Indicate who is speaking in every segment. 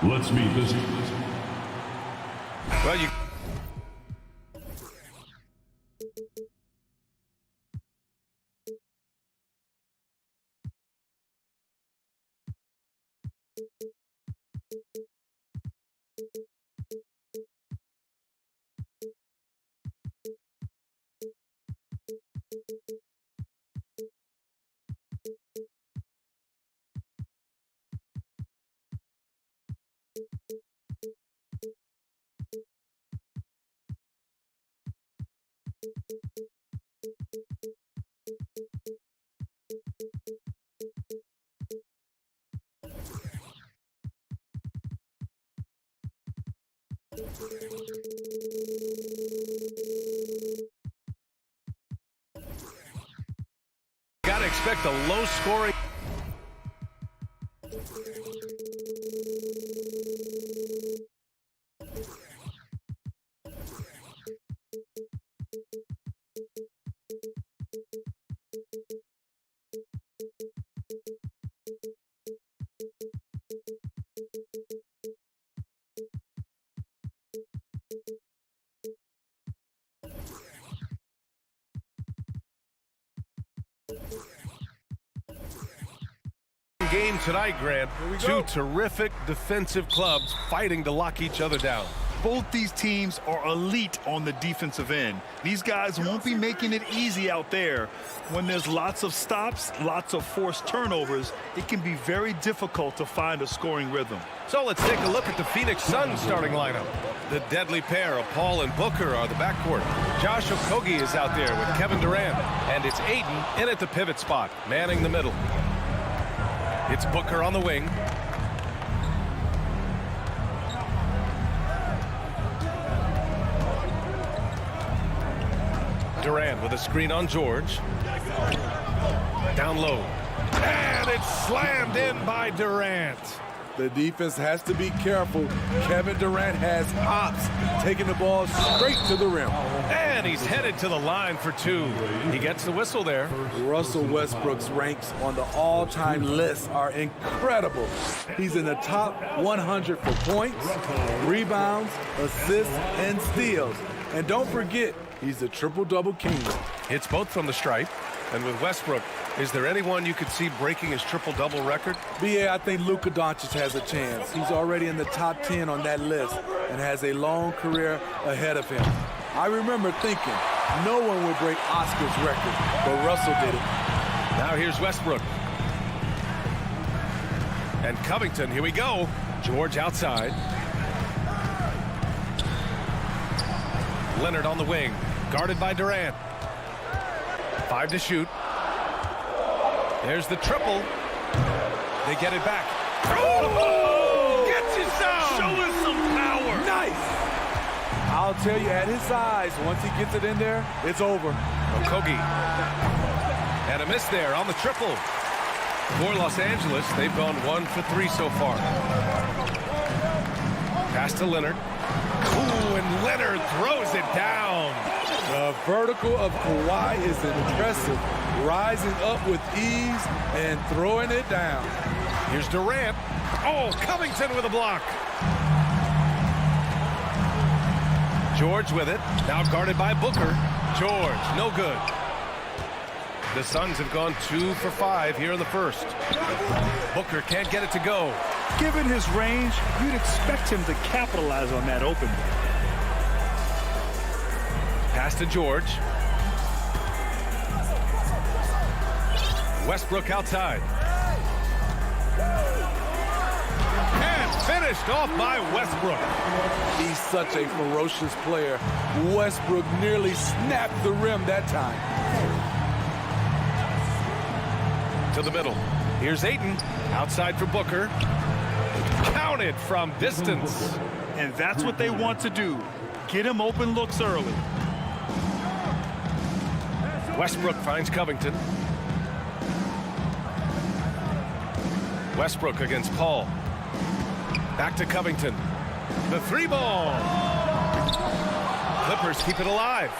Speaker 1: Let's meet this.
Speaker 2: Well, you. Got to expect a low scoring. Game tonight, Grant. Two terrific defensive clubs fighting to lock each other down.
Speaker 3: Both these teams are elite on the defensive end. These guys won't be making it easy out there. When there's lots of stops, lots of forced turnovers, it can be very difficult to find a scoring rhythm.
Speaker 2: So let's take a look at the Phoenix Suns starting lineup. The deadly pair of Paul and Booker are the backcourt. Josh Okogie is out there with Kevin Durant. And it's Aiden in at the pivot spot, manning the middle. It's Booker on the wing. Durant with a screen on George. Down low. And it's slammed in by Durant.
Speaker 4: The defense has to be careful. Kevin Durant has hops, taking the ball straight to the rim.
Speaker 2: And he's headed to the line for two. He gets the whistle there.
Speaker 4: Russell Westbrook's ranks on the all-time list are incredible. He's in the top 100 for points, rebounds, assists, and steals. And don't forget, he's the triple-double king.
Speaker 2: Hits both from the stripe. And with Westbrook, is there anyone you could see breaking his triple-double record?
Speaker 4: BA, I think Luka Doncic has a chance. He's already in the top 10 on that list and has a long career ahead of him. I remember thinking no one would break Oscar's record, but Russell did it.
Speaker 2: Now here's Westbrook. And Covington, here we go. George outside. Leonard on the wing, guarded by Durant. 5 to shoot. There's the triple. They get it back. Oh! Gets you some!
Speaker 3: Show us some power!
Speaker 4: Nice! I'll tell you, at his size, once he gets it in there, it's over.
Speaker 2: Okogie. And a miss there on the triple. For Los Angeles, they've gone 1 for 3 so far. Pass to Leonard. Ooh, and Leonard throws it down.
Speaker 4: The vertical of Kawhi is impressive, rising up with ease and throwing it down.
Speaker 2: Here's Durant. Oh, Covington with a block. George with it. Now guarded by Booker. George, no good. The Suns have gone 2 for 5 here in the first. Booker can't get it to go.
Speaker 3: Given his range, you'd expect him to capitalize on that open.
Speaker 2: Pass to George. Westbrook outside. And finished off by Westbrook.
Speaker 4: He's such a ferocious player. Westbrook nearly snapped the rim that time.
Speaker 2: To the middle. Here's Ayton. Outside for Booker. Counted from distance.
Speaker 3: And that's what they want to do. Get him open looks early.
Speaker 2: Westbrook finds Covington. Westbrook against Paul. Back to Covington. The 3-ball. Clippers keep it alive.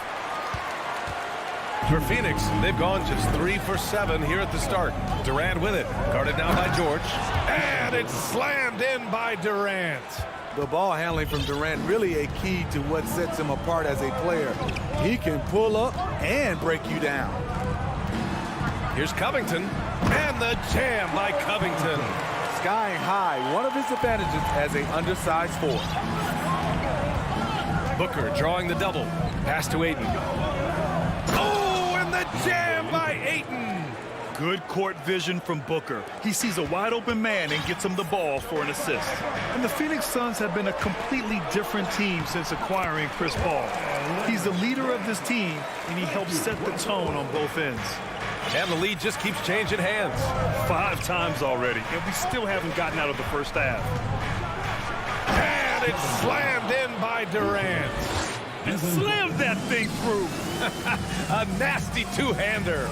Speaker 2: For Phoenix, they've gone just 3 for 7 here at the start. Durant with it. Guarded now by George. And it's slammed in by Durant.
Speaker 4: The ball handling from Durant really a key to what sets him apart as a player. He can pull up and break you down.
Speaker 2: Here's Covington. And the jam by Covington.
Speaker 4: Skying high, one of his advantages as an undersized forward.
Speaker 2: Booker drawing the double. Pass to Ayton. Oh, and the jam by Ayton.
Speaker 3: Good court vision from Booker. He sees a wide open man and gets him the ball for an assist. And the Phoenix Suns have been a completely different team since acquiring Chris Paul. He's the leader of this team, and he helps set the tone on both ends.
Speaker 2: And the lead just keeps changing hands.
Speaker 3: 5 times already, and we still haven't gotten out of the first half.
Speaker 2: And it's slammed in by Durant.
Speaker 3: And slammed that thing through.
Speaker 2: A nasty two-hander.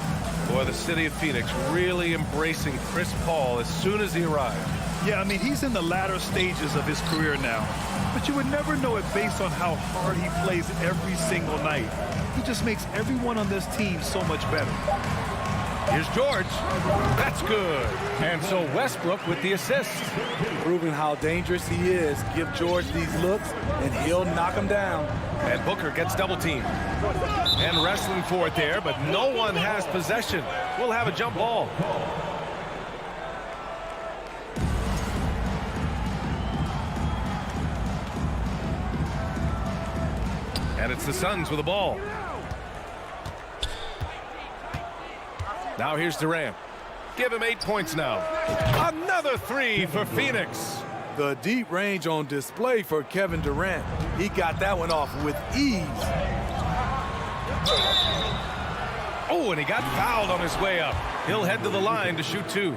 Speaker 2: Boy, the city of Phoenix really embracing Chris Paul as soon as he arrived.
Speaker 3: Yeah, I mean, he's in the latter stages of his career now. But you would never know it based on how hard he plays every single night. He just makes everyone on this team so much better.
Speaker 2: Here's George. That's good. And so Westbrook with the assist.
Speaker 4: Proving how dangerous he is. Give George these looks, and he'll knock him down.
Speaker 2: And Booker gets double teamed. And wrestling for it there, but no one has possession. We'll have a jump ball. And it's the Suns with the ball. Now here's Durant. Give him 8 points now. Another 3 for Phoenix.
Speaker 4: The deep range on display for Kevin Durant. He got that one off with ease.
Speaker 2: Oh, and he got fouled on his way up. He'll head to the line to shoot 2.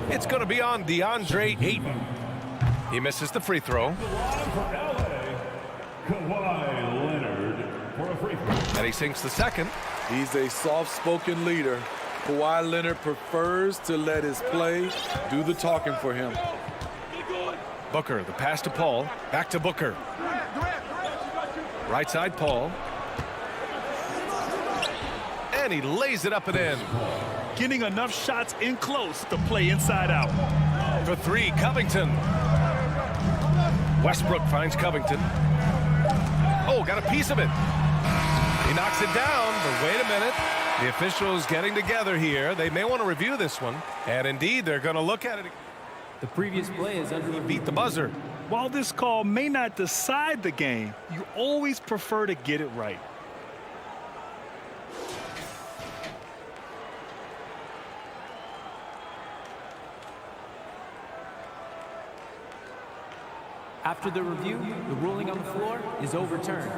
Speaker 2: It's going to be on DeAndre Ayton. He misses the free throw. And he sinks the second.
Speaker 4: He's a soft-spoken leader. Kawhi Leonard prefers to let his play do the talking for him.
Speaker 2: Booker, the pass to Paul. Back to Booker. Right side, Paul. And he lays it up and in.
Speaker 3: Getting enough shots in close to play inside out.
Speaker 2: For 3, Covington. Westbrook finds Covington. Oh, got a piece of it. He knocks it down, but wait a minute. The officials getting together here. They may want to review this one. And indeed, they're going to look at it.
Speaker 1: The previous play is under
Speaker 2: He beat the buzzer.
Speaker 3: While this call may not decide the game, you always prefer to get it right.
Speaker 1: After the review, the ruling on the floor is overturned.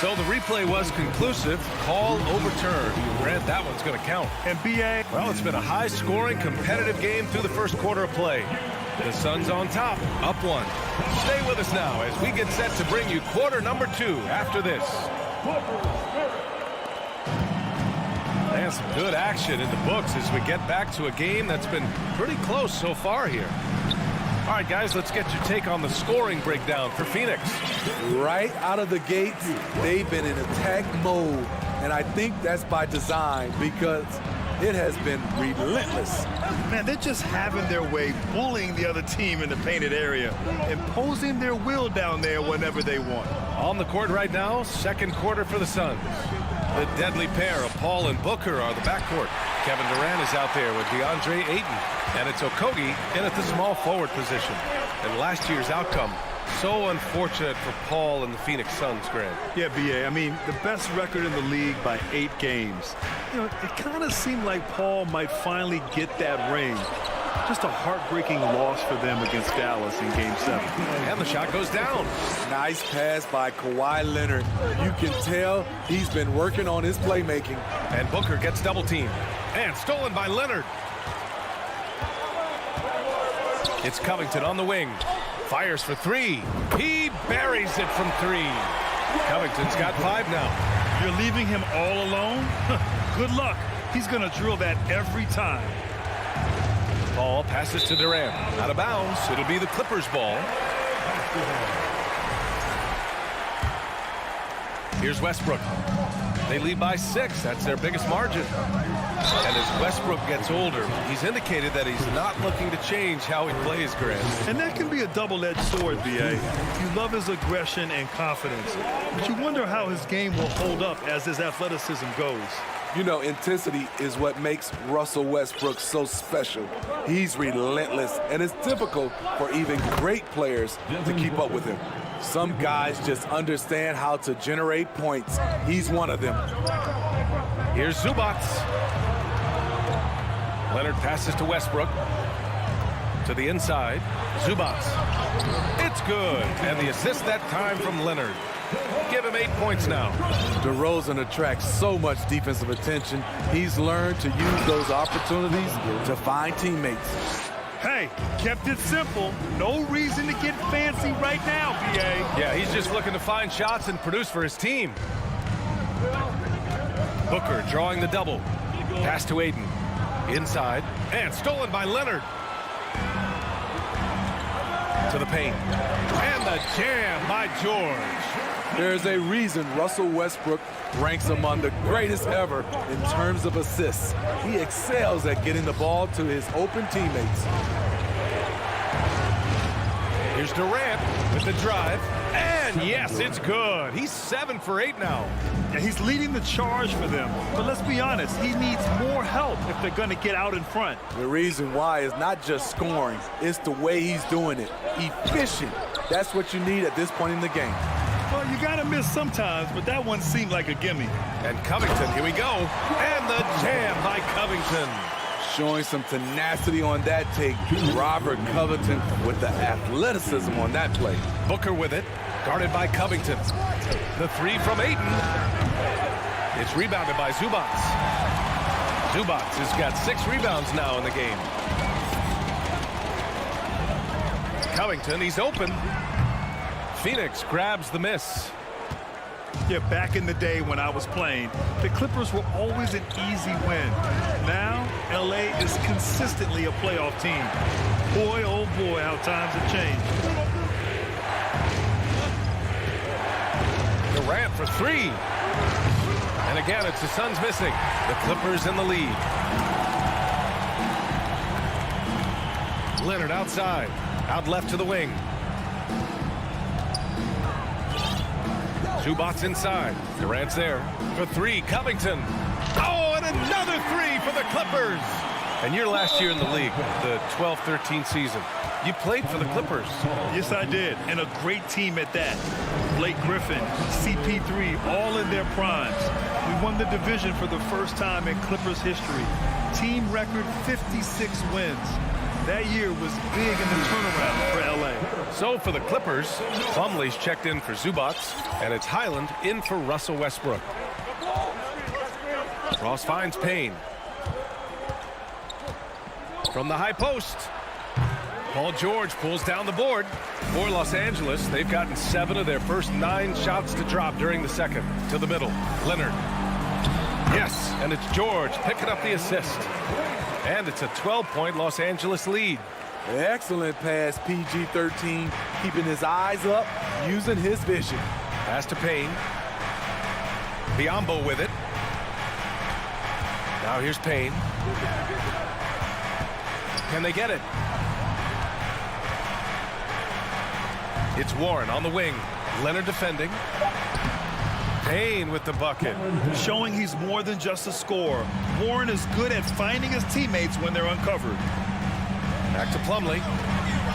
Speaker 2: So the replay was conclusive. Call overturned. Grant, that one's going to count.
Speaker 3: And BA,
Speaker 2: Well, it's been a high-scoring, competitive game through the first quarter of play. The Suns on top, up 1. Stay with us now as we get set to bring you quarter number 2 after this. And some good action in the books as we get back to a game that's been pretty close so far here. All right, guys, let's get your take on the scoring breakdown for Phoenix.
Speaker 4: Right out of the gates, they've been in attack mode. And I think that's by design because it has been relentless.
Speaker 3: man, they're just having their way, bullying the other team in the painted area, imposing their will down there whenever they want.
Speaker 2: On the court right now, second quarter for the Suns. The deadly pair of Paul and Booker are the backcourt. Kevin Durant is out there with DeAndre Ayton. And it's Okogie in at the small forward position. And last year's outcome, so unfortunate for Paul and the Phoenix Suns, Grant.
Speaker 3: Yeah, BA, I mean, the best record in the league by 8 games. You know, it kind of seemed like Paul might finally get that ring. Just a heartbreaking loss for them against Dallas in Game 7.
Speaker 2: And the shot goes down.
Speaker 4: Nice pass by Kawhi Leonard. You can tell he's been working on his playmaking.
Speaker 2: And Booker gets double teamed. And stolen by Leonard. It's Covington on the wing. Fires for 3. He buries it from 3. Covington's got 5 now.
Speaker 3: You're leaving him all alone? Good luck. He's going to drill that every time.
Speaker 2: Paul passes to Durant. Out of bounds. It'll be the Clippers' ball. Here's Westbrook. They lead by 6. That's their biggest margin. And as Westbrook gets older, he's indicated that he's not looking to change how he plays, Grant.
Speaker 3: And that can be a double-edged sword, B.A. You love his aggression and confidence, but you wonder how his game will hold up as his athleticism goes.
Speaker 4: You know, intensity is what makes Russell Westbrook so special. He's relentless, and it's difficult for even great players to keep up with him. Some guys just understand how to generate points. He's one of them.
Speaker 2: Here's Zubac. Leonard passes to Westbrook. To the inside. Zubac. It's good. And the assist that time from Leonard. Give him 8 points now.
Speaker 4: DeRozan attracts so much defensive attention. He's learned to use those opportunities to find teammates.
Speaker 3: Hey, kept it simple. No reason to get fancy right now, B.A.
Speaker 2: Yeah, he's just looking to find shots and produce for his team. Booker drawing the double. Pass to Aiden. Inside. And stolen by Leonard. To the paint. And the jam by George.
Speaker 4: There's a reason Russell Westbrook ranks among the greatest ever in terms of assists. He excels at getting the ball to his open teammates.
Speaker 2: Here's Durant with the drive. And yes, it's good. He's 7 for 8 now.
Speaker 3: Yeah, he's leading the charge for them. But let's be honest, he needs more help if they're going to get out in front.
Speaker 4: The reason why is not just scoring, it's the way he's doing it. Efficient. That's what you need at this point in the game.
Speaker 3: Well, you got to miss sometimes, but that one seemed like a gimme.
Speaker 2: And Covington, here we go. And the jam by Covington.
Speaker 4: Showing some tenacity on that take. Robert Covington with the athleticism on that play.
Speaker 2: Booker with it. Guarded by Covington. The 3 from Ayton. It's rebounded by Zubac. Zubac has got 6 rebounds now in the game. Covington, he's open. Phoenix grabs the miss.
Speaker 3: Yeah, back in the day when I was playing, the Clippers were always an easy win. Now, L.A. is consistently a playoff team. Boy, oh boy, how times have changed.
Speaker 2: Durant for 3. And again, it's the Suns missing. The Clippers in the lead. Leonard outside. Out left to the wing. Zubac inside. Durant's there for 3. Covington. Oh, and another 3 for the Clippers. And your last year in the league, the 12-13 season, you played for the Clippers.
Speaker 3: Yes, I did, and a great team at that. Blake Griffin, CP3, all in their primes. We won the division for the first time in Clippers history. Team record 56 wins. That year was big in the turnaround for L.A.
Speaker 2: So for the Clippers, Plumlee's checked in for Zubac, and it's Highland in for Russell Westbrook. Ross finds Payne. From the high post. Paul George pulls down the board. For Los Angeles, they've gotten 7 of their first 9 shots to drop during the second. To the middle, Leonard. Yes, and it's George picking up the assist. And it's a 12-point Los Angeles lead.
Speaker 4: Excellent pass, PG-13, keeping his eyes up, using his vision.
Speaker 2: Pass to Payne. Biyombo with it. Now here's Payne. Can they get it? It's Warren on the wing. Leonard defending. Payne with the bucket.
Speaker 3: Showing he's more than just a scorer. Warren is good at finding his teammates when they're uncovered.
Speaker 2: Back to Plumlee.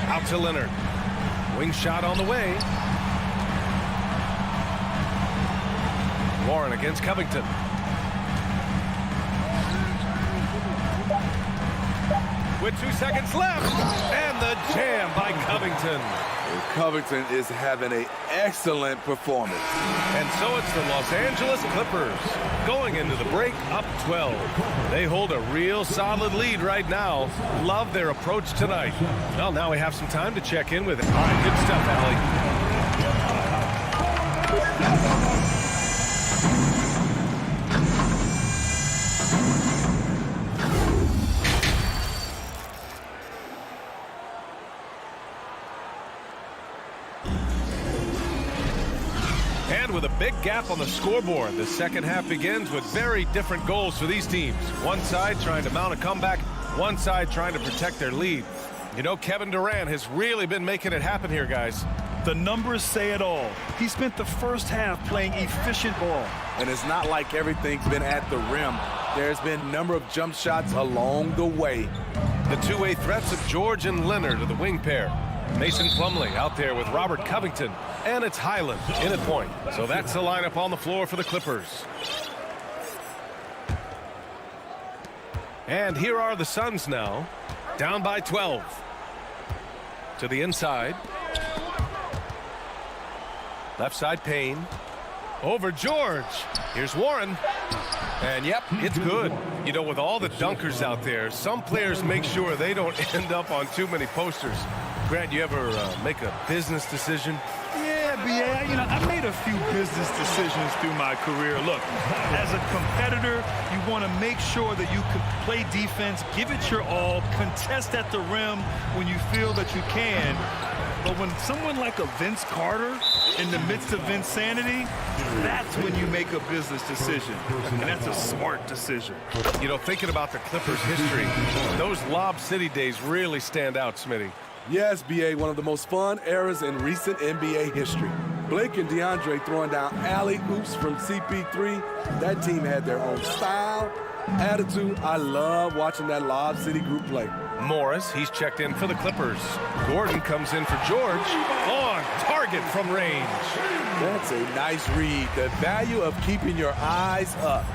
Speaker 2: Out to Leonard. Wing shot on the way. Warren against Covington. With 2 seconds left. And the jam by Covington.
Speaker 4: Covington is having an excellent performance.
Speaker 2: And so it's the Los Angeles Clippers going into the break up 12. They hold a real solid lead right now. Love their approach tonight. Well, now we have some time to check in with it. All right, good stuff, Allie. And with a big gap on the scoreboard, the second half begins with very different goals for these teams. One side trying to mount a comeback, one side trying to protect their lead. You know, Kevin Durant has really been making it happen here, guys.
Speaker 3: The numbers say it all. He spent the first half playing efficient ball.
Speaker 4: And it's not like everything's been at the rim. There's been a number of jump shots along the way.
Speaker 2: The two-way threats of George and Leonard are the wing pair. Mason Plumlee out there with Robert Covington. And it's Highland in at point. So that's the lineup on the floor for the Clippers. And here are the Suns now, down by 12. To the inside. Left side Payne. Over George. Here's Warren. And yep, it's good. You know, with all the dunkers out there, some players make sure they don't end up on too many posters. Grant, you ever make a business decision?
Speaker 3: Yeah, you know, I made a few business decisions through my career. Look, as a competitor, you want to make sure that you can play defense, give it your all, contest at the rim when you feel that you can. But when someone like a Vince Carter in the midst of insanity, that's when you make a business decision. And that's a smart decision.
Speaker 2: You know, thinking about the Clippers' history, those Lob City days really stand out, Smitty.
Speaker 4: Yes, B.A., one of the most fun eras in recent NBA history. Blake and DeAndre throwing down alley-oops from CP3. That team had their own style, attitude. I love watching that Lob City group play.
Speaker 2: Morris, he's checked in for the Clippers. Gordon comes in for George. On target from range.
Speaker 4: That's a nice read. The value of keeping your eyes up.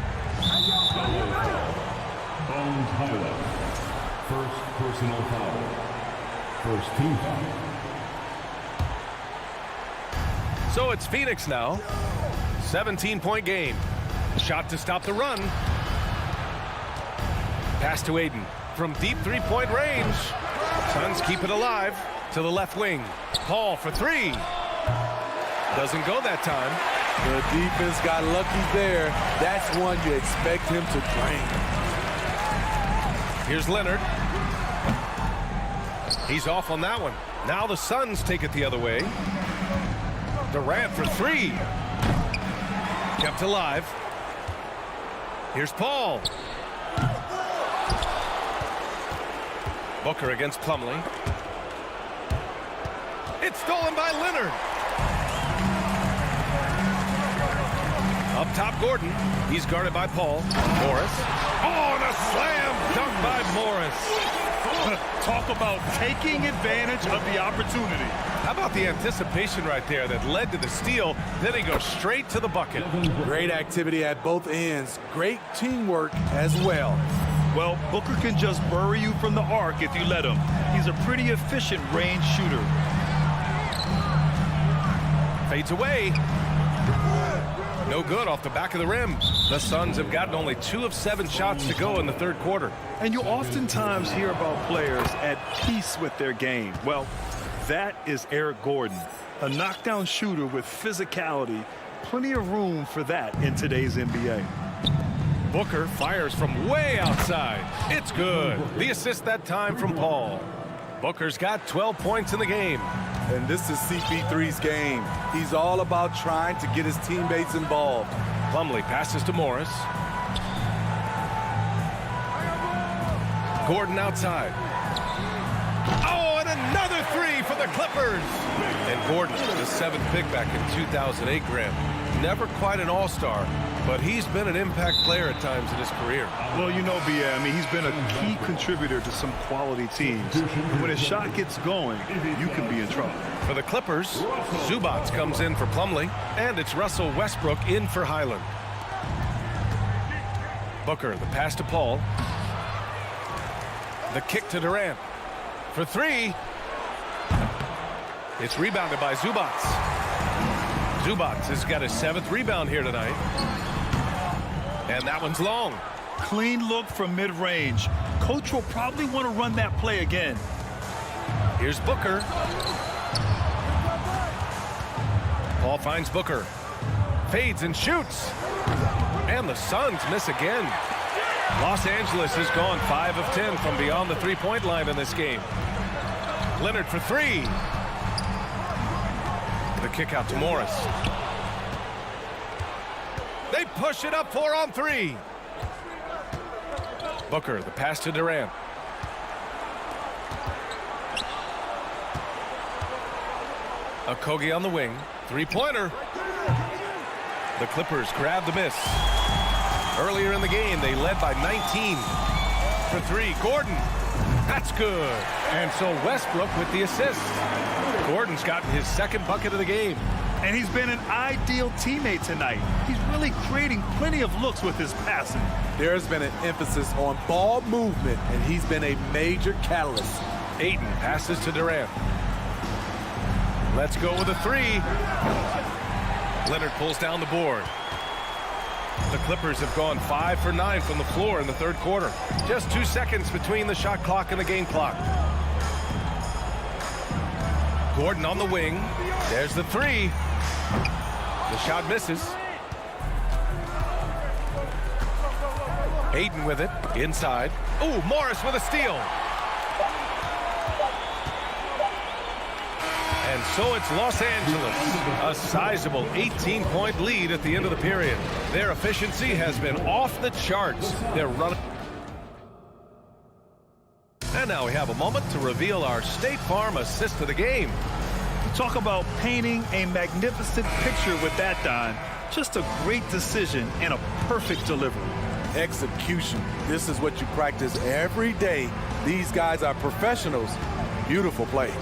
Speaker 5: Bones Highland. First personal foul. First team foul.
Speaker 2: So it's Phoenix now. 17-point game. Shot to stop the run. Pass to Aiden. From deep three-point range. Suns keep it alive to the left wing. Paul for three. Doesn't go that time.
Speaker 4: The defense got lucky there. That's one you expect him to drain.
Speaker 2: Here's Leonard. He's off on that one. Now the Suns take it the other way. Durant for three. Kept alive. Here's Paul. Booker against Plumlee. It's stolen by Leonard. Up top, Gordon. He's guarded by Paul. Morris. Oh, and a slam dunk by Morris.
Speaker 3: Talk about taking advantage of the opportunity.
Speaker 2: How about the anticipation right there that led to the steal? Then he goes straight to the bucket.
Speaker 4: Great activity at both ends. Great teamwork as well.
Speaker 3: Well, Booker can just bury you from the arc if you let him. He's a pretty efficient range shooter.
Speaker 2: Fades away. No good off the back of the rim. The Suns have gotten only 2 of 7 shots to go in the third quarter.
Speaker 3: And you oftentimes hear about players at peace with their game. Well, that is Eric Gordon, a knockdown shooter with physicality. Plenty of room for that in today's NBA.
Speaker 2: Booker fires from way outside. It's good. The assist that time from Paul. Booker's got 12 points in the game.
Speaker 4: And this is CP3's game. He's all about trying to get his teammates involved.
Speaker 2: Plumlee passes to Morris. Gordon outside. Oh, and another three for the Clippers. And Gordon, the 7th pick back in 2008, Graham. Never quite an all-star, but he's been an impact player at times in his career.
Speaker 3: Well, you know, B.A., I mean, he's been a key contributor to some quality teams. When his shot gets going, you can be in trouble.
Speaker 2: For the Clippers, Zubac comes in for Plumlee, and it's Russell Westbrook in for Highland. Booker, the pass to Paul. The kick to Durant. For three. It's rebounded by Zubac. Zubac has got his 7th rebound here tonight. And that one's long.
Speaker 3: Clean look from mid-range. Coach will probably want to run that play again.
Speaker 2: Here's Booker. Paul finds Booker. Fades and shoots. And the Suns miss again. Los Angeles has gone 5 of 10 from beyond the three-point line in this game. Leonard for three. The kick out to Morris. push it up 4-on-3. Booker, the pass to Durant. Okogie on the wing. Three-pointer. The Clippers grab the miss. Earlier in the game, they led by 19. For three, Gordon. That's good. And so Westbrook with the assist. Gordon's gotten his second bucket of the game.
Speaker 3: And he's been an ideal teammate tonight. He's really creating plenty of looks with his passing.
Speaker 4: There's been an emphasis on ball movement, and he's been a major catalyst.
Speaker 2: Ayton passes to Durant. Let's go with a three. Leonard pulls down the board. The Clippers have gone 5 for 9 from the floor in the third quarter. Just 2 seconds between the shot clock and the game clock. Gordon on the wing. There's the three. The shot misses. Ayton with it. Inside. Ooh, Morris with a steal. And so it's Los Angeles. A sizable 18-point lead at the end of the period. Their efficiency has been off the charts. They're running. And now we have a moment to reveal our State Farm assist of the game.
Speaker 3: Talk about painting a magnificent picture with that, Don. Just a great decision and a perfect delivery.
Speaker 4: Execution. This is what you practice every day. These guys are professionals. Beautiful play.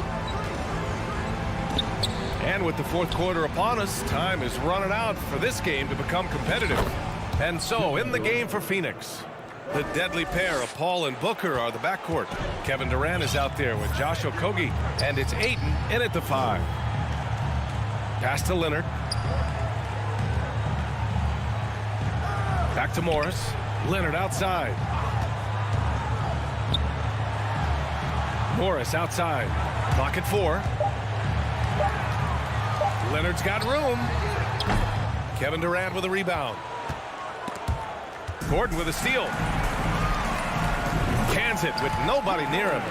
Speaker 2: And with the fourth quarter upon us, time is running out for this game to become competitive. And so, in the game for Phoenix, the deadly pair of Paul and Booker are the backcourt. Kevin Durant is out there with Josh Okogie, and it's Ayton in at the 5. Pass to Leonard. Back to Morris. Leonard outside. Morris outside. Clock at 4. Leonard's got room. Kevin Durant with a rebound. Gordon with a steal. Cans it with nobody near him.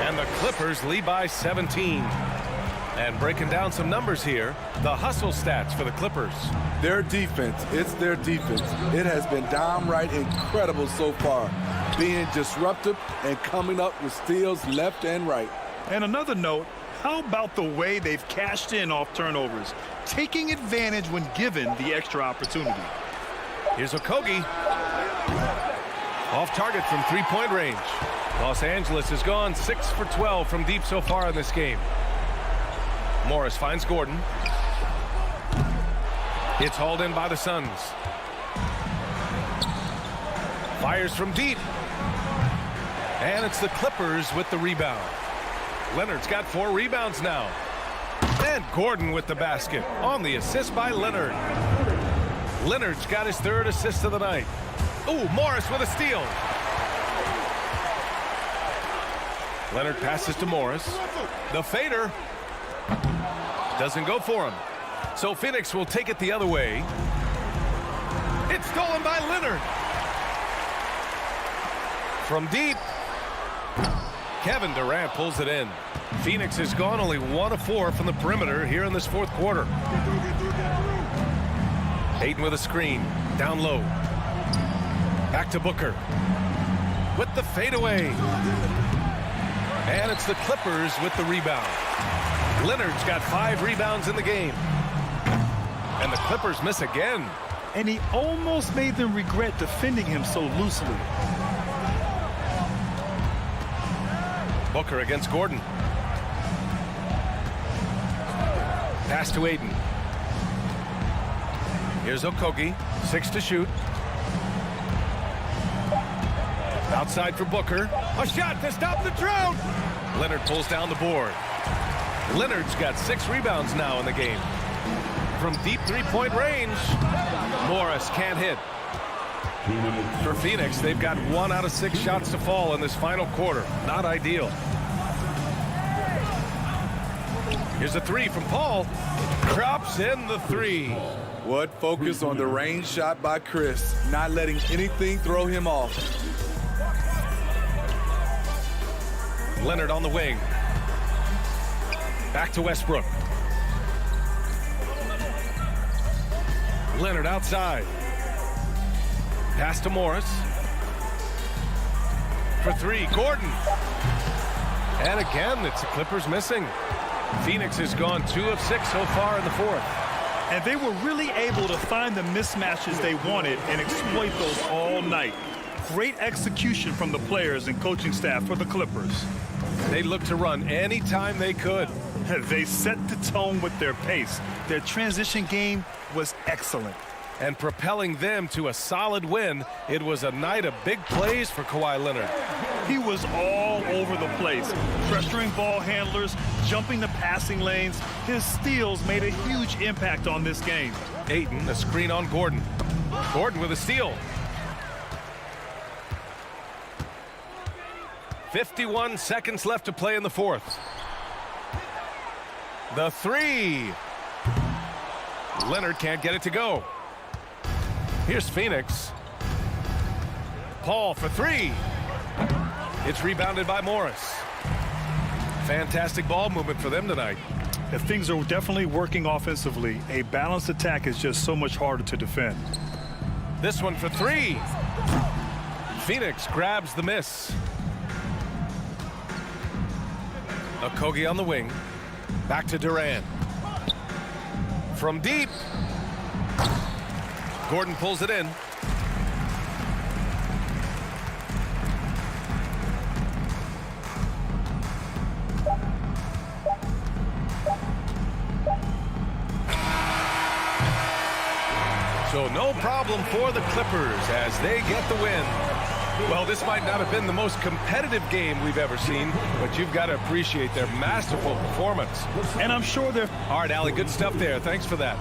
Speaker 2: And the Clippers lead by 17. And breaking down some numbers here, the hustle stats for the Clippers.
Speaker 4: Their defense, it's their defense. It has been downright incredible so far, being disruptive and coming up with steals left and right.
Speaker 3: And another note, how about the way they've cashed in off turnovers, taking advantage when given the extra opportunity.
Speaker 2: Here's Okogie. Off target from three-point range. Los Angeles has gone 6 for 12 from deep so far in this game. Morris finds Gordon. It's hauled in by the Suns. Fires from deep. And it's the Clippers with the rebound. Leonard's got 4 rebounds now. And Gordon with the basket on the assist by Leonard. Leonard's got his 3rd assist of the night. Ooh, Morris with a steal. Leonard passes to Morris. The fader doesn't go for him. So Phoenix will take it the other way. It's stolen by Leonard. From deep. Kevin Durant pulls it in. Phoenix has gone only 1 of 4 from the perimeter here in this fourth quarter. Ayton with a screen. Down low. Back to Booker. With the fadeaway. And it's the Clippers with the rebound. Leonard's got 5 rebounds in the game. And the Clippers miss again.
Speaker 3: And he almost made them regret defending him so loosely.
Speaker 2: Booker against Gordon. Pass to Ayton. Here's Okogie. 6 to shoot. Outside for Booker. A shot to stop the drought. Leonard pulls down the board. Leonard's got 6 rebounds now in the game. From deep three-point range, Morris can't hit. For Phoenix, they've got 1 out of 6 shots to fall in this final quarter. Not ideal. Here's a 3 from Paul. Drops in the 3.
Speaker 4: What focus on the range shot by Chris, not letting anything throw him off.
Speaker 2: Leonard on the wing. Back to Westbrook. Leonard outside. Pass to Morris. For three, Gordon. And again, it's the Clippers missing. Phoenix has gone 2 of 6 so far in the fourth.
Speaker 3: And they were really able to find the mismatches they wanted and exploit those all night. Great execution from the players and coaching staff for the Clippers.
Speaker 2: They looked to run anytime they could.
Speaker 3: They set the tone with their pace. Their transition game was excellent.
Speaker 2: And propelling them to a solid win, it was a night of big plays for Kawhi Leonard.
Speaker 3: He was all over the place, pressuring ball handlers, jumping the passing lanes. His steals made a huge impact on this game.
Speaker 2: Ayton, a screen on Gordon. Gordon with a steal. 51 seconds left to play in the fourth. The three. Leonard can't get it to go. Here's Phoenix. Paul for three. It's rebounded by Morris. Fantastic ball movement for them tonight.
Speaker 3: If things are definitely working offensively, a balanced attack is just so much harder to defend.
Speaker 2: This one for three. Phoenix grabs the miss. Okogie on the wing. Back to Durant. From deep. Gordon pulls it in. So no problem for the Clippers as they get the win. Well, this might not have been the most competitive game we've ever seen, but you've got to appreciate their masterful performance.
Speaker 3: And I'm sure they're...
Speaker 2: All right, Allie, good stuff there. Thanks for that.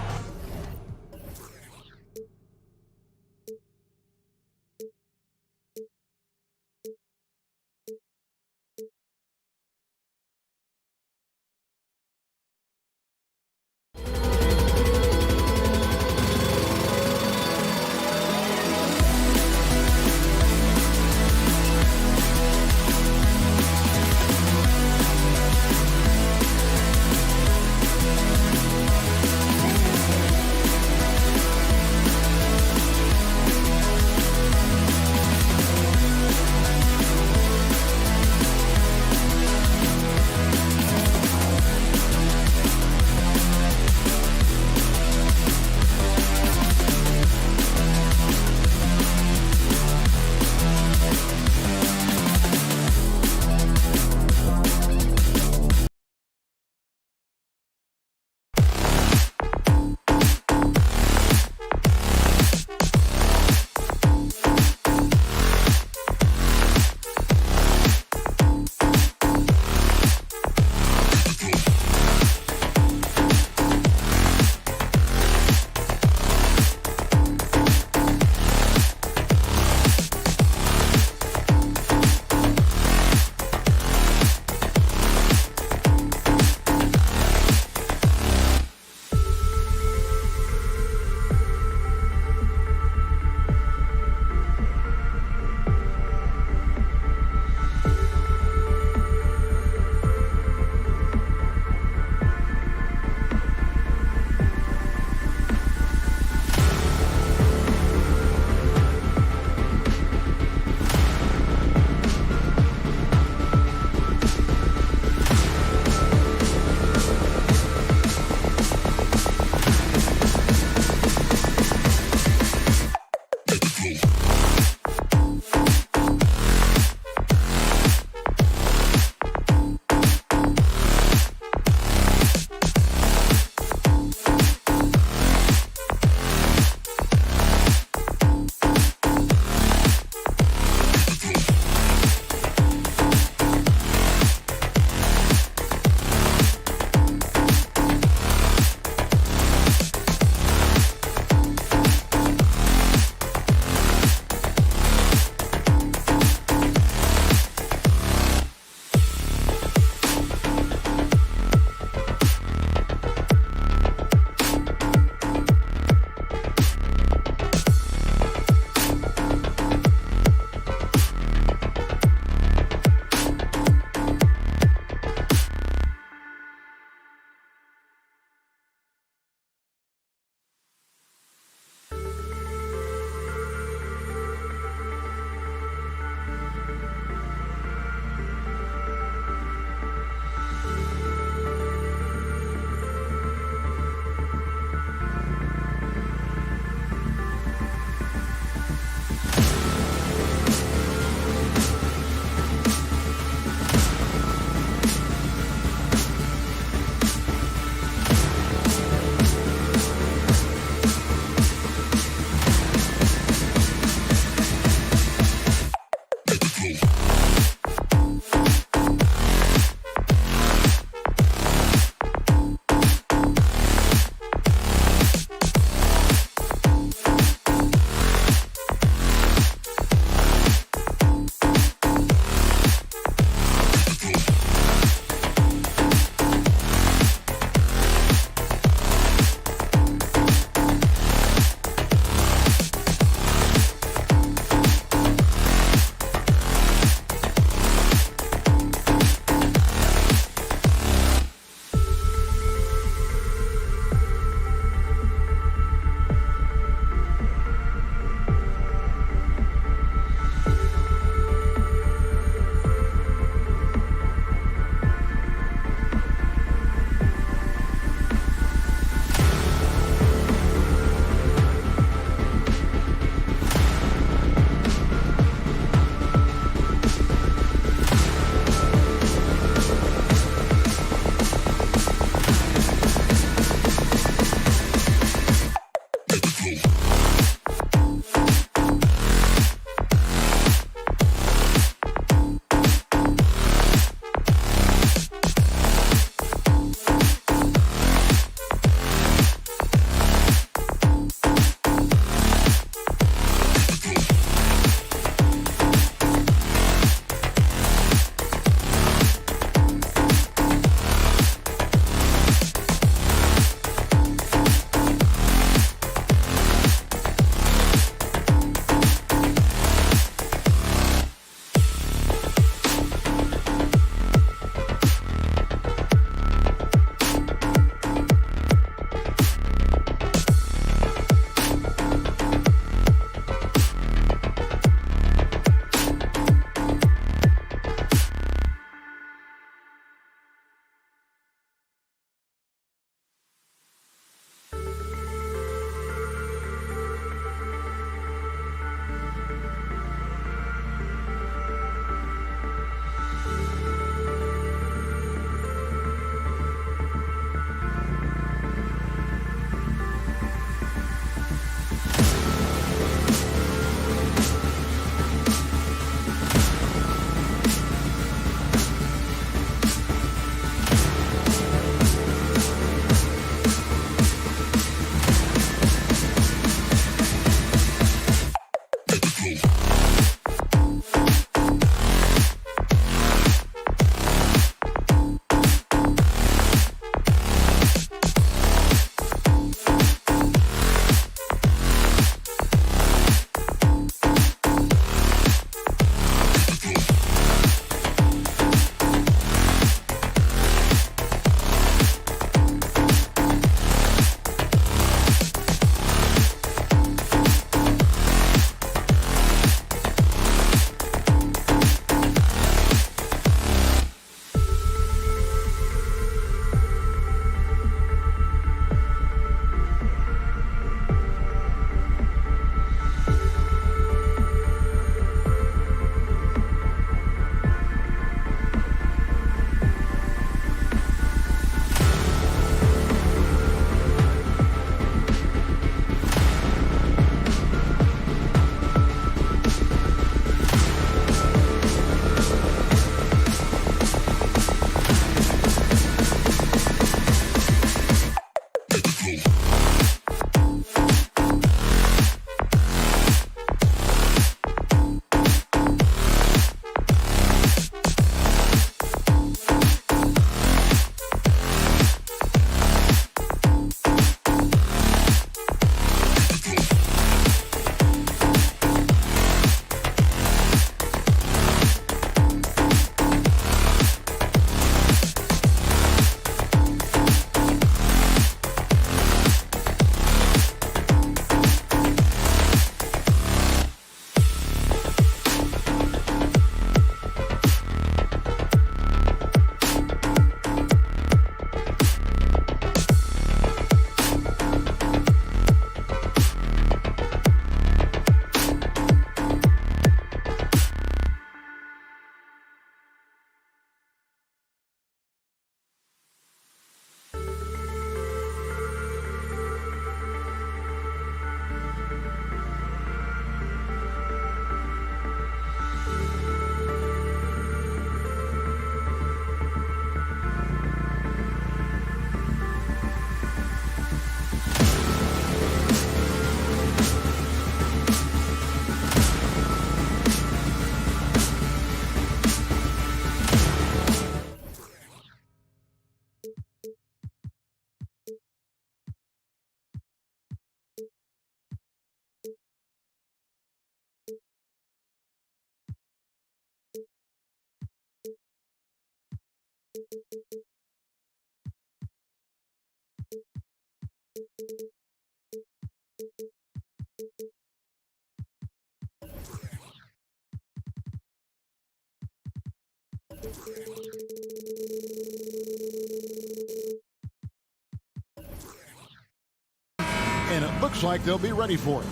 Speaker 6: looks like they'll be ready for it.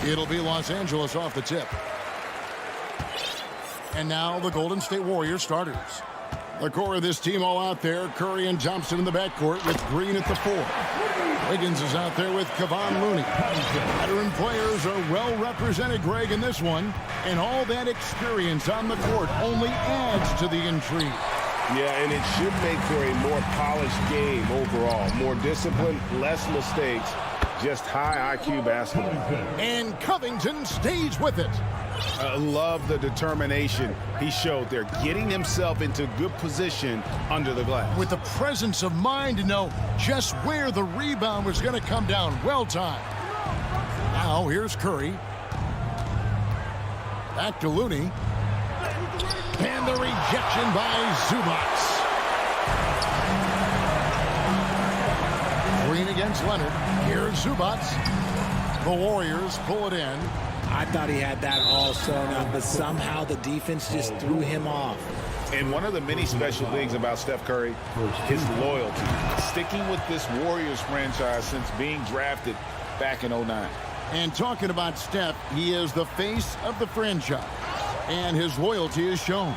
Speaker 6: It'll be Los Angeles off the tip. And now the Golden State Warriors starters. The core of this team all out there. Curry and Thompson in the backcourt with Green at the 4. Wiggins is out there with Kevon Looney. Veteran players are well represented, Greg, in this one. And all that experience on the court only adds to the intrigue.
Speaker 7: Yeah, and it should make for a more polished game overall. More discipline, less mistakes, just high IQ basketball.
Speaker 6: And Covington stays with it.
Speaker 7: I love the determination he showed there, getting himself into good position under the glass.
Speaker 6: With the presence of mind to know just where the rebound was going to come down. Well timed. Now here's Curry. Back to Looney. And the rejection by Zubac. Green against Leonard. Here's Zubac. The Warriors pull it in.
Speaker 8: I thought he had that all sewn up, but somehow the defense just threw him off.
Speaker 7: And one of the many special things about Steph Curry, his loyalty. Sticking with this Warriors franchise since being drafted back in 09.
Speaker 6: And talking about Steph, he is the face of the franchise. And his loyalty is shown.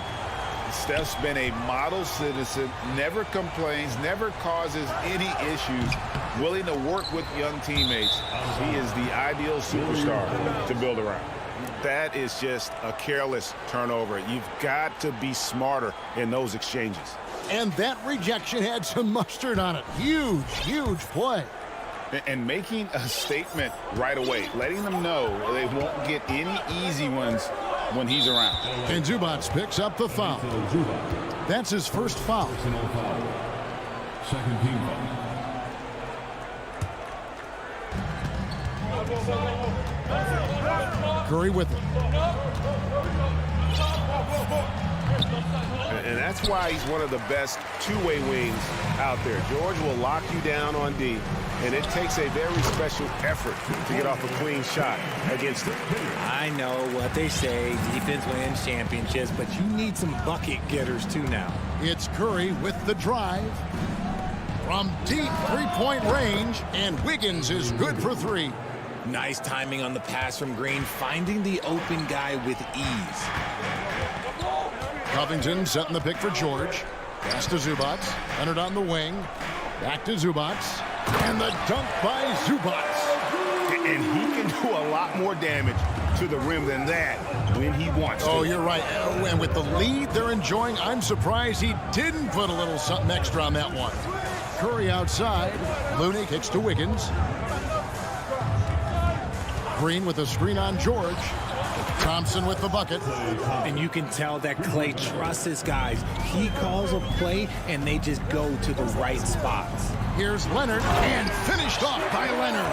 Speaker 7: Steph's been a model citizen, never complains, never causes any issues, willing to work with young teammates. He is the ideal superstar to build around. That is just a careless turnover. You've got to be smarter in those exchanges.
Speaker 6: And that rejection had some mustard on it. Huge, huge play.
Speaker 7: And making a statement right away, letting them know they won't get any easy ones when he's around.
Speaker 6: And Zubac picks up the foul. That's his first foul.
Speaker 5: Second team foul.
Speaker 6: Curry with it.
Speaker 7: And that's why he's one of the best two-way wings out there. George will lock you down on D, and it takes a very special effort to get off a clean shot against him.
Speaker 8: I know what they say, defense wins championships, but you need some bucket getters too now.
Speaker 6: It's Curry with the drive. From deep three-point range, and Wiggins is good for 3.
Speaker 8: Nice timing on the pass from Green, finding the open guy with ease.
Speaker 6: Covington setting the pick for George. Pass to Zubac. Leonard on the wing. Back to Zubac. And the dunk by Zubac.
Speaker 7: And he can do a lot more damage to the rim than that when he wants to.
Speaker 6: Oh, you're right. And with the lead they're enjoying, I'm surprised he didn't put a little something extra on that one. Curry outside. Looney kicks to Wiggins. Green with a screen on George. Thompson with the bucket.
Speaker 8: And you can tell that Klay trusts his guys. He calls a play, and they just go to the right spots.
Speaker 6: Here's Leonard, and finished off by Leonard.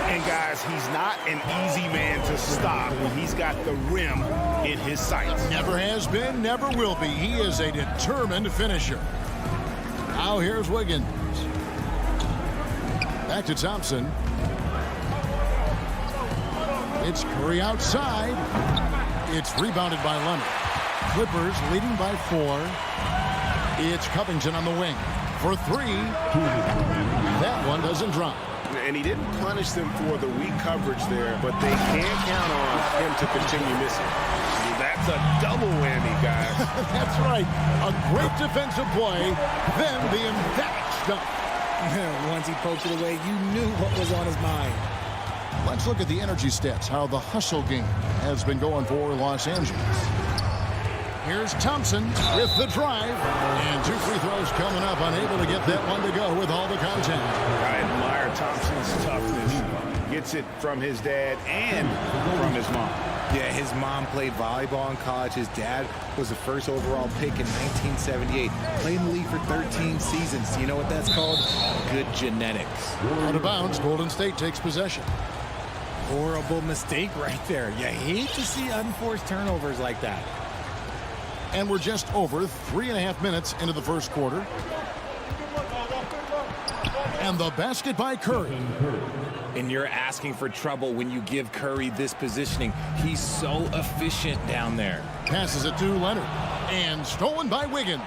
Speaker 7: And guys, he's not an easy man to stop when he's got the rim in his sights.
Speaker 6: Never has been, never will be. He is a determined finisher. Now here's Wiggins. Back to Thompson. It's Curry outside. It's rebounded by Leonard. Clippers leading by 4. It's Covington on the wing for 3. That one doesn't drop.
Speaker 7: And he didn't punish them for the weak coverage there, but they can't count on him to continue missing. That's a double whammy, guys.
Speaker 6: That's right. A great defensive play, then the emphatic stuff.
Speaker 8: Once he poked it away, you knew what was on his mind.
Speaker 6: Let's look at the energy stats, how the hustle game has been going for Los Angeles. Here's Thompson with the drive. And 2 free throws coming up, unable to get that one to go with all the contact.
Speaker 7: I admire Thompson's toughness. Gets it from his dad and from his mom.
Speaker 8: Yeah, his mom played volleyball in college. His dad was the first overall pick in 1978. Played in the league for 13 seasons. You know what that's called? Good genetics.
Speaker 6: Out of bounds, Golden State takes possession.
Speaker 8: Horrible mistake right there. You hate to see unforced turnovers like that.
Speaker 6: And we're just over 3.5 minutes into the first quarter. And the basket by Curry.
Speaker 8: And you're asking for trouble when you give Curry this positioning. He's so efficient down there.
Speaker 6: Passes it to Leonard. And stolen by Wiggins.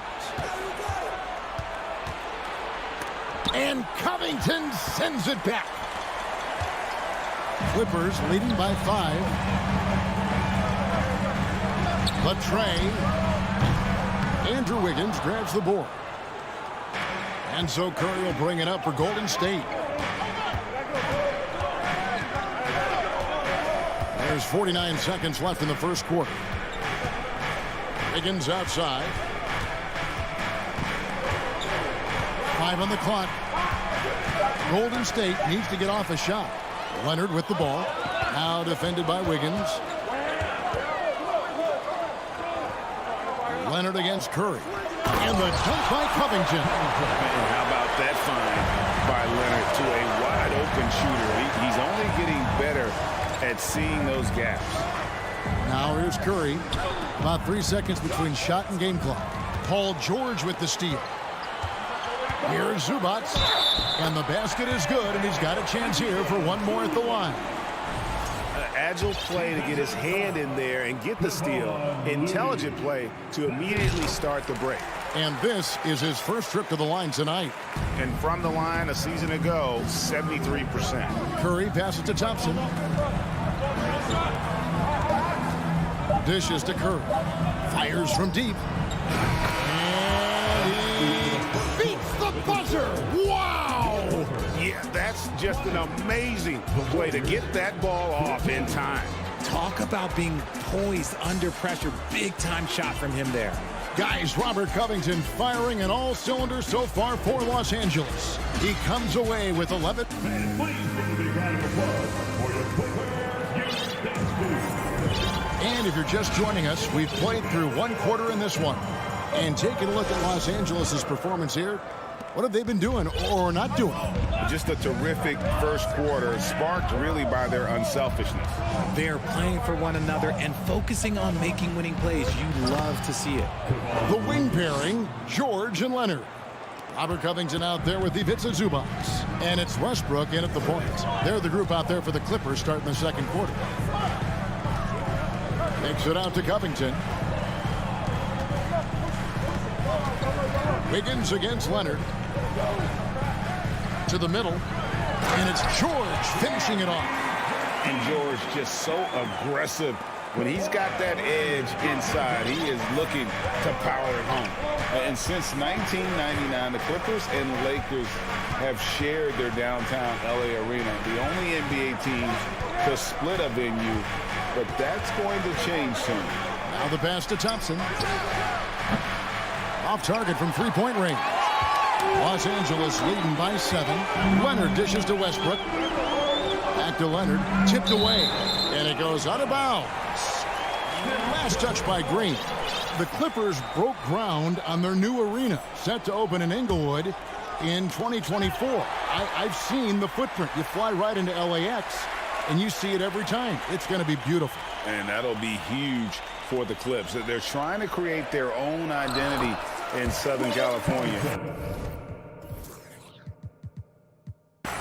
Speaker 6: And Covington sends it back. Clippers leading by 5. Latrey. Andrew Wiggins grabs the board. And so Curry will bring it up for Golden State. There's 49 seconds left in the first quarter. Wiggins outside. 5 on the clock. Golden State needs to get off a shot. Leonard with the ball. Now defended by Wiggins. Leonard against Curry. And the dunk by Covington.
Speaker 7: How about that find by Leonard to a wide-open shooter? He's only getting better at seeing those gaps.
Speaker 6: Now here's Curry. About 3 seconds between shot and game clock. Paul George with the steal. Here's Zubac. And the basket is good, and he's got a chance here for one more at the line.
Speaker 7: Agile play to get his hand in there and get the steal. Intelligent play to immediately start the break.
Speaker 6: And this is his first trip to the line tonight.
Speaker 7: And from the line a season ago, 73%.
Speaker 6: Curry passes to Thompson. Dishes to Curry. Fires from deep. And he beats the buzzer. Wow!
Speaker 7: Yeah, that's just an amazing way to get that ball off in time.
Speaker 8: Talk about being poised under pressure. Big time shot from him there.
Speaker 6: Guys, Robert Covington firing in all cylinders so far for Los Angeles. He comes away with 11. And if you're just joining us, we've played through one quarter in this one. And taking a look at Los Angeles' performance here, what have they been doing or not doing?
Speaker 7: Just a terrific first quarter, sparked really by their unselfishness.
Speaker 8: They're playing for one another and focusing on making winning plays. You love to see it.
Speaker 6: The wing pairing, George and Leonard. Robert Covington out there with Ivica Zubac. And it's Westbrook in at the point. They're the group out there for the Clippers starting the second quarter. Takes it out to Covington. Wiggins against Leonard. To the middle. And it's George finishing it off.
Speaker 7: And George just so aggressive. When he's got that edge inside, he is looking to power it home. And since 1999, the Clippers and the Lakers have shared their downtown LA arena. The only NBA team to split a venue, but that's going to change soon.
Speaker 6: Now the pass to Thompson. Off target from three-point range. Los Angeles leading by 7. Leonard dishes to Westbrook. Back to Leonard. Tipped away. And it goes out of bounds. Last touch by Green. The Clippers broke ground on their new arena, set to open in Inglewood in 2024. I've seen the footprint. You fly right into LAX, and you see it every time. It's going to be beautiful.
Speaker 7: And that'll be huge for the Clips. They're trying to create their own identity in Southern California.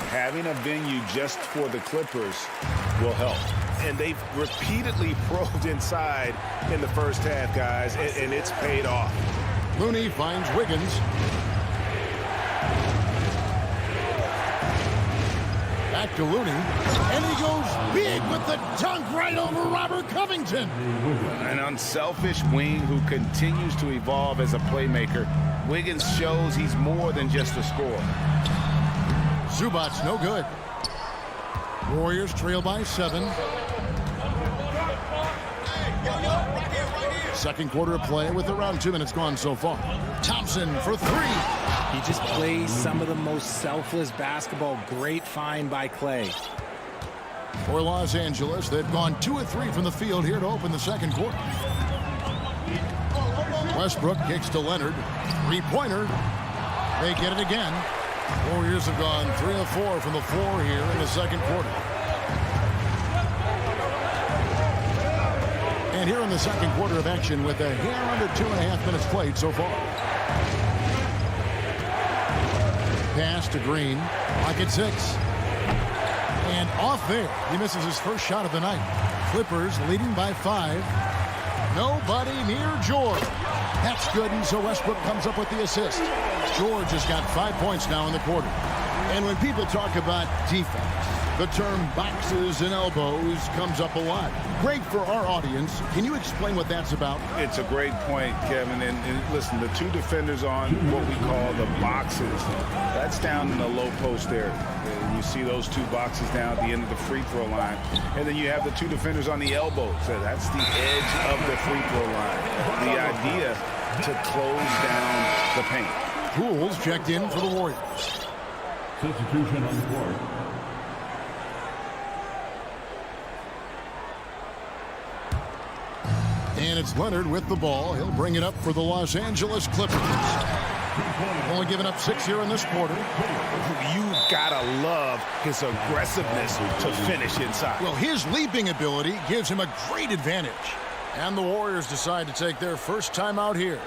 Speaker 7: Having a venue just for the Clippers will help. And they've repeatedly probed inside in the first half, guys, and it's paid off.
Speaker 6: Looney finds Wiggins. Back to Looney. And he goes big with the dunk right over Robert Covington.
Speaker 7: An unselfish wing who continues to evolve as a playmaker. Wiggins shows he's more than just a scorer.
Speaker 6: Zubac's no good. Warriors trail by 7. Second quarter of play with around 2 minutes gone so far. Thompson for 3.
Speaker 8: He just plays some of the most selfless basketball. Great find by Clay.
Speaker 6: For Los Angeles, they've gone 2 of 3 from the field here to open the second quarter. Westbrook kicks to Leonard. Three-pointer. They get it again. Warriors have gone 3 of 4 from the floor here in the second quarter. And here in the second quarter of action with a hair under 2.5 minutes played so far. Pass to Green. Lock at 6. And off there. He misses his first shot of the night. Clippers leading by 5. Nobody near George. That's good, and so Westbrook comes up with the assist. George has got 5 points now in the quarter. And when people talk about defense, the term boxes and elbows comes up a lot. Great for our audience. Can you explain what that's about?
Speaker 7: It's a great point, Kevin. And listen, the two defenders on what we call the boxes, that's down in the low post area. You see those two boxes down at the end of the free throw line. And then you have the two defenders on the elbows. So that's the edge of the free throw line. The idea to close down the paint.
Speaker 6: Poole's checked in for the Warriors.
Speaker 5: Substitution on the court.
Speaker 6: And it's Leonard with the ball. He'll bring it up for the Los Angeles Clippers. Only giving up 6 here in this quarter.
Speaker 7: You gotta love his aggressiveness to finish inside.
Speaker 6: Well, his leaping ability gives him a great advantage. And the Warriors decide to take their first time out here.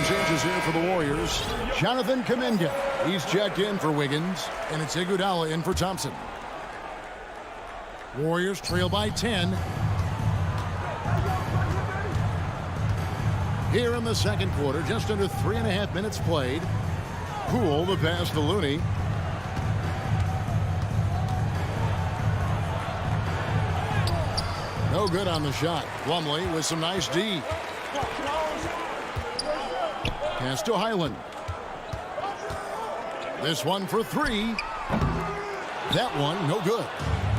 Speaker 6: Changes here for the Warriors. Jonathan Kuminga. He's checked in for Wiggins. And it's Iguodala in for Thompson. Warriors trail by 10. Here in the second quarter, just under 3.5 minutes played. Poole the pass to Looney. No good on the shot. Plumlee with some nice D. Pass to Highland. This one for 3. That one, no good.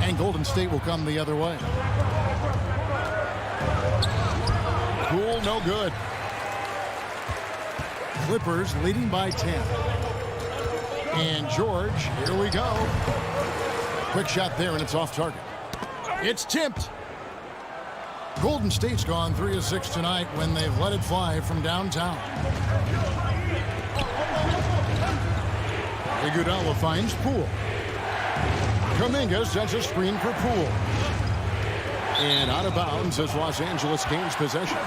Speaker 6: And Golden State will come the other way. Poole, no good. Clippers leading by 10. And George, here we go. Quick shot there, and it's off target. It's tipped. Golden State's gone 3 of 6 tonight when they've let it fly from downtown. Iguodala finds Poole. Kuminga sets a screen for Poole. And out of bounds as Los Angeles gains possession.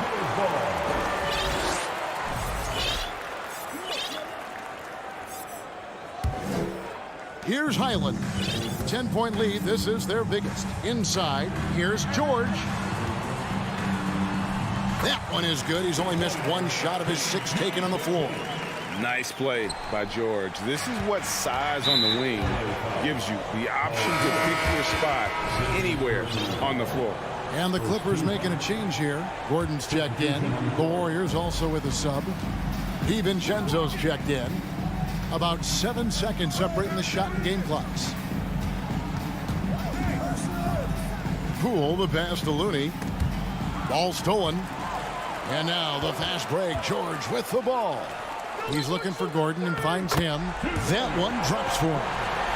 Speaker 6: Here's Highland. 10-point lead. This is their biggest. Inside, here's George. That one is good. He's only missed 1 shot of his 6 taken on the floor.
Speaker 7: Nice play by George. This is what size on the wing gives you. The option to pick your spot anywhere on the floor.
Speaker 6: And the Clippers making a change here. Gordon's checked in. The Warriors also with a sub. DiVincenzo's checked in. About 7 seconds separating the shot and game clocks. Poole the pass to Looney. Ball stolen. And now the fast break. George with the ball. He's looking for Gordon and finds him. That one drops for him.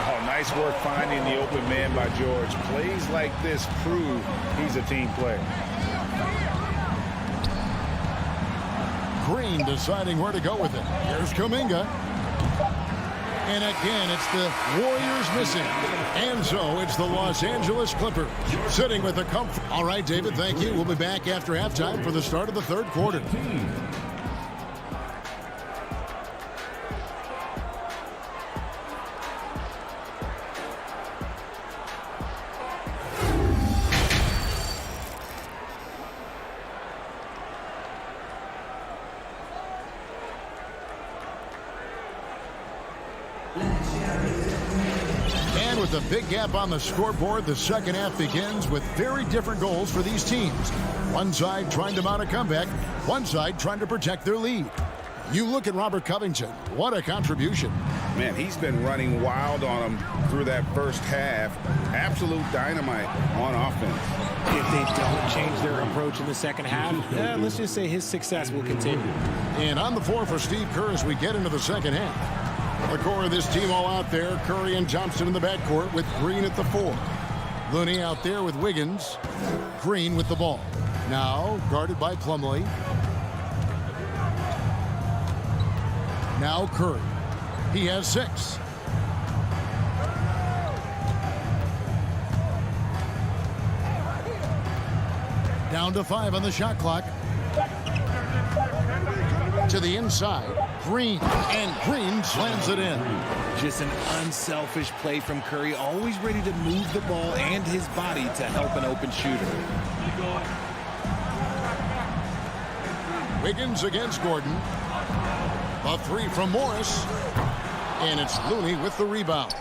Speaker 7: Oh, nice work finding the open man by George. Plays like this prove he's a team player.
Speaker 6: Green deciding where to go with it. Here's Kuminga. And again, it's the Warriors missing. And so it's the Los Angeles Clippers sitting with a comfort. All right, David, thank you. We'll be back after halftime for the start of the third quarter. And with a big gap on the scoreboard, the second half begins with very different goals for these teams. One side trying to mount a comeback, one side trying to protect their lead. You look at Robert Covington. What a contribution.
Speaker 7: Man, he's been running wild on them through that first half. Absolute dynamite on offense.
Speaker 9: If they don't change their approach in the second half, let's just say his success will continue.
Speaker 6: And on the floor for Steve Kerr as we get into the second half. The core of this team all out there. Curry and Thompson in the backcourt with Green at the 4. Looney out there with Wiggins. Green with the ball. Now guarded by Plumlee. Now Curry. He has 6. Down to 5 on the shot clock. To the inside. Green. And Green slams it in.
Speaker 8: Just an unselfish play from Curry, always ready to move the ball and his body to help an open shooter.
Speaker 6: Wiggins against Gordon. A 3 from Morris. And it's Looney with the rebound.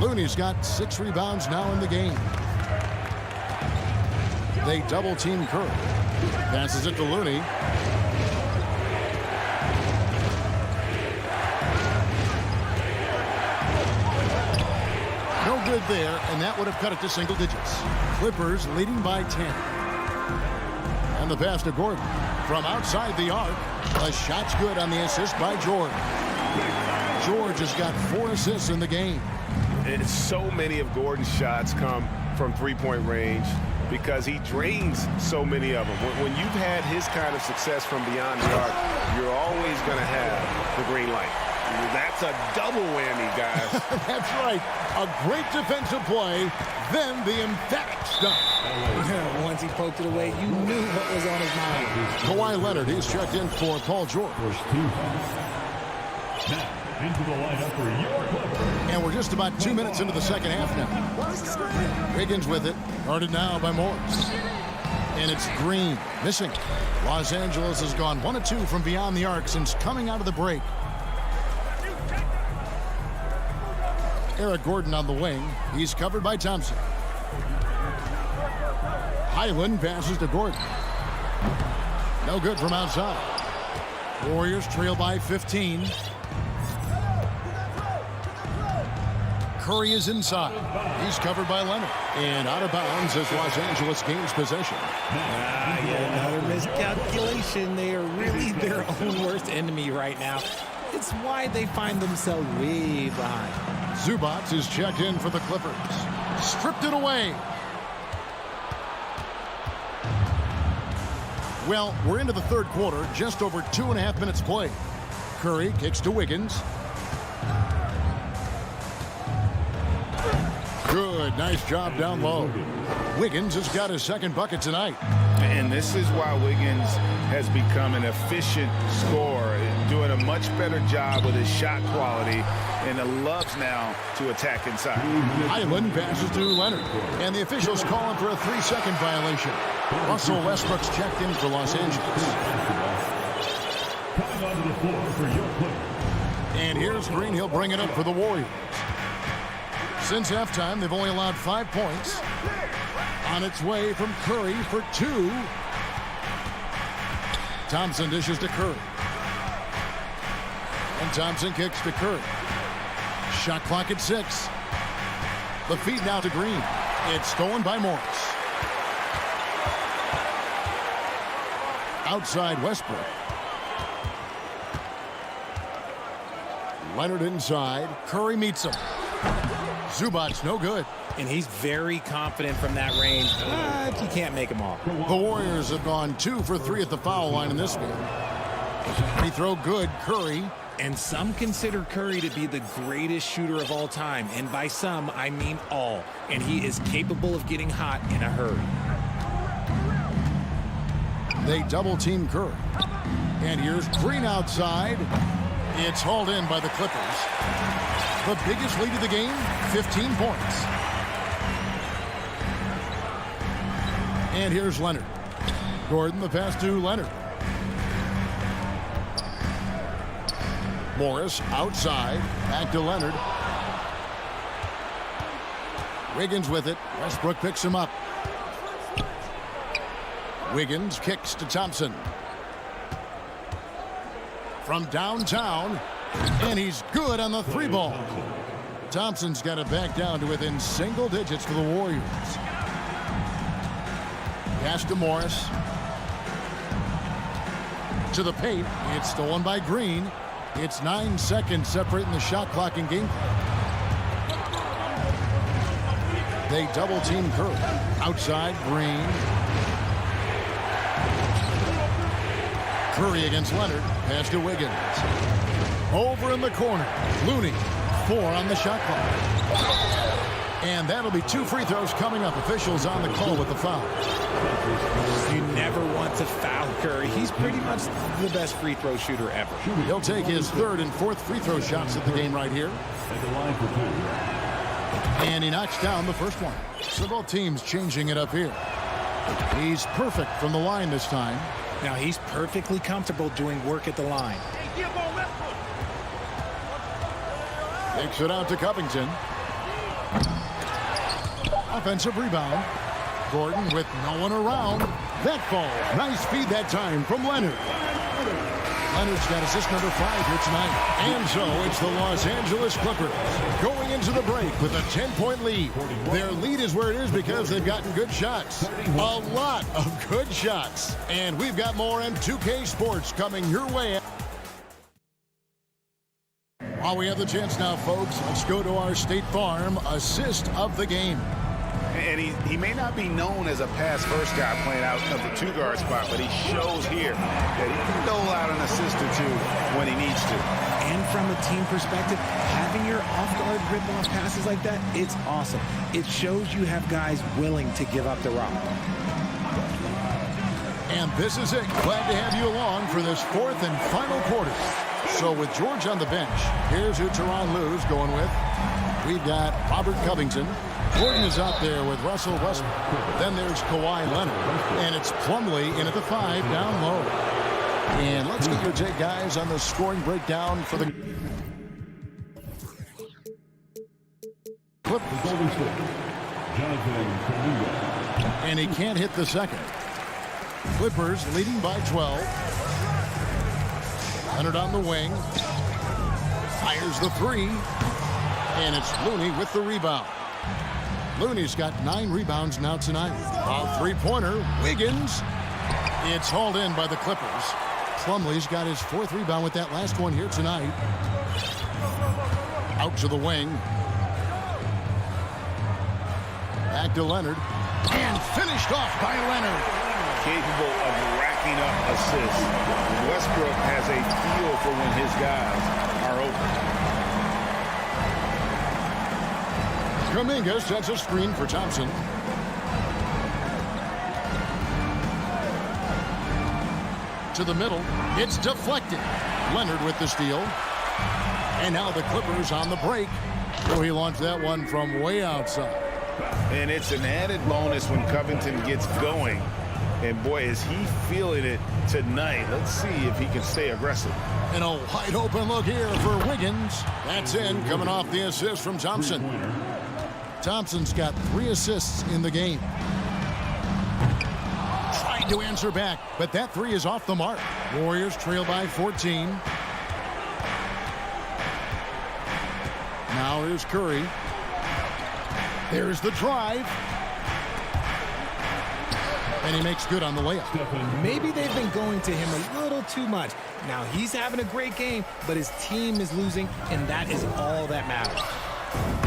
Speaker 6: Looney's got 6 rebounds now in the game. They double team Curry. Passes it to Looney. No good there, and that would have cut it to single digits. Clippers leading by 10. And the pass to Gordon. From outside the arc, a shot's good on the assist by George. George has got 4 assists in the game.
Speaker 2: And so many of Gordon's shots come from three-point range because he drains so many of them. When you've had his kind of success from beyond the arc, you're always going to have the green light. That's a double whammy, guys.
Speaker 6: That's right. A great defensive play, then the emphatic stuff.
Speaker 9: Once he poked it away, you knew what was on his mind.
Speaker 6: Kawhi Leonard, he's checked in for Paul George.
Speaker 5: Into the lineup for EuroCup.
Speaker 6: And we're just about 2 minutes into the second half now. Wiggins with it, guarded now by Morris. And it's Green, missing. Los Angeles has gone 1 of 2 from beyond the arc since coming out of the break. Eric Gordon on the wing. He's covered by Thompson. Highland passes to Gordon. No good from outside. Warriors trail by 15. Curry is inside. He's covered by Leonard. And out of bounds as Los Angeles gains possession.
Speaker 9: Another miscalculation. They are really their own worst enemy right now. It's why they find themselves way behind.
Speaker 6: Zubac is checked in for the Clippers. Stripped it away. Well, we're into the third quarter, just over 2.5 minutes played. Curry kicks to Wiggins. Good, nice job down low. Wiggins has got his second bucket tonight.
Speaker 7: And this is why Wiggins has become an efficient scorer, doing a much better job with his shot quality, and loves now to attack inside.
Speaker 6: Highland passes to Leonard, and the officials call him for a 3-second violation. Russell Westbrook's checked in for Los Angeles.
Speaker 5: Coming onto the floor for EuroCup.
Speaker 6: And here's Green. He'll bring it up for the Warriors. Since halftime, they've only allowed 5 points. On its way from Curry for 2. Thompson dishes to Curry. And Thompson kicks to Curry. Shot clock at 6. The feed now to Green. It's stolen by Morris. Outside Westbrook. Leonard inside. Curry meets him. Zubac no good.
Speaker 9: And he's very confident from that range, but you can't make him all.
Speaker 6: The Warriors have gone 2 for 3 at the foul line in this game. Free throw good. Curry.
Speaker 9: And some consider Curry to be the greatest shooter of all time. And by some, I mean all. And he is capable of getting hot in a hurry.
Speaker 6: They double team Curry. And here's Green outside. It's hauled in by the Clippers. The biggest lead of the game, 15 points. And here's Leonard. Gordon, the pass to Leonard. Morris outside. Back to Leonard. Wiggins with it. Westbrook picks him up. Wiggins kicks to Thompson. From downtown. And he's good on the 3 ball. Thompson's got it back down to within single digits for the Warriors. Pass to Morris. To the paint. It's stolen by Green. It's 9 seconds separating the shot clock and game clock. They double team Curry. Outside Green. Curry against Leonard. Pass to Wiggins. Over in the corner. Looney. 4 on the shot clock. And that'll be 2 free throws coming up. Officials on the call with the foul.
Speaker 9: You never want to foul Curry. He's pretty much the best free throw shooter ever.
Speaker 6: He'll take his 3rd and 4th free throw shots at the game right here.
Speaker 5: At the line for 2.
Speaker 6: And he knocks down the first one. So both teams changing it up here. He's perfect from the line this time.
Speaker 9: Now he's perfectly comfortable doing work at the line.
Speaker 6: Takes it out to Covington. Offensive rebound. Gordon with no one around. That ball. Nice feed that time from Leonard. Leonard's got assist number 5 here tonight. And so it's the Los Angeles Clippers going into the break with a 10-point lead. Their lead is where it is because they've gotten good shots. A lot of good shots. And we've got more M2K Sports coming your way. While we have the chance now, folks, let's go to our State Farm assist of the game.
Speaker 7: And he may not be known as a pass-first guy playing out of the 2-guard spot, but he shows here that he can dole out an assist or 2 when he needs to.
Speaker 9: And from a team perspective, having your off-guard rip-off passes like that, it's awesome. It shows you have guys willing to give up the rock.
Speaker 6: And this is it. Glad to have you along for this 4th and final quarter. So with George on the bench, here's who Tyronn Lue's going with. We've got Robert Covington. Gordon is out there with Russell Westbrook. Then there's Kawhi Leonard. And it's Plumlee in at the 5 down low. And let's get your take, guys, on the scoring breakdown for the Clippers.
Speaker 5: Golden State. Jonathan Kuminga.
Speaker 6: And he can't hit the second. Clippers leading by 12. Leonard on the wing. Fires the 3. And it's Looney with the rebound. Looney's got 9 rebounds now tonight. A 3-pointer. Wiggins. It's hauled in by the Clippers. Plumlee's got his 4th rebound with that last one here tonight. Out to the wing. Back to Leonard. And finished off by Leonard.
Speaker 7: Capable of racking up assists. Westbrook has a feel for when his guys are open.
Speaker 6: Kuminga sets a screen for Thompson. To the middle. It's deflected. Leonard with the steal. And now the Clippers on the break. Oh, he launched that one from way outside.
Speaker 7: And it's an added bonus when Covington gets going. And boy, is he feeling it tonight. Let's see if he can stay aggressive.
Speaker 6: And a wide open look here for Wiggins. That's in, coming off the assist from Thompson. Thompson's got 3 assists in the game. Trying to answer back, but that 3 is off the mark. Warriors trail by 14. Now here's Curry. There's the drive. And he makes good on the layup.
Speaker 9: Maybe they've been going to him a little too much. Now he's having a great game, but his team is losing, and that is all that matters.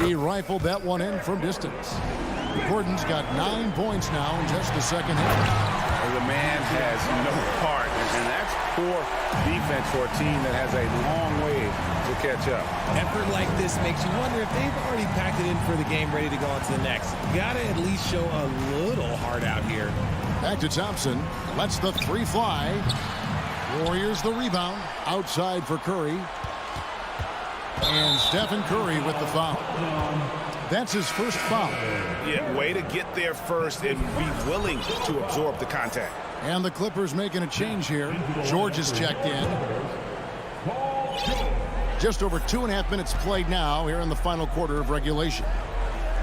Speaker 6: He rifled that one in from distance. Gordon's got 9 points now in just the second half.
Speaker 7: The man has no heart, and that's poor defense for a team that has a long way to catch up.
Speaker 9: Effort like this makes you wonder if they've already packed it in for the game, ready to go on to the next. Gotta at least show a little heart out here.
Speaker 6: Back to Thompson. Lets the 3 fly. Warriors the rebound. Outside for Curry. And Stephen Curry with the foul. That's his first foul.
Speaker 7: Yeah, way to get there first and be willing to absorb the contact.
Speaker 6: And the Clippers making a change here. George is checked in. Just over 2.5 minutes played now here in the final quarter of regulation.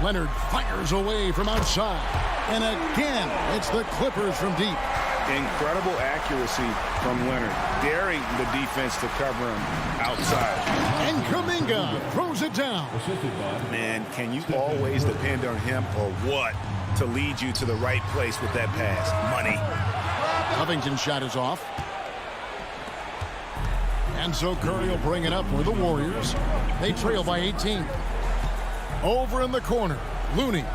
Speaker 6: Leonard fires away from outside. And again, it's the Clippers from deep.
Speaker 7: Incredible accuracy from Leonard, daring the defense to cover him outside.
Speaker 6: And Kuminga throws it down.
Speaker 7: Man, can you always depend on him or what to lead you to the right place with that pass? Money.
Speaker 6: Covington's shot is off. And so Curry will bring it up for the Warriors. They trail by 18. Over in the corner, Looney.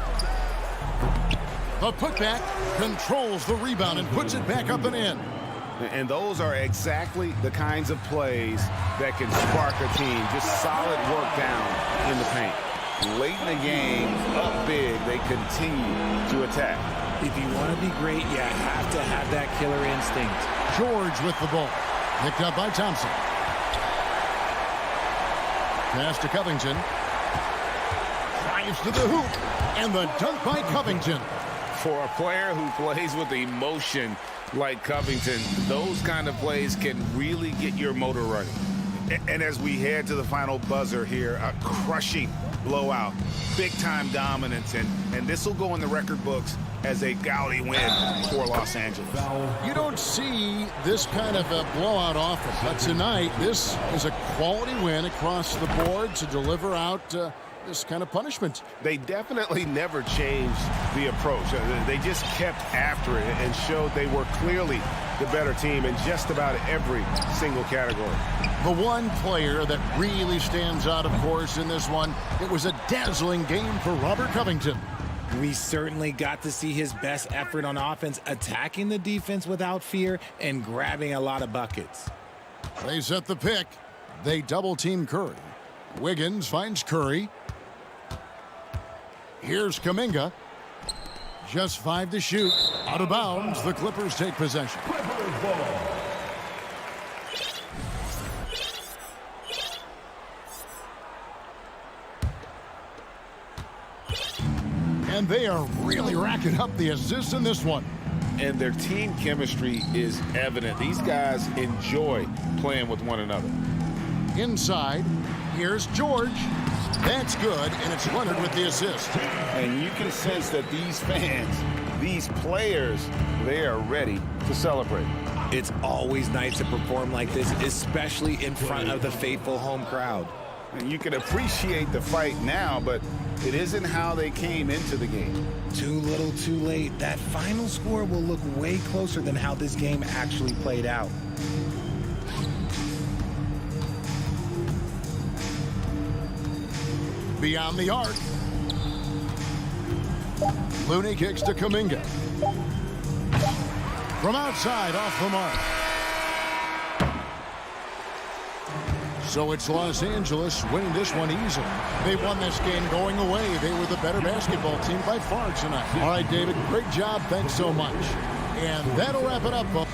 Speaker 6: The putback controls the rebound and puts it back up and in.
Speaker 7: And those are exactly the kinds of plays that can spark a team. Just solid work down in the paint. late in the game, up big, they continue to attack.
Speaker 9: If you want to be great, you have to have that killer instinct.
Speaker 6: George with the ball. Picked up by Thompson. Pass to Covington. Drives to the hoop. And the dunk by Covington.
Speaker 7: For a player who plays with emotion like Covington, those kind of plays can really get your motor running. And as we head to the final buzzer here, a crushing blowout, big-time dominance, and this will go in the record books as a gaudy win for Los Angeles.
Speaker 6: You don't see this kind of a blowout often, but tonight this is a quality win across the board to deliver out this kind of punishment.
Speaker 7: They definitely never changed the approach. They just kept after it and showed they were clearly the better team in just about every single category.
Speaker 6: The one player that really stands out, of course, in this one, it was a dazzling game for Robert Covington.
Speaker 9: We certainly got to see his best effort on offense, attacking the defense without fear and grabbing a lot of buckets.
Speaker 6: They set the pick. They double-team Curry. Wiggins finds Curry. Here's Kuminga. Just 5 to shoot. Out of bounds, the Clippers take possession. And they are really racking up the assists in this one.
Speaker 7: And their team chemistry is evident. These guys enjoy playing with one another.
Speaker 6: Inside, here's George. That's good, and it's Leonard with the assist.
Speaker 7: And you can sense that these fans, these players, they are ready to celebrate.
Speaker 9: It's always nice to perform like this, especially in front of the faithful home crowd.
Speaker 7: And you can appreciate the fight now, but it isn't how they came into the game.
Speaker 9: Too little, too late. That final score will look way closer than how this game actually played out.
Speaker 6: Beyond the arc. Looney kicks to Kuminga. From outside, off the mark. So it's Los Angeles winning this one easily. They won this game going away. They were the better basketball team by far tonight. All right, David, great job. Thanks so much. And that'll wrap it up, folks.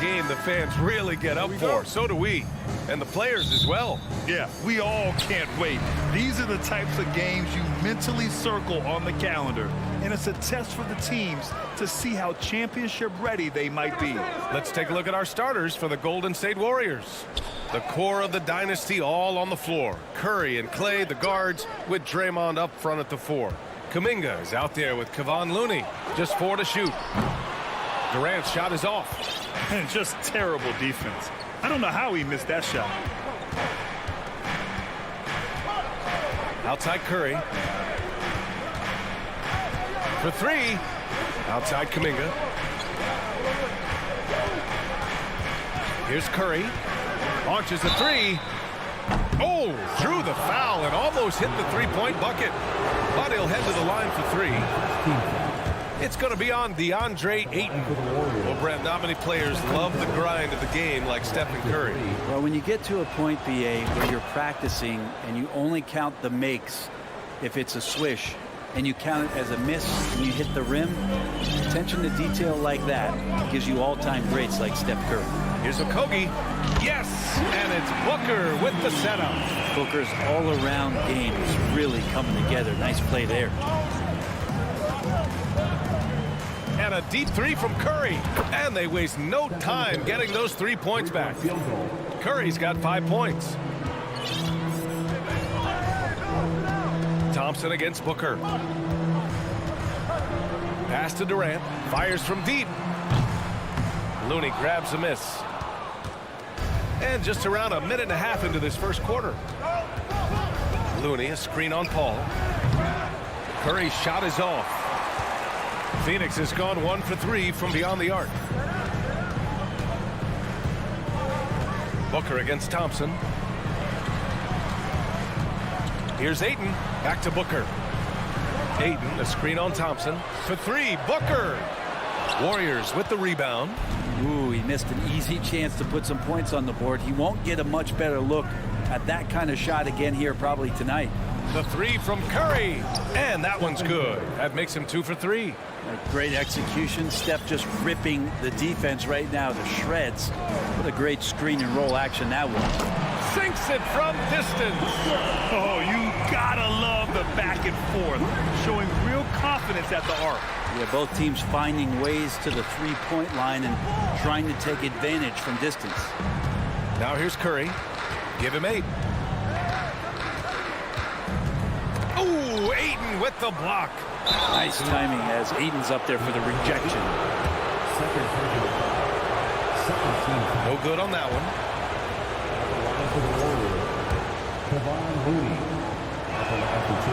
Speaker 2: game the fans really get up for. So do we. And the players as well.
Speaker 3: Yeah, we all can't wait. These are the types of games you mentally circle on the calendar. And it's a test for the teams to see how championship ready they might be.
Speaker 2: Let's take a look at our starters for the Golden State Warriors. The core of the dynasty all on the floor. Curry and Clay, the guards, with Draymond up front at the 4. Kuminga is out there with Kevon Looney. Just 4 to shoot. Durant's shot is off.
Speaker 3: And just terrible defense. I don't know how he missed that shot.
Speaker 2: Outside Curry. For 3. Outside Kuminga. Here's Curry. Launches a 3. Oh, drew the foul and almost hit the three-point bucket. But he'll head to the line for 3. It's going to be on DeAndre Ayton. Well, Brent, not many players love the grind of the game like Stephen Curry.
Speaker 10: Well, when you get to a point, BA, where you're practicing and you only count the makes if it's a swish, and you count it as a miss when you hit the rim, attention to detail like that gives you all-time greats like Steph Curry.
Speaker 2: Here's Okogie. Yes! And it's Booker with the setup.
Speaker 10: Booker's all-around game is really coming together. Nice play there.
Speaker 2: And a deep 3 from Curry. And they waste no time getting those 3 points back. Curry's got 5 points. Thompson against Booker. Pass to Durant. Fires from deep. Looney grabs a miss. And just around a minute and a half into this first quarter. Looney, a screen on Paul. Curry's shot is off. Phoenix has gone 1 for 3 from beyond the arc. Booker against Thompson. Here's Ayton. Back to Booker. Ayton, a screen on Thompson. For 3, Booker. Warriors with the rebound.
Speaker 10: Ooh, he missed an easy chance to put some points on the board. He won't get a much better look at that kind of shot again here probably tonight.
Speaker 2: The 3 from Curry. And that one's good. That makes him 2 for 3.
Speaker 10: A great execution. Steph just ripping the defense right now to shreds. What a great screen and roll action that was.
Speaker 2: Sinks it from distance.
Speaker 3: Oh, you gotta love the back and forth. Showing real confidence at the arc.
Speaker 10: Yeah, both teams finding ways to the three-point line and trying to take advantage from distance.
Speaker 2: Now here's Curry. Give him 8. Ooh, Ayton with the block.
Speaker 10: Nice timing as Ayton's up there for the rejection.
Speaker 2: No good on that one.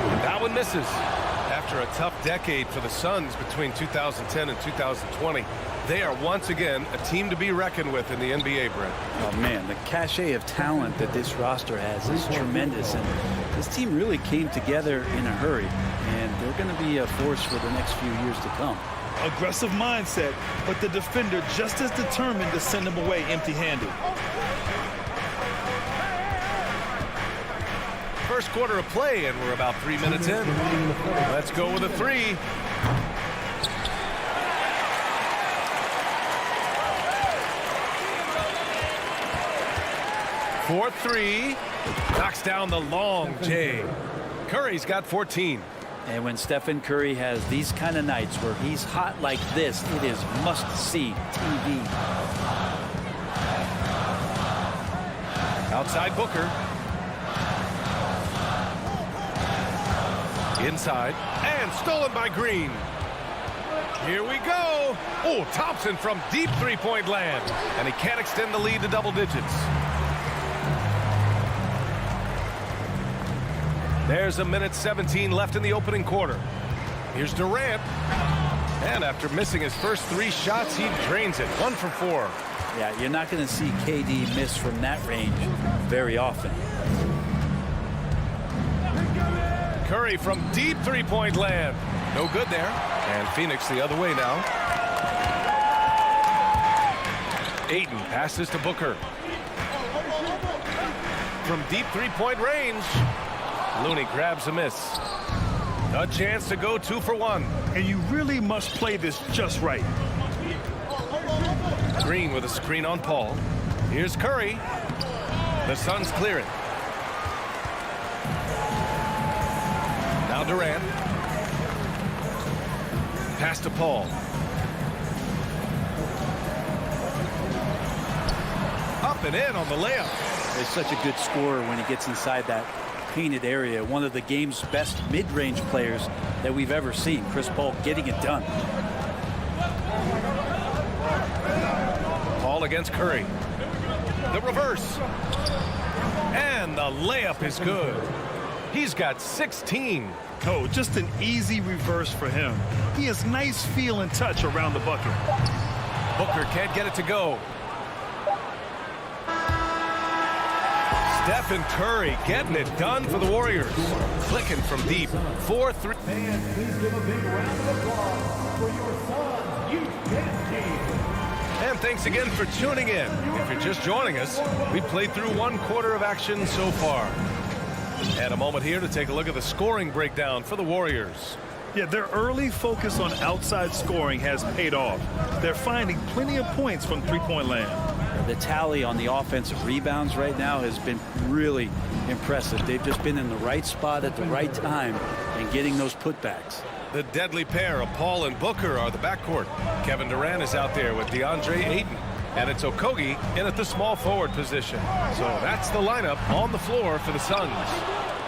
Speaker 2: And that one misses. After a tough decade for the Suns between 2010 and 2020, they are once again a team to be reckoned with in the NBA, Brent.
Speaker 10: Oh, man, the cachet of talent that this roster has is tremendous. And this team really came together in a hurry. And they're going to be a force for the next few years to come.
Speaker 3: Aggressive mindset, but the defender just as determined to send him away empty-handed.
Speaker 2: First quarter of play, and we're about 3 minutes in. Let's go with a 3. For 3. Knocks down the long J. Curry's got 14.
Speaker 10: And when Stephen Curry has these kind of nights where he's hot like this, it is must-see TV.
Speaker 2: Outside Booker. Inside. And stolen by Green. Here we go. Oh, Thompson from deep three-point land. And he can't extend the lead to double digits. There's a minute 17 left in the opening quarter. Here's Durant. And after missing his first 3 shots, he drains it. 1 for 4.
Speaker 10: Yeah, you're not going to see KD miss from that range very often.
Speaker 2: Curry from deep three-point land. No good there. And Phoenix the other way now. Ayton passes to Booker. From deep three-point range. Looney grabs a miss. A chance to go 2 for 1.
Speaker 3: And you really must play this just right.
Speaker 2: Green with a screen on Paul. Here's Curry. The Suns clear it. Now Durant. Pass to Paul. Up and in on the layup.
Speaker 10: He's such a good scorer when he gets inside that painted area. One of the game's best mid-range players that we've ever seen. Chris Paul getting it done.
Speaker 2: Paul against Curry. The reverse. And the layup is good. He's got 16.
Speaker 3: Oh, just an easy reverse for him. He has nice feel and touch around the bucket.
Speaker 2: Booker can't get it to go. Stephen Curry getting it done for the Warriors. Clicking from deep. 4-3.
Speaker 5: And please give a big round of applause for your Suns Youth Dance Team.
Speaker 2: And thanks again for tuning in. If you're just joining us, we played through 1/4 of action so far. And a moment here to take a look at the scoring breakdown for the Warriors.
Speaker 3: Yeah, their early focus on outside scoring has paid off. They're finding plenty of points from three-point land.
Speaker 10: The tally on the offensive rebounds right now has been really impressive. They've just been in the right spot at the right time and getting those putbacks.
Speaker 2: The deadly pair of Paul and Booker are the backcourt. Kevin Durant is out there with DeAndre Ayton. And it's Okogie in at the small forward position. So that's the lineup on the floor for the Suns.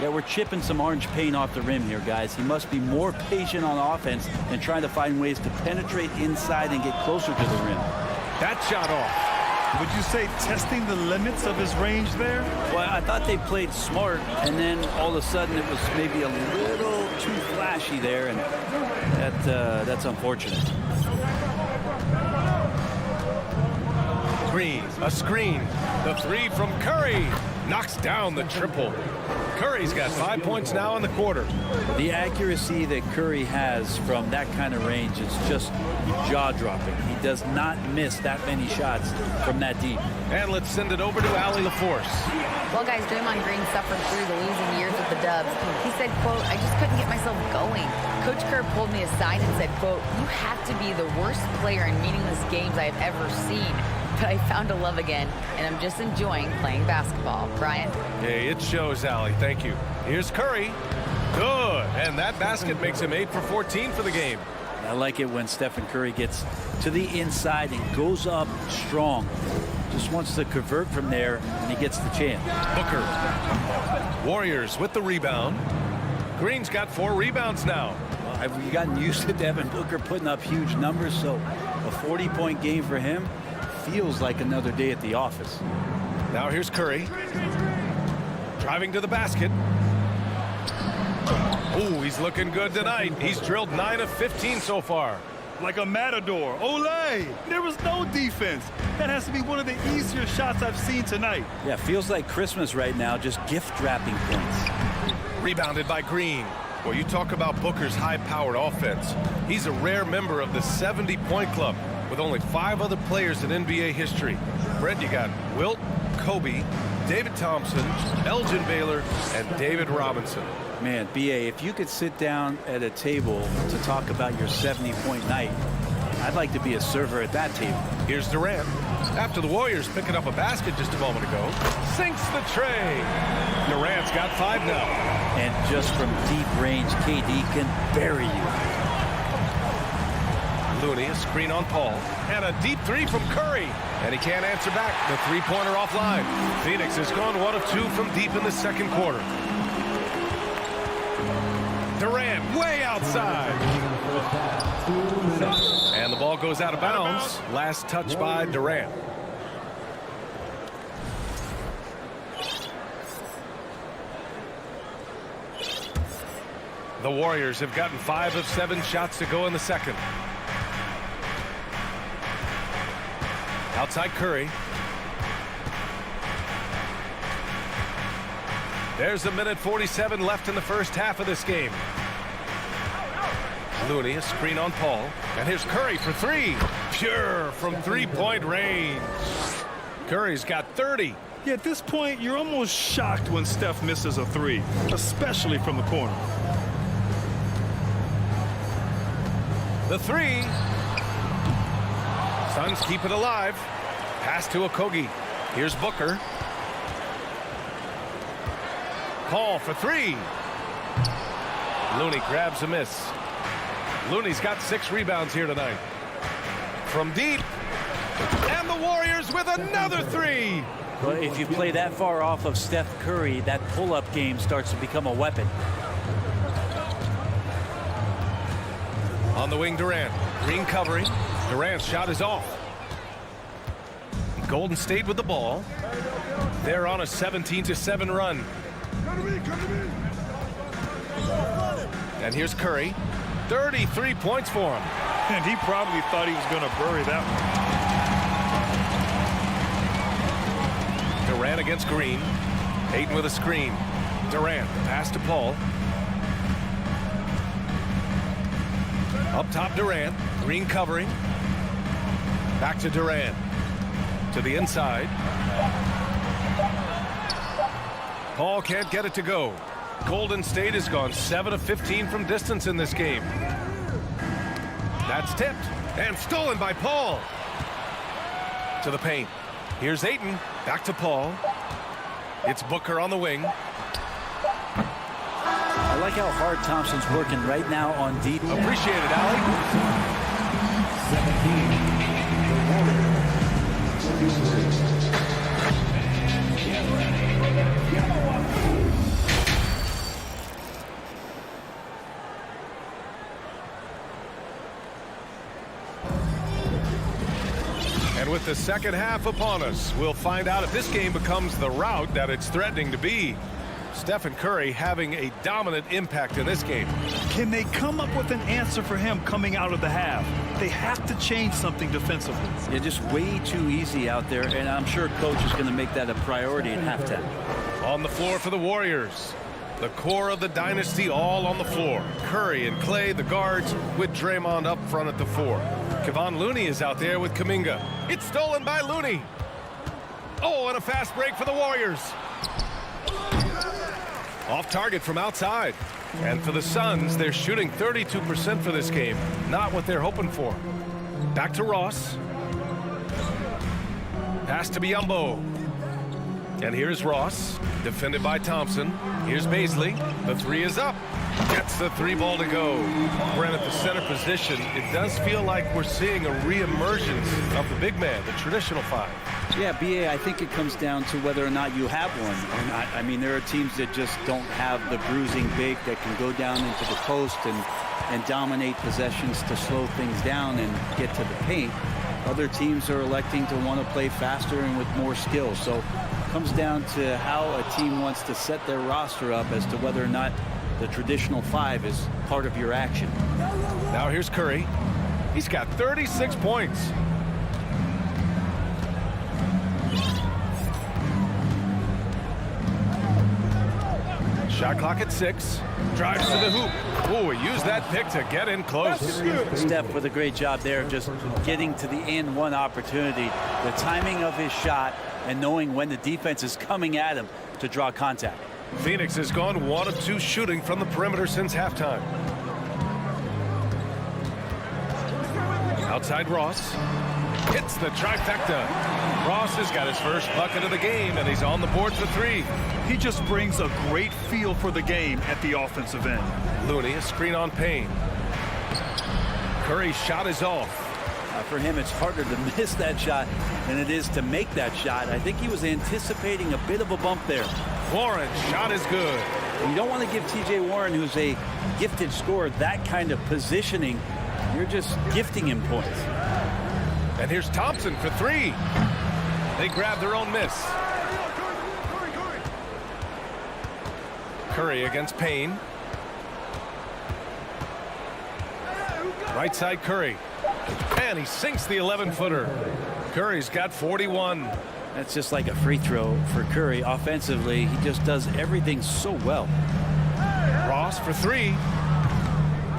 Speaker 10: Yeah, we're chipping some orange paint off the rim here, guys. He must be more patient on offense and trying to find ways to penetrate inside and get closer to the rim.
Speaker 2: That shot off.
Speaker 3: Would you say testing the limits of his range there?
Speaker 10: Well, I thought they played smart, and then all of a sudden it was maybe a little too flashy there, and that's unfortunate.
Speaker 2: Green, a screen. The three from Curry. Knocks down the triple. Curry's got 5 points now in the quarter.
Speaker 10: The accuracy that Curry has from that kind of range is just jaw-dropping. He does not miss that many shots from that deep.
Speaker 2: And let's send it over to Allie LaForce.
Speaker 11: Well, guys, Draymond Green suffered through the losing years with the Dubs. He said, quote, "I just couldn't get myself going." Coach Kerr pulled me aside and said, quote, "You have to be the worst player in meaningless games I have ever seen. But I found a love again, and I'm just enjoying playing basketball." Brian?
Speaker 2: Hey, it shows, Allie. Thank you. Here's Curry. Good. And that basket makes him 8 for 14 for the game.
Speaker 10: I like it when Stephen Curry gets to the inside and goes up strong. Just wants to convert from there, and he gets the chance.
Speaker 2: Booker. Warriors with the rebound. Green's got 4 rebounds now.
Speaker 10: I've gotten used to Devin Booker putting up huge numbers, so a 40-point game for him feels like another day at the office.
Speaker 2: Now here's Curry. Driving to the basket. Oh, he's looking good tonight. He's drilled 9 of 15 so far.
Speaker 3: Like a matador. Olay! There was no defense. That has to be one of the easier shots I've seen tonight.
Speaker 10: Yeah, feels like Christmas right now, just gift wrapping points.
Speaker 2: Rebounded by Green. Well, you talk about Booker's high-powered offense. He's a rare member of the 70-point club with only 5 other players in NBA history. Brett, you got Wilt, Kobe, David Thompson, Elgin Baylor, and David Robinson.
Speaker 10: Man, B.A., if you could sit down at a table to talk about your 70-point night, I'd like to be a server at that table.
Speaker 2: Here's Durant. After the Warriors picking up a basket just a moment ago, sinks the tray. Durant's got 5 now.
Speaker 10: And just from deep range, KD can bury you.
Speaker 2: Looney, a screen on Paul. And a deep 3 from Curry. And he can't answer back. The three-pointer offline. Phoenix has gone 1 of 2 from deep in the second quarter. Durant way outside. And the ball goes out of bounds. Last touch by Durant. The Warriors have gotten 5 of 7 shots to go in the second. Outside Curry. There's 1:47 left in the first half of this game. Looney, a screen on Paul. And here's Curry for 3. Pure from three-point range. Curry's got 30.
Speaker 3: Yeah, at this point, you're almost shocked when Steph misses a 3, especially from the corner.
Speaker 2: The 3. Suns keep it alive. Pass to Okogie. Here's Booker. Paul for three. Looney grabs a miss. Looney's got 6 rebounds here tonight. From deep. And the Warriors with another 3.
Speaker 10: Well, if you play that far off of Steph Curry, that pull-up game starts to become a weapon.
Speaker 2: On the wing, Durant. Green covering. Durant's shot is off. Golden State with the ball. They're on a 17-7 run. And here's Curry. 33 points for him.
Speaker 3: And he probably thought he was going to bury that one.
Speaker 2: Durant against Green. Ayton with a screen. Durant, pass to Paul. Up top, Durant. Green covering. Back to Durant. To the inside. Paul can't get it to go. Golden State has gone 7 of 15 from distance in this game. That's tipped and stolen by Paul. To the paint. Here's Ayton. Back to Paul. It's Booker on the wing.
Speaker 10: I like how hard Thompson's working right now on deep.
Speaker 2: Appreciate it, Allie.
Speaker 5: 17,
Speaker 2: And with the second half upon us, we'll find out if this game becomes the rout that it's threatening to be. Stephen Curry having a dominant impact in this game.
Speaker 3: Can they come up with an answer for him coming out of the half? They have to change something defensively.
Speaker 10: Yeah, just way too easy out there, and I'm sure coach is going to make that a priority at halftime.
Speaker 2: On the floor for the Warriors. The core of the dynasty all on the floor. Curry and Clay, the guards, with Draymond up front at the 4. Kevon Looney is out there with Kuminga. It's stolen by Looney. Oh, and a fast break for the Warriors. Off target from outside. And for the Suns, they're shooting 32% for this game. Not what they're hoping for. Back to Ross. Pass to Biyombo. And here's Ross, defended by Thompson. Here's Baisley. The 3 is up. Gets the 3 ball to go. Brent at the center position. It does feel like we're seeing a reemergence of the big man, the traditional 5.
Speaker 10: Yeah, BA, I think it comes down to whether or not you have one or not. I mean, there are teams that just don't have the bruising big that can go down into the post and dominate possessions to slow things down and get to the paint. Other teams are electing to want to play faster and with more skill. So it comes down to how a team wants to set their roster up as to whether or not the traditional 5 is part of your action.
Speaker 2: Now here's Curry. He's got 36 points. Shot clock at 6. Drives to the hoop. Oh, he used that pick to get in close.
Speaker 10: Steph with a great job there, just getting to the and one opportunity. The timing of his shot and knowing when the defense is coming at him to draw contact.
Speaker 2: Phoenix has gone 1 of 2 shooting from the perimeter since halftime. Outside Ross. Hits the trifecta. Ross has got his first bucket of the game, and he's on the board for 3.
Speaker 3: He just brings a great feel for the game at the offensive end.
Speaker 2: Looney, a screen on Payne. Curry's shot is off.
Speaker 10: For him, it's harder to miss that shot than it is to make that shot. I think he was anticipating a bit of a bump there.
Speaker 2: Warren's shot is good.
Speaker 10: You don't want to give T.J. Warren, who's a gifted scorer, that kind of positioning. You're just gifting him points.
Speaker 2: And here's Thompson for 3. They grab their own miss. Curry against Payne. Right side Curry. And he sinks the 11-footer. Curry's got 41.
Speaker 10: That's just like a free throw for Curry. Offensively, he just does everything so well.
Speaker 2: Ross for 3.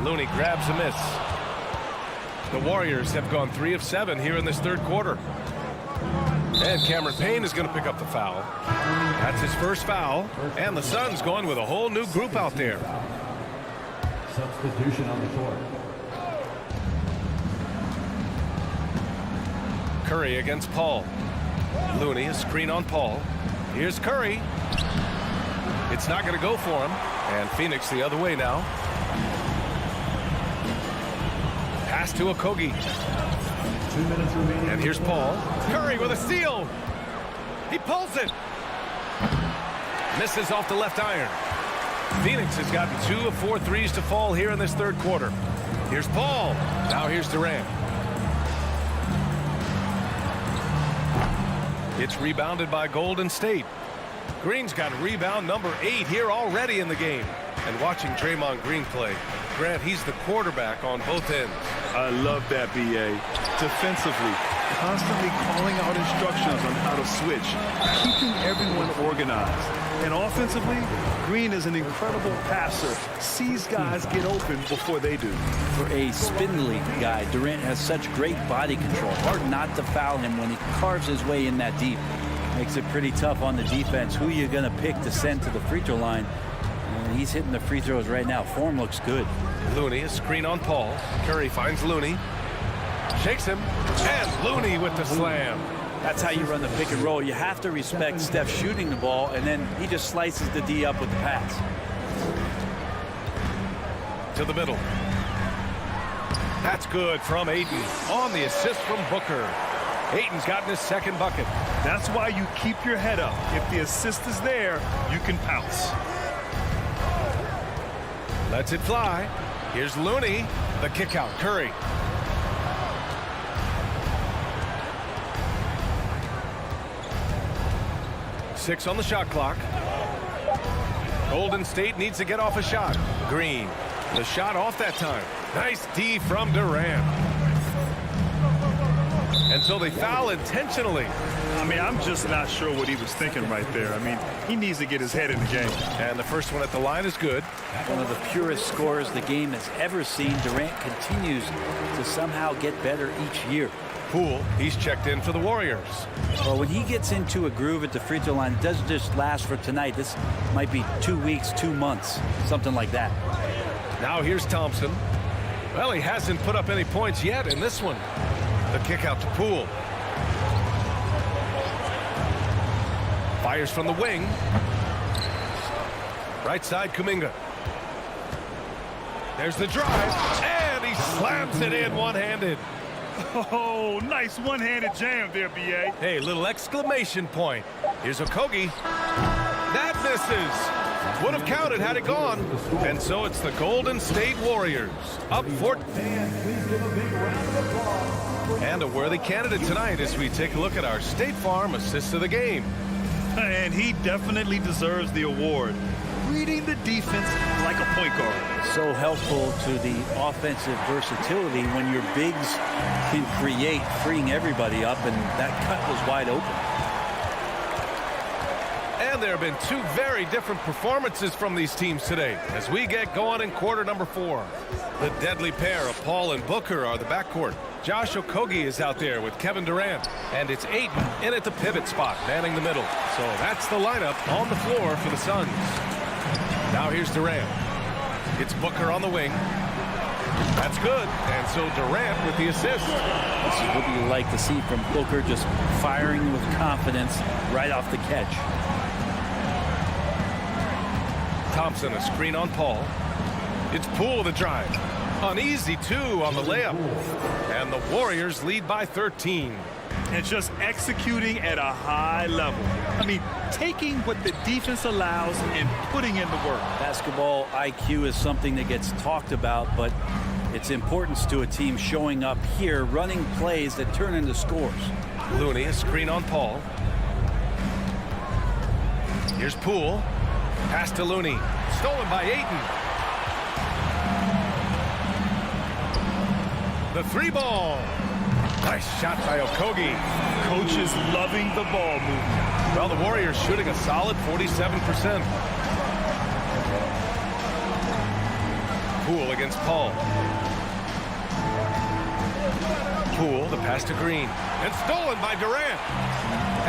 Speaker 2: Looney grabs a miss. The Warriors have gone 3 of 7 here in this third quarter. And Cameron Payne is going to pick up the foul. That's his first foul. And the Suns going with a whole new group out there.
Speaker 5: Substitution on the court.
Speaker 2: Curry against Paul. Looney, a screen on Paul. Here's Curry. It's not going to go for him. And Phoenix the other way now. Pass to Okogie.
Speaker 5: 2 minutes remaining.
Speaker 2: And here's Paul. Curry with a steal. He pulls it. Misses off the left iron. Phoenix has gotten 2 of 4 threes to fall here in this third quarter. Here's Paul. Now here's Durant. It's rebounded by Golden State. Green's got rebound number 8 here already in the game. And watching Draymond Green play, Grant, he's the quarterback on both ends.
Speaker 3: I love that, B.A. Defensively, constantly calling out instructions on how to switch, keeping everyone organized. And offensively, Green is an incredible passer, sees guys get open before they do.
Speaker 10: For a spindly guy, Durant has such great body control. Hard not to foul him when he carves his way in that deep. Makes it pretty tough on the defense. Who you going to pick to send to the free throw line? And he's hitting the free throws right now. Form looks good.
Speaker 2: Looney, a screen on Paul. Curry finds Looney. Shakes him. And Looney with the slam.
Speaker 10: That's how you run the pick and roll. You have to respect Steph shooting the ball, and then he just slices the D up with the pass.
Speaker 2: To the middle. That's good from Ayton. On the assist from Booker. Ayton's gotten his second bucket.
Speaker 3: That's why you keep your head up. If the assist is there, you can pounce.
Speaker 2: Lets it fly. Here's Looney. The kick out. Curry. Six on the shot clock. Golden State needs to get off a shot. Green. The shot off that time. Nice D from Durant. And so they foul intentionally.
Speaker 3: I mean, I'm just not sure what he was thinking right there. I mean, he needs to get his head in the game.
Speaker 2: And the first one at the line is good.
Speaker 10: One of the purest scorers the game has ever seen. Durant continues to somehow get better each year.
Speaker 2: Poole, he's checked in for the Warriors.
Speaker 10: Well, when he gets into a groove at the free throw line, it doesn't just last for tonight. This might be 2 weeks, 2 months, something like that.
Speaker 2: Now here's Thompson. Well, he hasn't put up any points yet in this one. The kick out to Poole. Fires from the wing. Right side, Kuminga. There's the drive, and he slams it in one-handed.
Speaker 3: Oh, nice one-handed jam there, B.A.
Speaker 2: Hey, little exclamation point. Here's Okogie. That misses. Would have counted had it gone. And so it's the Golden State Warriors up 14. And a worthy candidate tonight as we take a look at our State Farm assist of the game.
Speaker 3: And he definitely deserves the award. Reading the defense like a point guard.
Speaker 10: So helpful to the offensive versatility when your bigs can create, freeing everybody up, and that cut was wide open.
Speaker 2: And there have been 2 very different performances from these teams today as we get going in quarter number 4. The deadly pair of Paul and Booker are the backcourt. Josh Okogie is out there with Kevin Durant, and it's Ayton in at the pivot spot, manning the middle. So that's the lineup on the floor for the Suns. Now here's Durant. It's Booker on the wing. That's good. And so Durant with the assist.
Speaker 10: This is what you like to see from Booker, just firing with confidence right off the catch.
Speaker 2: Thompson, a screen on Paul. It's Poole the drive. An easy 2 on the layup. And the Warriors lead by 13.
Speaker 3: And just executing at a high level. I mean, taking what the defense allows and putting in the work.
Speaker 10: Basketball IQ is something that gets talked about, but its importance to a team showing up here, running plays that turn into scores.
Speaker 2: Looney, a screen on Paul. Here's Poole. Pass to Looney. Stolen by Ayton. The 3-ball. Nice shot by Okogie.
Speaker 3: Coach is loving the ball movement.
Speaker 2: Well, the Warriors shooting a solid 47%. Poole against Paul. Poole, the pass to Green. And stolen by Durant.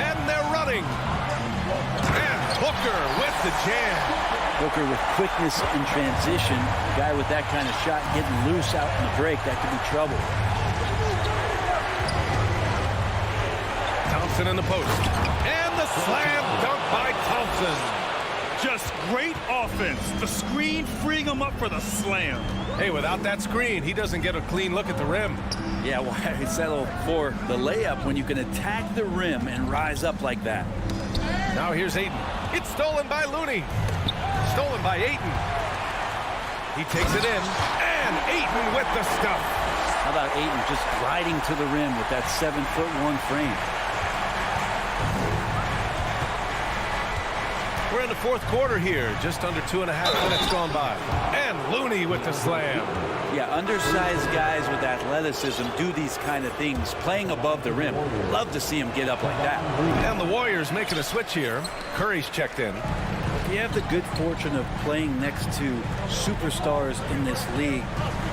Speaker 2: And they're running. And Booker with the jam.
Speaker 10: Booker with quickness in transition. A guy with that kind of shot getting loose out in the break, that could be trouble.
Speaker 2: Thompson in the post. And the slam dunk by Thompson.
Speaker 3: Just great offense. The screen freeing him up for the slam.
Speaker 2: Hey, without that screen, he doesn't get a clean look at the rim.
Speaker 10: Yeah, why settle for the layup when you can attack the rim and rise up like that?
Speaker 2: Now here's Ayton. It's stolen by Looney. Stolen by Ayton. He takes it in. And Ayton with the stuff.
Speaker 10: How about Ayton just gliding to the rim with that 7'1" frame?
Speaker 2: We're in the fourth quarter here. Just under 2.5 minutes gone by. And Looney with the slam.
Speaker 10: Yeah, undersized guys with athleticism do these kind of things, playing above the rim. Love to see him get up like that.
Speaker 2: And the Warriors making a switch here. Curry's checked in.
Speaker 10: You have the good fortune of playing next to superstars in this league.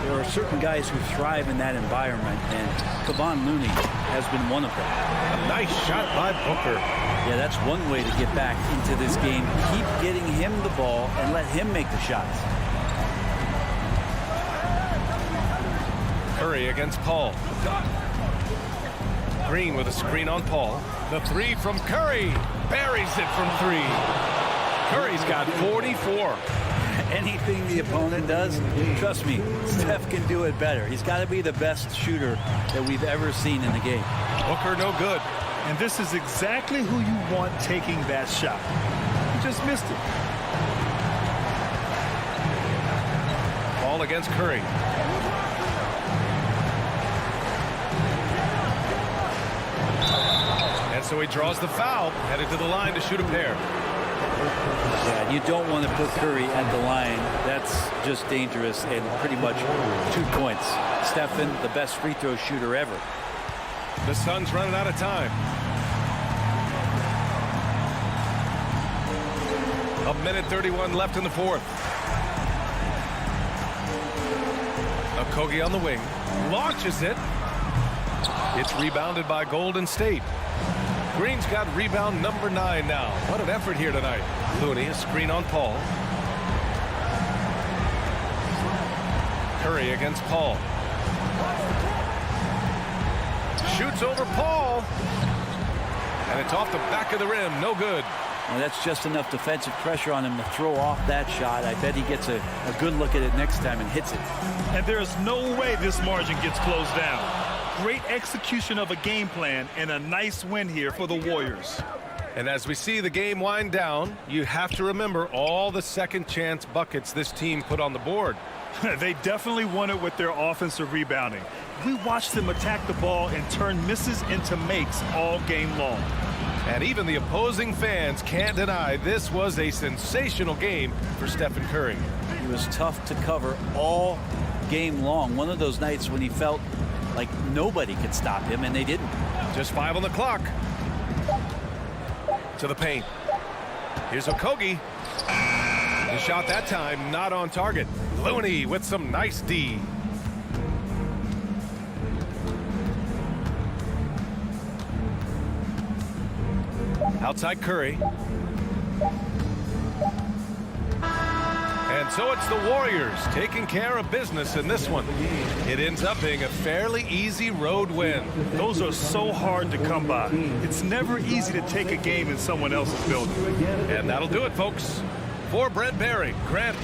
Speaker 10: There are certain guys who thrive in that environment, and Kevon Looney has been one of them.
Speaker 2: A nice shot by Booker.
Speaker 10: Yeah, that's one way to get back into this game. Keep getting him the ball and let him make the shots.
Speaker 2: Curry against Paul. Green with a screen on Paul. The three from Curry. Buries it from three. Curry's got 44.
Speaker 10: Anything the opponent does, trust me, Steph can do it better. He's got to be the best shooter that we've ever seen in the game.
Speaker 2: Booker no good.
Speaker 3: And this is exactly who you want taking that shot. He just missed it.
Speaker 2: Paul against Curry. And so he draws the foul, headed to the line to shoot a pair.
Speaker 10: Yeah, you don't want to put Curry at the line. That's just dangerous and pretty much 2 points. Stephen, the best free throw shooter ever.
Speaker 2: The Suns running out of time. A minute 31 left in the fourth. Okogie on the wing. Launches it. It's rebounded by Golden State. Green's got rebound number 9 now. What an effort here tonight. Looney, a screen on Paul. Curry against Paul. Shoots over Paul. And it's off the back of the rim. No good.
Speaker 10: Well, that's just enough defensive pressure on him to throw off that shot. I bet he gets a good look at it next time and hits it.
Speaker 3: And there's no way this margin gets closed down. Great execution of a game plan and a nice win here for the Warriors.
Speaker 2: And as we see the game wind down, you have to remember all the second chance buckets this team put on the board.
Speaker 3: They definitely won it with their offensive rebounding. We watched them attack the ball and turn misses into makes all game long.
Speaker 2: And even the opposing fans can't deny this was a sensational game for Stephen Curry.
Speaker 10: He was tough to cover all game long. One of those nights when he felt like nobody could stop him, and they didn't.
Speaker 2: Just 5 on the clock. To the paint. Here's Okogie. The shot that time not on target. Looney with some nice D. Outside Curry. And so it's the Warriors taking care of business in this one. It ends up being a fairly easy road win.
Speaker 3: Those are so hard to come by. It's never easy to take a game in someone else's building.
Speaker 2: And that'll do it, folks. For Brent Barry, Grant.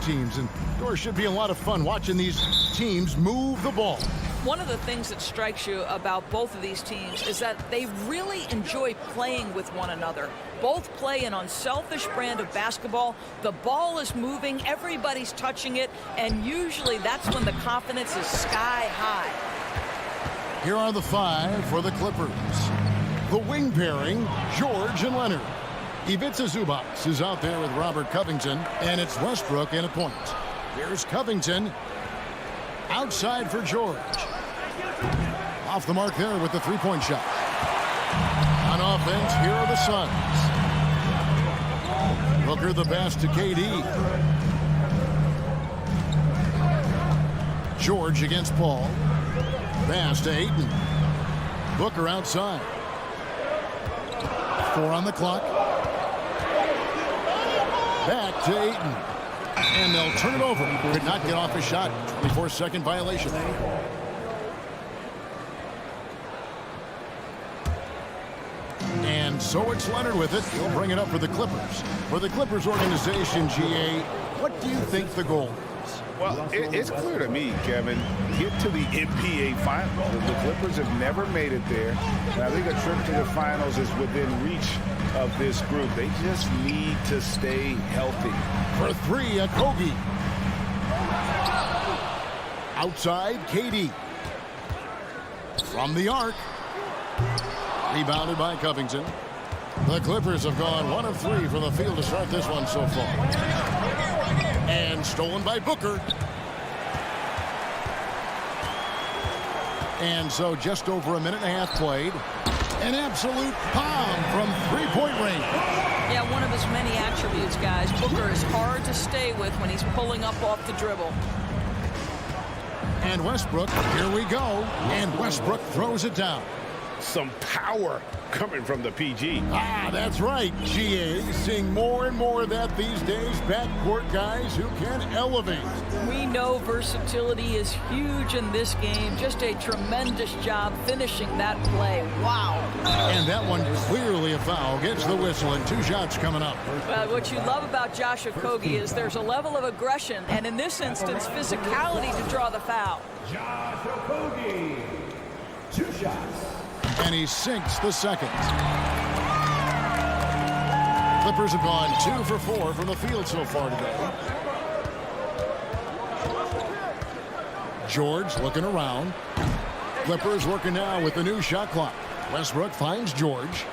Speaker 6: opposing teams, and there should be a lot of fun watching these teams move the ball.
Speaker 12: One of the things that strikes you about both of these teams is that they really enjoy playing with one another. Both play an unselfish brand of basketball. The ball is moving, everybody's touching it, and usually that's when the confidence is sky high.
Speaker 6: Here are the 5 for the Clippers. The wing pairing, George and Leonard. Ivica Zubac is out there with Robert Covington, and it's Westbrook in a point. Here's Covington. Outside for George. Off the mark there with the three-point shot. On offense, here are the Suns. Booker the pass to KD. George against Paul. Pass to Ayton. Booker outside. 4 on the clock. Back to Ayton. And they'll turn it over. Could not get off his shot. 24-second violation. And so it's Leonard with it. He'll bring it up for the Clippers. For the Clippers organization, GA, what do you think the goal is?
Speaker 7: Well, it's clear to me, Kevin, get to the NBA Finals. The Clippers have never made it there. And I think a trip to the Finals is within reach of this group. They just need to stay healthy.
Speaker 6: For 3, a Kogi. Outside, KD. From the arc. Rebounded by Covington. The Clippers have gone 1 of 3 from the field to start this one so far. And stolen by Booker. And so just over a minute and a half played. An absolute bomb from three-point range.
Speaker 12: Yeah, one of his many attributes, guys. Booker is hard to stay with when he's pulling up off the dribble.
Speaker 6: And Westbrook, here we go. And Westbrook throws it down.
Speaker 7: Some power coming from the PG.
Speaker 6: That's right, GA. Seeing more and more of that these days. Backcourt guys who can elevate.
Speaker 12: We know versatility is huge in this game. Just a tremendous job finishing that play. Wow.
Speaker 6: And that one clearly a foul. Gets the whistle and 2 shots coming up.
Speaker 12: Well, what you love about Josh Okogie is there's a level of aggression, and in this instance, physicality to draw the foul.
Speaker 5: Josh Okogie, 2 shots.
Speaker 6: And he sinks the second. Clippers have gone 2 for 4 from the field so far today. George looking around. Clippers working now with the new shot clock. Westbrook finds George.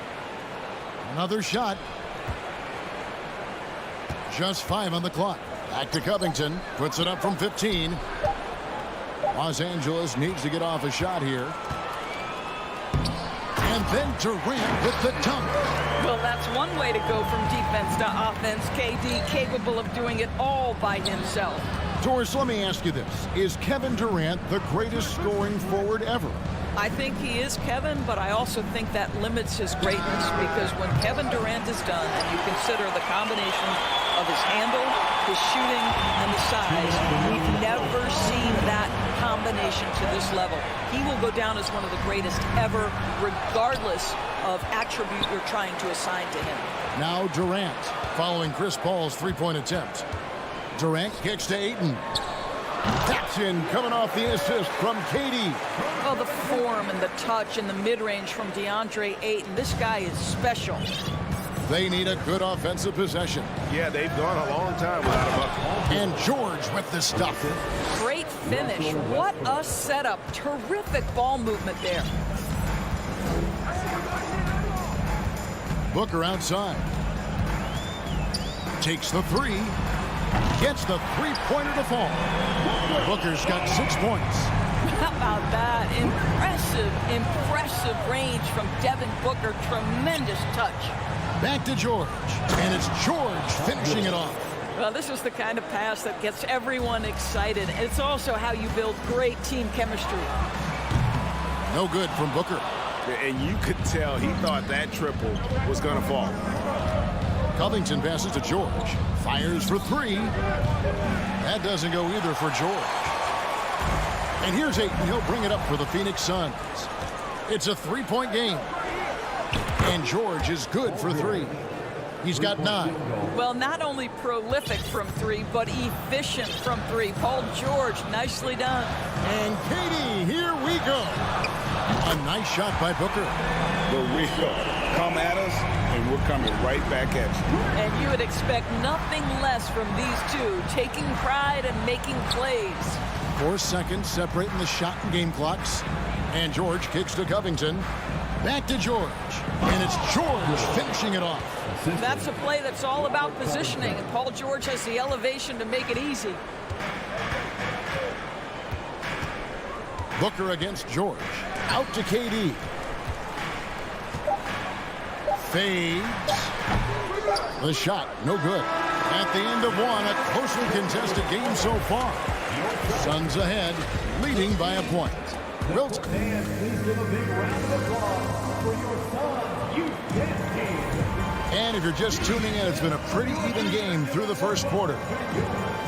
Speaker 6: Another shot. Just 5 on the clock. Back to Covington. Puts it up from 15. Los Angeles needs to get off a shot here. And then Durant with the dunk.
Speaker 12: Well, that's one way to go from defense to offense. KD capable of doing it all by himself.
Speaker 6: Doris, let me ask you this. Is Kevin Durant the greatest scoring forward ever?
Speaker 12: I think he is, Kevin, but I also think that limits his greatness, because when Kevin Durant is done and you consider the combination of his handle, his shooting, and the size, we've never seen that combination to this level. He will go down as one of the greatest ever, regardless of attribute you're trying to assign to him.
Speaker 6: Now Durant, following Chris Paul's three-point attempt. Durant kicks to Ayton. Taps in, coming off the assist from KD.
Speaker 12: Oh, the form and the touch and the mid-range from DeAndre Ayton. This guy is special.
Speaker 6: They need a good offensive possession.
Speaker 7: Yeah, they've gone a long time without a bucket.
Speaker 6: And George with the stuff.
Speaker 12: Great finish. What a setup. Terrific ball movement there.
Speaker 6: Booker outside. Takes the 3. Gets the three-pointer to fall. Booker's got 6 points.
Speaker 12: How about that? Impressive range from Devin Booker. Tremendous touch.
Speaker 6: Back to George. And it's George finishing it off.
Speaker 12: Well, this is the kind of pass that gets everyone excited. It's also how you build great team chemistry.
Speaker 6: No good from Booker.
Speaker 7: And you could tell he thought that triple was going to fall.
Speaker 6: Covington passes to George. Fires for 3. That doesn't go either for George. And here's Ayton. He'll bring it up for the Phoenix Suns. It's a 3-point game. And George is good for 3. He's got 9.
Speaker 12: Well, not only prolific from 3, but efficient from 3. Paul George, nicely done.
Speaker 6: And Katie, here we go. A nice shot by Booker.
Speaker 7: The real. Come at us, and we're coming right back at you.
Speaker 12: And you would expect nothing less from these two, taking pride and making plays.
Speaker 6: 4 seconds separating the shot and game clocks. And George kicks to Covington. Back to George. And it's George finishing it off.
Speaker 12: That's a play that's all about positioning, and Paul George has the elevation to make it easy.
Speaker 6: Booker against George. Out to KD. Fades. The shot, no good. At the end of one, a closely contested game so far. Suns ahead, leading by a point. Wilt.
Speaker 5: And please give a big round of applause for your Suns Youth Dance Team.
Speaker 6: And if you're just tuning in, it's been a pretty even game through the first quarter.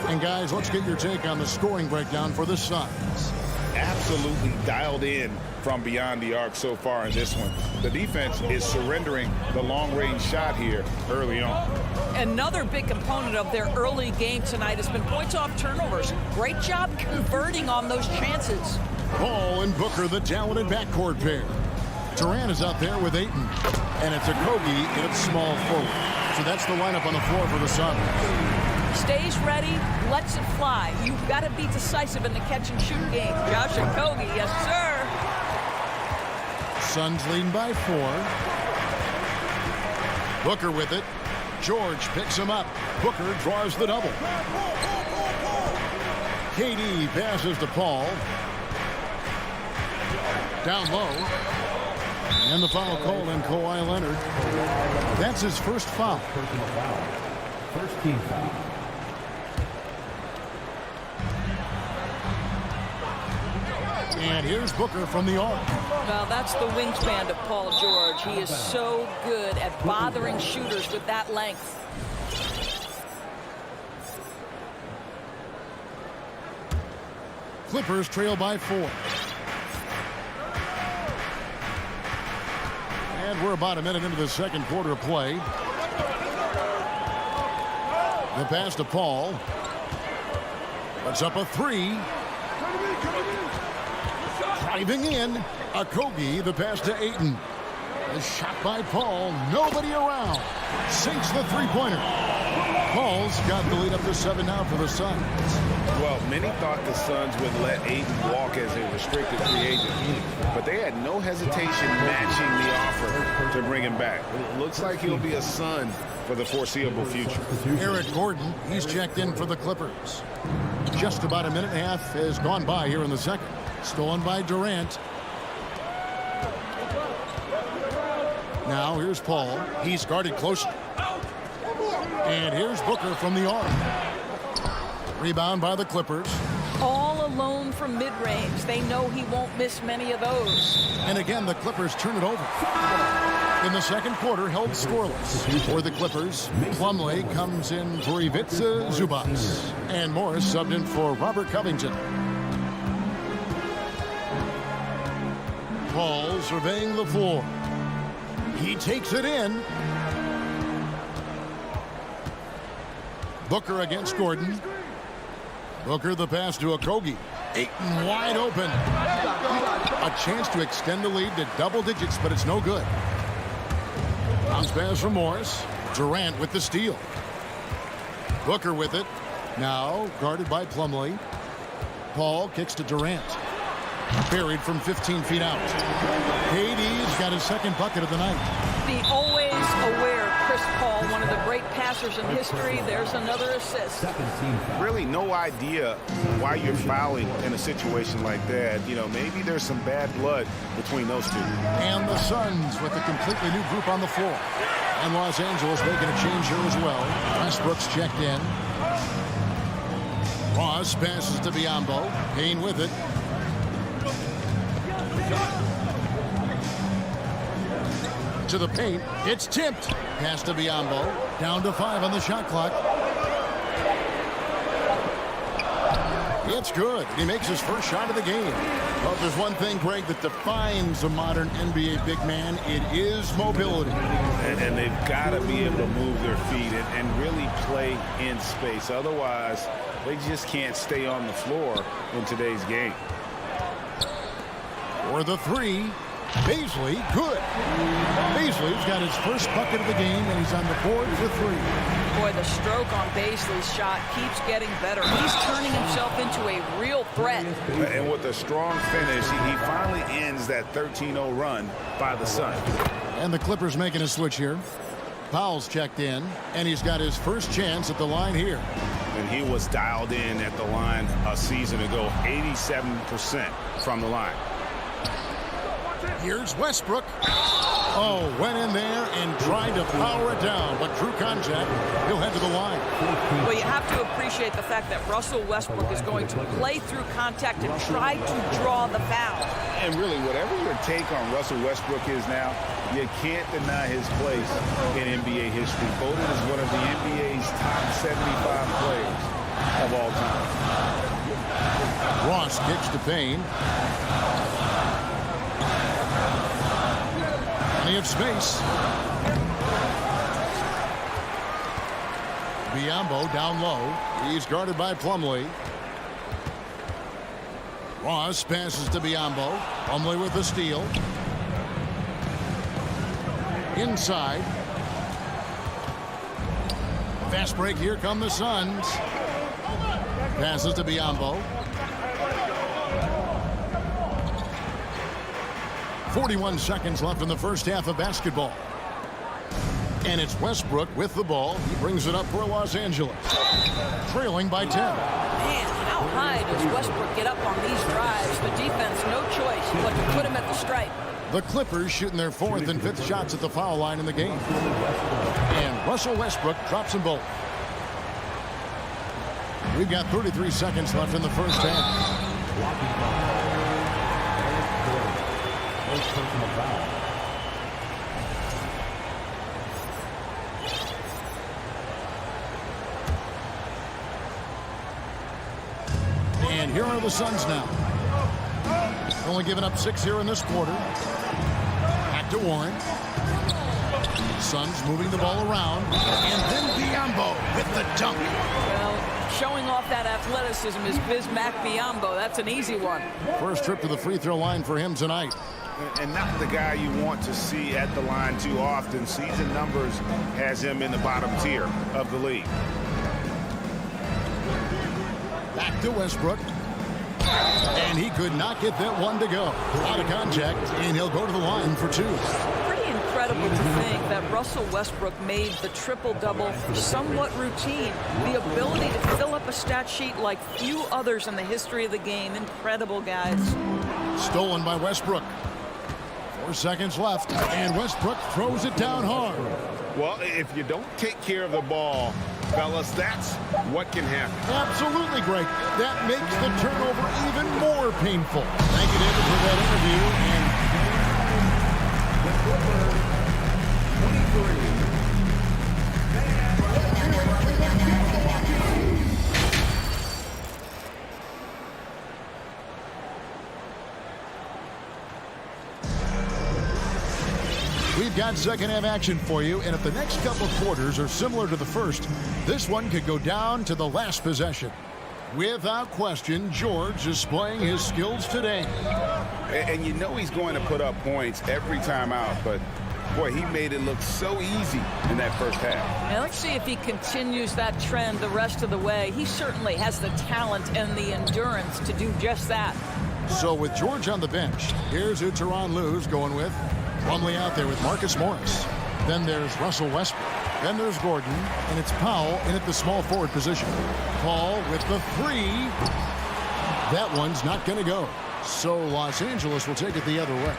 Speaker 6: And guys, let's get your take on the scoring breakdown for the Suns.
Speaker 7: Absolutely dialed in from beyond the arc so far in this one. The defense is surrendering the long-range shot here early on.
Speaker 12: Another big component of their early game tonight has been points off turnovers. Great job converting on those chances.
Speaker 6: Paul and Booker, the talented backcourt pair. Durant is out there with Ayton. And it's Okogie at small forward. So that's the lineup on the floor for the Suns.
Speaker 12: Stays ready, lets it fly. You've got to be decisive in the catch-and-shoot game. Josh Okogie, yes, sir.
Speaker 6: Suns leading by 4. Booker with it. George picks him up. Booker draws the double. KD passes to Paul. Down low. And the foul call on Kawhi Leonard. That's his first foul.
Speaker 5: Personal foul. First team foul.
Speaker 6: And here's Booker from the arc.
Speaker 12: Well, that's the wingspan of Paul George. He is so good at bothering shooters with that length.
Speaker 6: Clippers trail by 4. And we're about a minute into the second quarter of play. The pass to Paul. Puts up a 3. Driving in. Okogie, the pass to Ayton. The shot by Paul. Nobody around. Sinks the three-pointer. Paul's got the lead up to 7 now for the Suns.
Speaker 7: Well, many thought the Suns would let Ayton walk as a restricted free agent, but they had no hesitation matching the offer to bring him back. It looks like he'll be a Sun for the foreseeable future.
Speaker 6: Eric Gordon, he's checked in for the Clippers. Just about a minute and a half has gone by here in the second. Stolen by Durant. Now here's Paul. He's guarded closely. And here's Booker from the arc. Rebound by the Clippers.
Speaker 12: All alone from mid-range. They know he won't miss many of those.
Speaker 6: And again, the Clippers turn it over. In the second quarter, held scoreless. For the Clippers, Plumlee comes in for Ivica Zubac. And Morris subbed in for Robert Covington. Paul surveying the floor. He takes it in. Booker against Gordon. Booker the pass to Okogie. Ayton wide open. A chance to extend the lead to double digits, but it's no good. Bounce pass from Morris. Durant with the steal. Booker with it. Now guarded by Plumlee. Paul kicks to Durant. Buried from 15 feet out. KD's got his second bucket of the night.
Speaker 12: The always aware Chris Paul, one of the great passers in history. There's another assist.
Speaker 7: Really no idea why you're fouling in a situation like that. You know, maybe there's some bad blood between those two.
Speaker 6: And the Suns with a completely new group on the floor. And Los Angeles making a change here as well. Westbrook's checked in. Ross passes to Biyombo. Payne with it. To the paint. It's tipped. Pass to Biyombo. Down to 5 on the shot clock. That's good. He makes his first shot of the game. Well, if there's one thing, Greg, that defines a modern NBA big man, it is mobility.
Speaker 7: And they've got to be able to move their feet and really play in space. Otherwise, they just can't stay on the floor in today's game.
Speaker 6: For the three, Beasley, good. Beasley's got his first bucket of the game, and he's on the board for three.
Speaker 12: Boy, the stroke on Beasley's shot keeps getting better. He's turning himself into a real threat.
Speaker 7: And with a strong finish, he finally ends that 13-0 run by the Sun.
Speaker 6: And the Clippers making a switch here. Powell's checked in, and he's got his first chance at the line here.
Speaker 7: And he was dialed in at the line a season ago, 87% from the line.
Speaker 6: Here's Westbrook. Oh, went in there and tried to power it down, but drew contact. He'll head to the line.
Speaker 12: Well, you have to appreciate the fact that Russell Westbrook is going to play through contact and try to draw the foul.
Speaker 7: And really, whatever your take on Russell Westbrook is now, you can't deny his place in NBA history. Voted as one of the NBA's top 75 players of all time.
Speaker 6: Ross kicks to Payne. Plenty of space. Biyombo down low. He's guarded by Plumlee. Ross passes to Biyombo. Plumlee with the steal. Inside. Fast break. Here come the Suns. Passes to Biyombo. 41 seconds left in the first half of basketball. And it's Westbrook with the ball. He brings it up for Los Angeles. Trailing by 10.
Speaker 12: Man, how high does Westbrook get up on these drives? The defense, no choice but to put him at the stripe.
Speaker 6: The Clippers shooting their fourth and fifth shots at the foul line in the game. And Russell Westbrook drops them both. We've got 33 seconds left in the first half. And here are the Suns now. Only giving up 6 here in this quarter. Back to Warren. Suns moving the ball around. And then Biyombo with the dunk.
Speaker 12: Well, showing off that athleticism is Bismack Biyombo. That's an easy one.
Speaker 6: First trip to the free throw line for him tonight.
Speaker 7: And not the guy you want to see at the line too often. Season numbers has him in the bottom tier of the league.
Speaker 6: Back to Westbrook. And he could not get that one to go. Out of contact, and he'll go to the line for two.
Speaker 12: Pretty incredible to think that Russell Westbrook made the triple-double somewhat routine. The ability to fill up a stat sheet like few others in the history of the game. Incredible, guys.
Speaker 6: Stolen by Westbrook. 4 seconds left, and Westbrook throws it down hard.
Speaker 7: Well, if you don't take care of the ball, fellas, that's what can happen.
Speaker 6: Absolutely, Greg. That makes the turnover even more painful. Thank you, David, for that interview. We've got second half action for you, and if the next couple of quarters are similar to the first, this one could go down to the last possession. Without question, George is displaying his skills today.
Speaker 7: And you know he's going to put up points every time out, but boy, he made it look so easy in that first half.
Speaker 12: Now let's see if he continues that trend the rest of the way. He certainly has the talent and the endurance to do just that.
Speaker 6: So with George on the bench, here's who Tyronn Lue's going with. Plumlee out there with Marcus Morris. Then there's Russell Westbrook. Then there's Gordon, and it's Powell in at the small forward position. Paul with the three. That one's not going to go. So Los Angeles will take it the other way.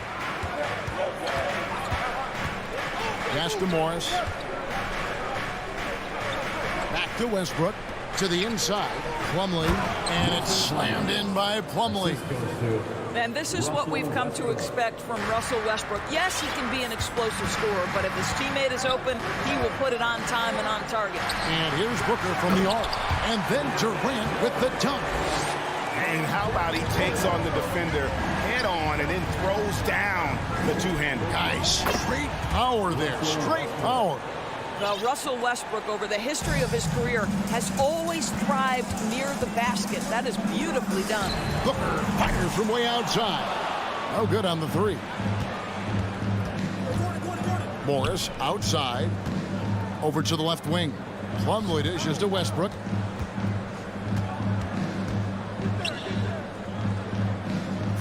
Speaker 6: Pass to Morris. Back to Westbrook. To the inside. Plumlee. And it's slammed in by Plumlee.
Speaker 12: And this is what we've come to expect from Russell Westbrook. Yes, he can be an explosive scorer, but if his teammate is open, he will put it on time and on target.
Speaker 6: And here's Booker from the arc. And then Durant with the dunk.
Speaker 7: And how about he takes on the defender head on and then throws down the two-hander.
Speaker 6: Guys, straight power there, straight power.
Speaker 12: Well, Russell Westbrook, over the history of his career, has always thrived near the basket. That is beautifully done.
Speaker 6: Booker fires from way outside. No good on the three. Morris outside. Over to the left wing. Plumlee dishes to Westbrook.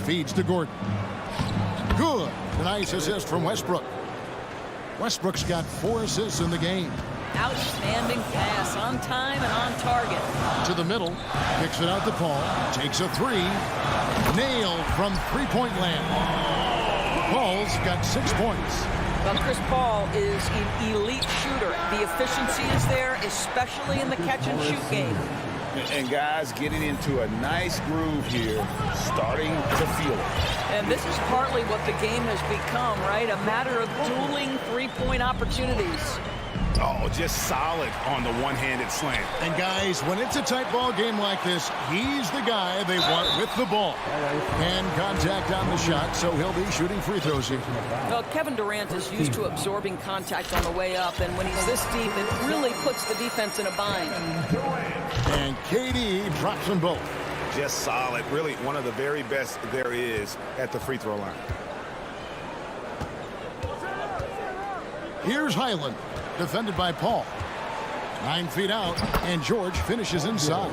Speaker 6: Feeds to Gordon. Good. A nice assist from Westbrook. Westbrook's got 4 assists in the game.
Speaker 12: Outstanding pass, on time and on target.
Speaker 6: To the middle, kicks it out to Paul, takes a three, nailed from three-point land. Paul's got 6 points.
Speaker 12: Well, Chris Paul is an elite shooter. The efficiency is there, especially in the catch-and-shoot game.
Speaker 7: And guys getting into a nice groove here, starting to feel it.
Speaker 12: And this is partly what the game has become, right? A matter of dueling three-point opportunities.
Speaker 7: Oh, just solid on the one-handed slant.
Speaker 6: And guys, when it's a tight ball game like this, he's the guy they want with the ball. And contact on the shot, so he'll be shooting free throws here.
Speaker 12: Well, Kevin Durant is used to absorbing contact on the way up, and when he's this deep, it really puts the defense in a bind.
Speaker 6: And KD drops them both.
Speaker 7: Just solid. Really one of the very best there is at the free throw line.
Speaker 6: Here's Highland, defended by Paul. 9 feet out, and George finishes inside.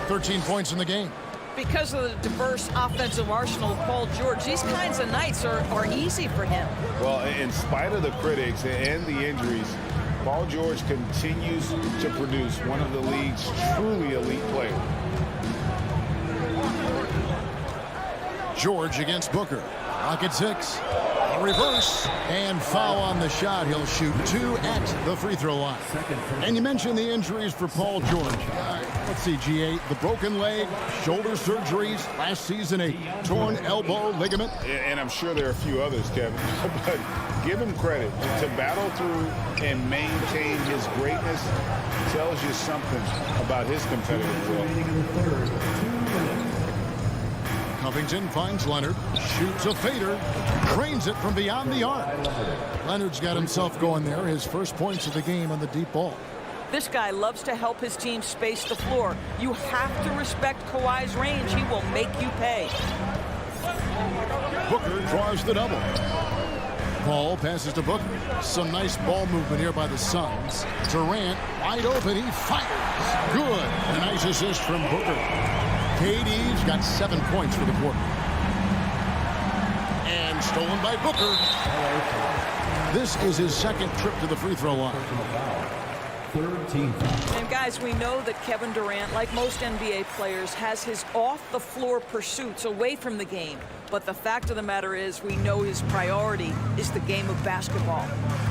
Speaker 6: 13 points in the game.
Speaker 12: Because of the diverse offensive arsenal of Paul George, these kinds of nights are easy for him.
Speaker 7: Well, in spite of the critics and the injuries, Paul George continues to produce one of the league's truly elite players.
Speaker 6: George against Booker. Clock at 6. A reverse and foul on the shot. He'll shoot 2 at the free throw line. And you mentioned the injuries for Paul George. Let's see, GA, the broken leg, shoulder surgeries, last season a torn elbow ligament.
Speaker 7: And I'm sure there are a few others, Kevin. But give him credit. To battle through and maintain his greatness tells you something about his competitive will.
Speaker 6: Covington finds Leonard, shoots a fader, drains it from beyond the arc. Leonard's got himself going there, his first points of the game on the deep ball.
Speaker 12: This guy loves to help his team space the floor. You have to respect Kawhi's range. He will make you pay.
Speaker 6: Booker draws the double. Paul passes to Booker. Some nice ball movement here by the Suns. Durant wide open, he fires. Good. A nice assist from Booker. KD's got 7 points for the quarter. And stolen by Booker. This is his second trip to the free throw line.
Speaker 12: And guys, we know that Kevin Durant, like most NBA players, has his off-the-floor pursuits away from the game. But the fact of the matter is, we know his priority is the game of basketball.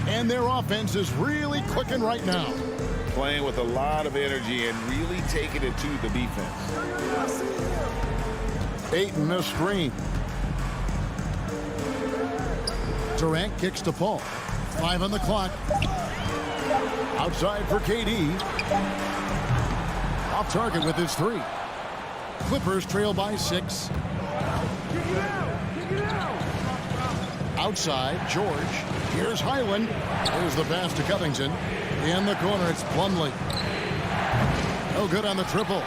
Speaker 6: And their offense is really clicking right now.
Speaker 7: Playing with a lot of energy and really taking it to the defense.
Speaker 6: Ayton a screen. Durant kicks to Paul. 5 on the clock. Outside for KD. Off target with his 3. Clippers trail by 6. Outside, George. Here's Highland. Here's the pass to Covington. In the corner, it's Plumlee. No good on the triple.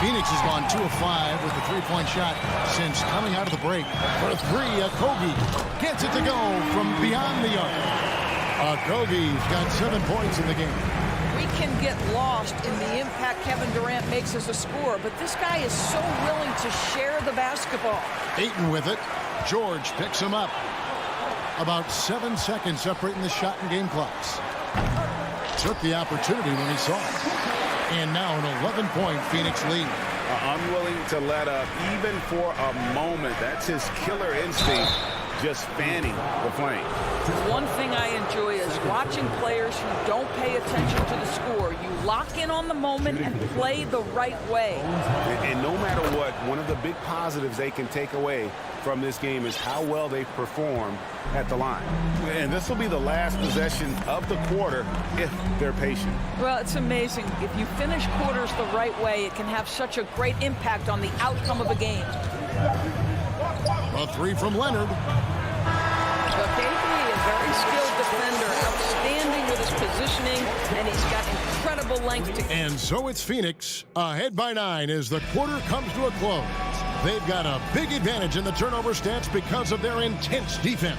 Speaker 6: Phoenix has gone 2 of 5 with the three-point shot since coming out of the break. For 3, Okogie gets it to go from beyond the arc. Okogie's got 7 points in the game.
Speaker 12: We can get lost in the impact Kevin Durant makes as a scorer, but this guy is so willing to share the basketball.
Speaker 6: Ayton with it. George picks him up. About 7 seconds separating the shot and game clocks. Took the opportunity when he saw it. And now an 11-point Phoenix lead.
Speaker 7: Unwilling to let up even for a moment. That's his killer instinct, just fanning the flame.
Speaker 12: One thing I enjoy is watching players who don't pay attention to the score. You lock in on the moment and play the right way.
Speaker 7: And no matter what, one of the big positives they can take away
Speaker 13: from this game is how well they perform at the line.
Speaker 7: And this will be the last possession of the quarter if they're patient.
Speaker 12: Well, it's amazing. If you finish quarters the right way, it can have such a great impact on the outcome of a game.
Speaker 6: A three from Leonard.
Speaker 12: K3, a very skilled defender, outstanding with his positioning, and he's got incredible length to...
Speaker 6: And so it's Phoenix ahead by 9 as the quarter comes to a close. They've got a big advantage in the turnover stats because of their intense defense.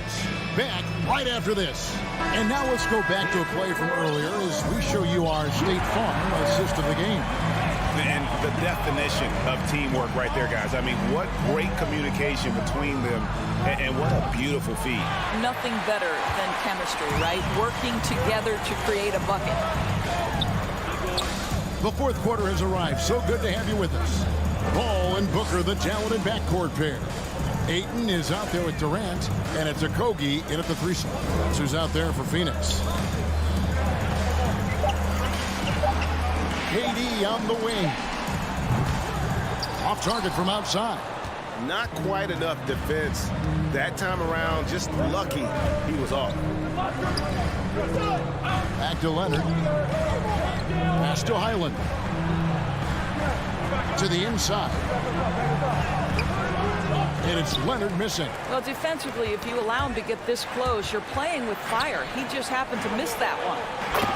Speaker 6: Back right after this. And now let's go back to a play from earlier as we show you our State Farm assist of the game.
Speaker 7: And the definition of teamwork right there, guys. I mean, what great communication between them, and what a beautiful feed.
Speaker 12: Nothing better than chemistry, right? Working together to create a bucket.
Speaker 6: The fourth quarter has arrived. So good to have you with us. Ball and Booker, the talented backcourt pair. Ayton is out there with Durant, and it's Okogie in at the three slot. That's who's out there for Phoenix. KD on the wing. Off target from outside.
Speaker 13: Not quite enough defense that time around. Just lucky he was off.
Speaker 6: Back to Leonard. Pass to Highland. To the inside. And it's Leonard missing.
Speaker 12: Well, defensively, if you allow him to get this close, you're playing with fire. He just happened to miss that one.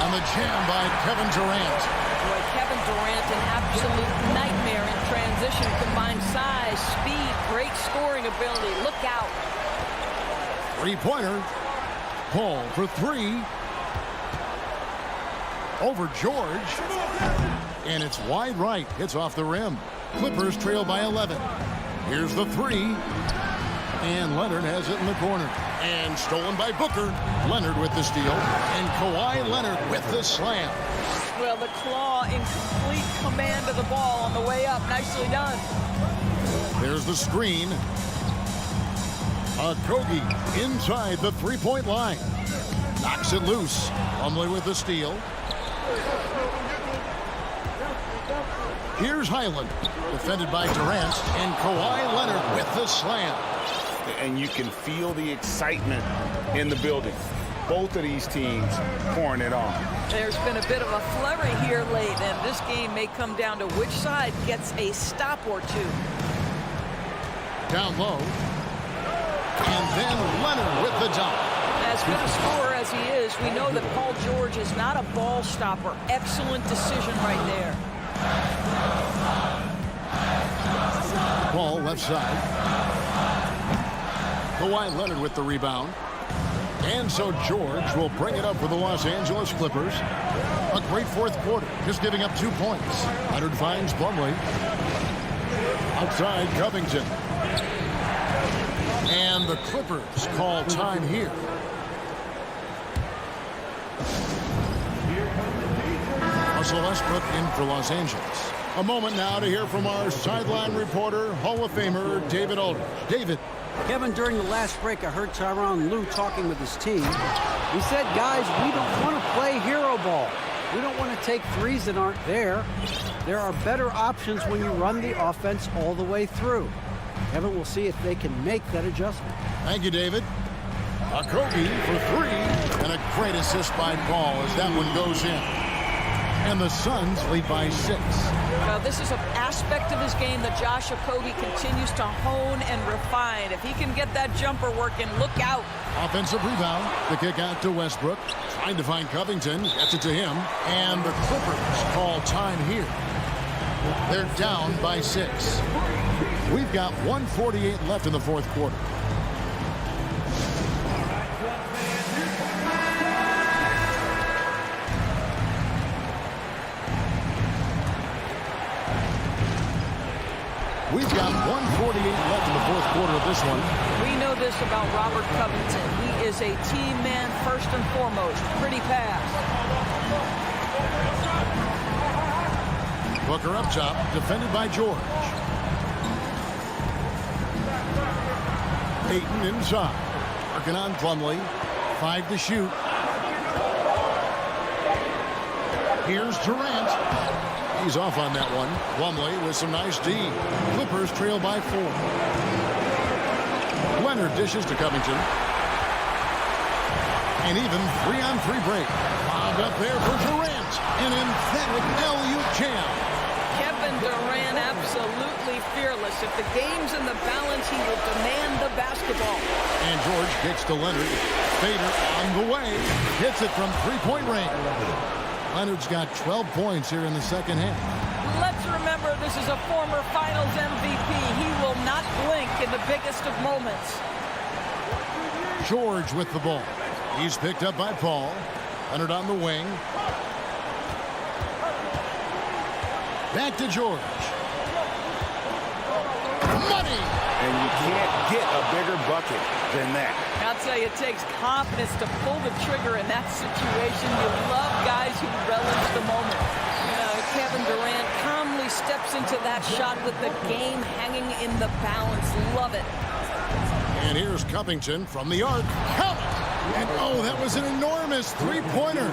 Speaker 6: And the jam by Kevin Durant.
Speaker 12: Boy, Kevin Durant, an absolute nightmare in transition. Combined size, speed, great scoring ability. Look out.
Speaker 6: Three-pointer. Paul for three. Over George. And it's wide right. It's off the rim. Clippers trail by 11. Here's the three. And Leonard has it in the corner. And stolen by Booker. Leonard with the steal. And Kawhi Leonard with the slam.
Speaker 12: Well, the claw in complete command of the ball on the way up. Nicely done.
Speaker 6: There's the screen. Okogie inside the three-point line. Knocks it loose. Plumlee with the steal. Here's Highland, defended by Durant, and Kawhi Leonard with the slam.
Speaker 7: And you can feel the excitement in the building. Both of these teams pouring it on.
Speaker 12: There's been a bit of a flurry here late, and this game may come down to which side gets a stop or two.
Speaker 6: Down low. And then Leonard with the dunk.
Speaker 12: As good a scorer as he is, we know that Paul George is not a ball stopper. Excellent decision right there.
Speaker 6: Ball left side. Kawhi Leonard with the rebound. And so George will bring it up for the Los Angeles Clippers. A great fourth quarter, just giving up 2 points. Leonard finds Plumlee. Outside Covington. And the Clippers call time here. Russell Westbrook in for Los Angeles. A moment now to hear from our sideline reporter, Hall of Famer David Aldridge. David.
Speaker 14: Kevin, during the last break, I heard Tyronn Lue talking with his team. He said, guys, we don't want to play hero ball. We don't want to take threes that aren't there. There are better options when you run the offense all the way through. Kevin, we'll see if they can make that adjustment.
Speaker 6: Thank you, David. Okogie for three. And a great assist by Paul as that one goes in. And the Suns lead by 6.
Speaker 12: Now, this is an aspect of his game that Josh Okogie continues to hone and refine. If he can get that jumper working, look out.
Speaker 6: Offensive rebound. The kick out to Westbrook. Trying to find Covington. Gets it to him. And the Clippers call time here. They're down by 6. We've got 1:48 left in the fourth quarter. We've got 1:48 left in the fourth quarter of this one.
Speaker 12: We know this about Robert Covington. He is a team man first and foremost. Pretty pass.
Speaker 6: Booker up top, defended by George. Ayton inside. Working on Plumlee. 5 to shoot. Here's Durant. He's off on that one. Plumlee with some nice D. Clippers trail by 4. Leonard dishes to Covington. An even 3-on-3 break. Bobbed up there for Durant. An emphatic alley-oop jam.
Speaker 12: Kevin Durant absolutely fearless. If the game's in the balance, he will demand the basketball.
Speaker 6: And George kicks to Leonard. Fader on the way. Hits it from three-point range. Leonard's got 12 points here in the second half.
Speaker 12: Let's remember this is a former Finals MVP. He will not blink in the biggest of moments.
Speaker 6: George with the ball. He's picked up by Paul. Leonard on the wing. Back to George. Money!
Speaker 13: And you can't get a bigger bucket than that.
Speaker 12: I'll tell you, it takes confidence to pull the trigger in that situation. You love guys who relish the moment. Kevin Durant calmly steps into that shot with the game hanging in the balance. Love it.
Speaker 6: And here's Covington from the arc. Count! And oh, that was an enormous three-pointer.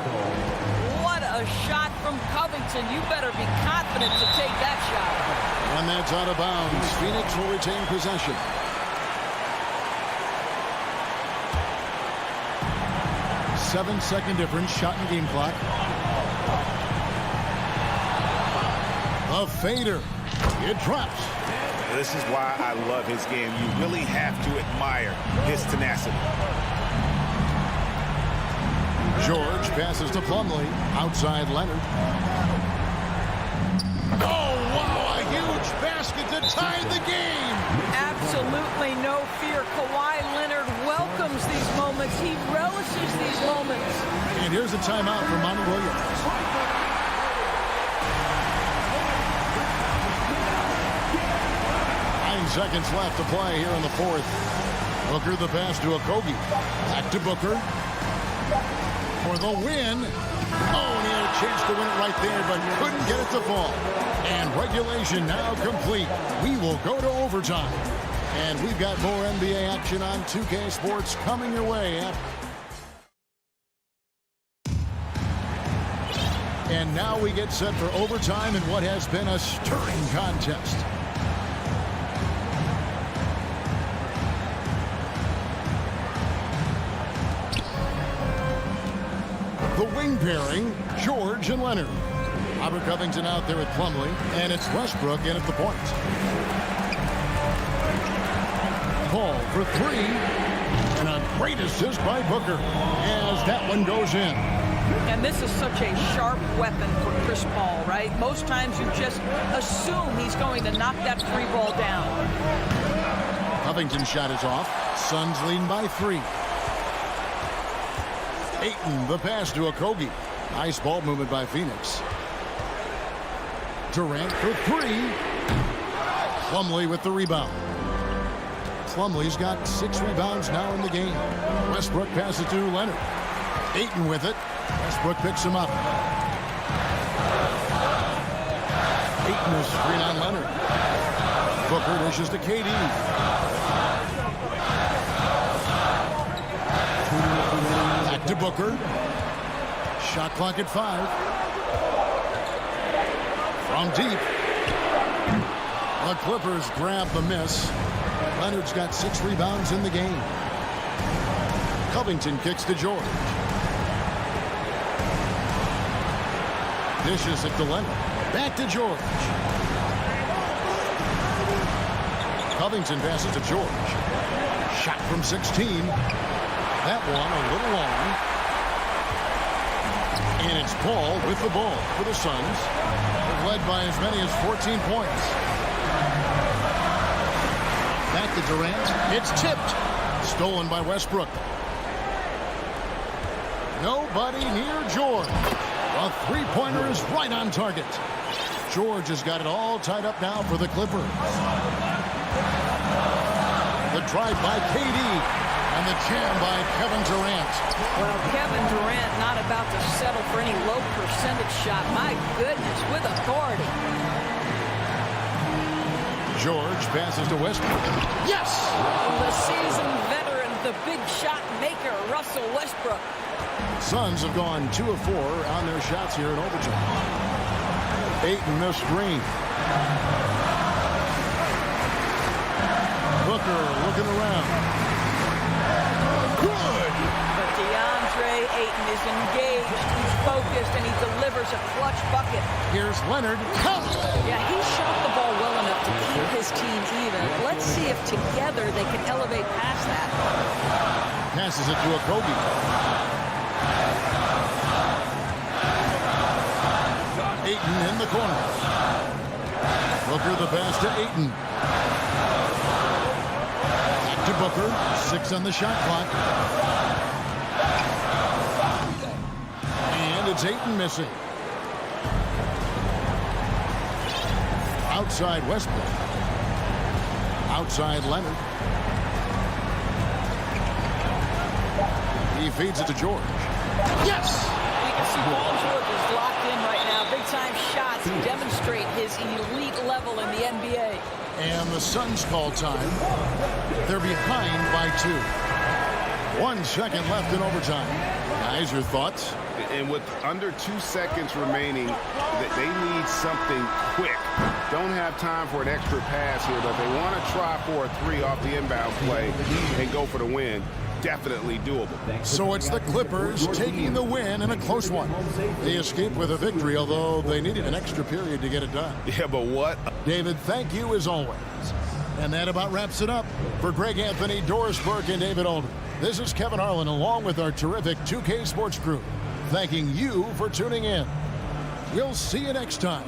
Speaker 12: What a shot from Covington. You better be confident to take that shot.
Speaker 6: And that's out of bounds. Phoenix will retain possession. Seven-second difference. Shot in game clock. A fader. It drops.
Speaker 7: This is why I love his game. You really have to admire his tenacity.
Speaker 6: George passes to Plumlee. Outside Leonard. Oh, wow, a huge basket to tie the game.
Speaker 12: Absolutely no fear. Kawhi Leonard welcomes these moments. He relishes these moments.
Speaker 6: And here's a timeout for Monty Williams. 9 seconds left to play here in the fourth. Booker the pass to Okogie. Back to Booker. For the win. Oh, and he had a chance to win it right there, but couldn't get it to fall. And regulation now complete. We will go to overtime. And we've got more NBA action on 2K Sports coming your way. And now we get set for overtime in what has been a stirring contest. The wing pairing, George and Leonard. Robert Covington out there with Plumlee, and it's Westbrook in at the point. Paul for three, and a great assist by Booker as that one goes in.
Speaker 12: And this is such a sharp weapon for Chris Paul, right? Most times you just assume he's going to knock that free ball down.
Speaker 6: Covington's shot is off. Suns lead by 3. Ayton, the pass to Okogie. Nice ball movement by Phoenix. Durant for 3. Plumlee with the rebound. Plumlee's got 6 rebounds now in the game. Westbrook passes to Leonard. Ayton with it. Westbrook picks him up. Ayton is screen on Leonard. Booker dishes to KD. Back to Booker. Shot clock at 5. From deep. The Clippers grab the miss. Leonard's got 6 rebounds in the game. Covington kicks to George. Dishes it to Leonard. Back to George. Covington passes to George. Shot from 16. That one a little long. And it's Paul with the ball for the Suns. They're led by as many as 14 points. Back to Durant. It's tipped. Stolen by Westbrook. Nobody near George. A three-pointer is right on target. George has got it all tied up now for the Clippers. The drive by KD and the jam by Kevin Durant.
Speaker 12: Well, Kevin Durant not about to settle for any low percentage shot. My goodness, with authority.
Speaker 6: George passes to Westbrook. Yes!
Speaker 12: The seasoned veteran, the big shot maker, Russell Westbrook.
Speaker 6: Suns have gone 2 of 4 on their shots here in overtime. Ayton the screen. Booker looking around. Good.
Speaker 12: But DeAndre Ayton is engaged, he's focused, and he delivers a clutch bucket.
Speaker 6: Here's Leonard.
Speaker 12: Yeah, he shot the ball well enough to keep his team even. Let's see if together they can elevate past that.
Speaker 6: Passes it to Okogie. Ayton in the corner. Booker the pass to Ayton. Back to Booker. 6 on the shot clock. And it's Ayton missing. Outside Westbrook. Outside Leonard. He feeds it to George. Yes!
Speaker 12: You can see Paul George is locked in right now. Big-time shots demonstrate his elite level in the NBA.
Speaker 6: And the Suns call time. They're behind by 2. 1 second left in overtime. Guys, your thoughts?
Speaker 13: And with under 2 seconds remaining, they need something quick. Don't have time for an extra pass here, but they want to try for a 3 off the inbound play and go for the win. Definitely doable.
Speaker 6: So it's the Clippers taking the win in a close one. They escaped with a victory, although they needed an extra period to get it done.
Speaker 13: Yeah, but what?
Speaker 6: David, thank you as always. And that about wraps it up. For Greg Anthony, Doris Burke, and David Alden, this is Kevin Harlan along with our terrific 2K Sports crew, thanking you for tuning in. We'll see you next time.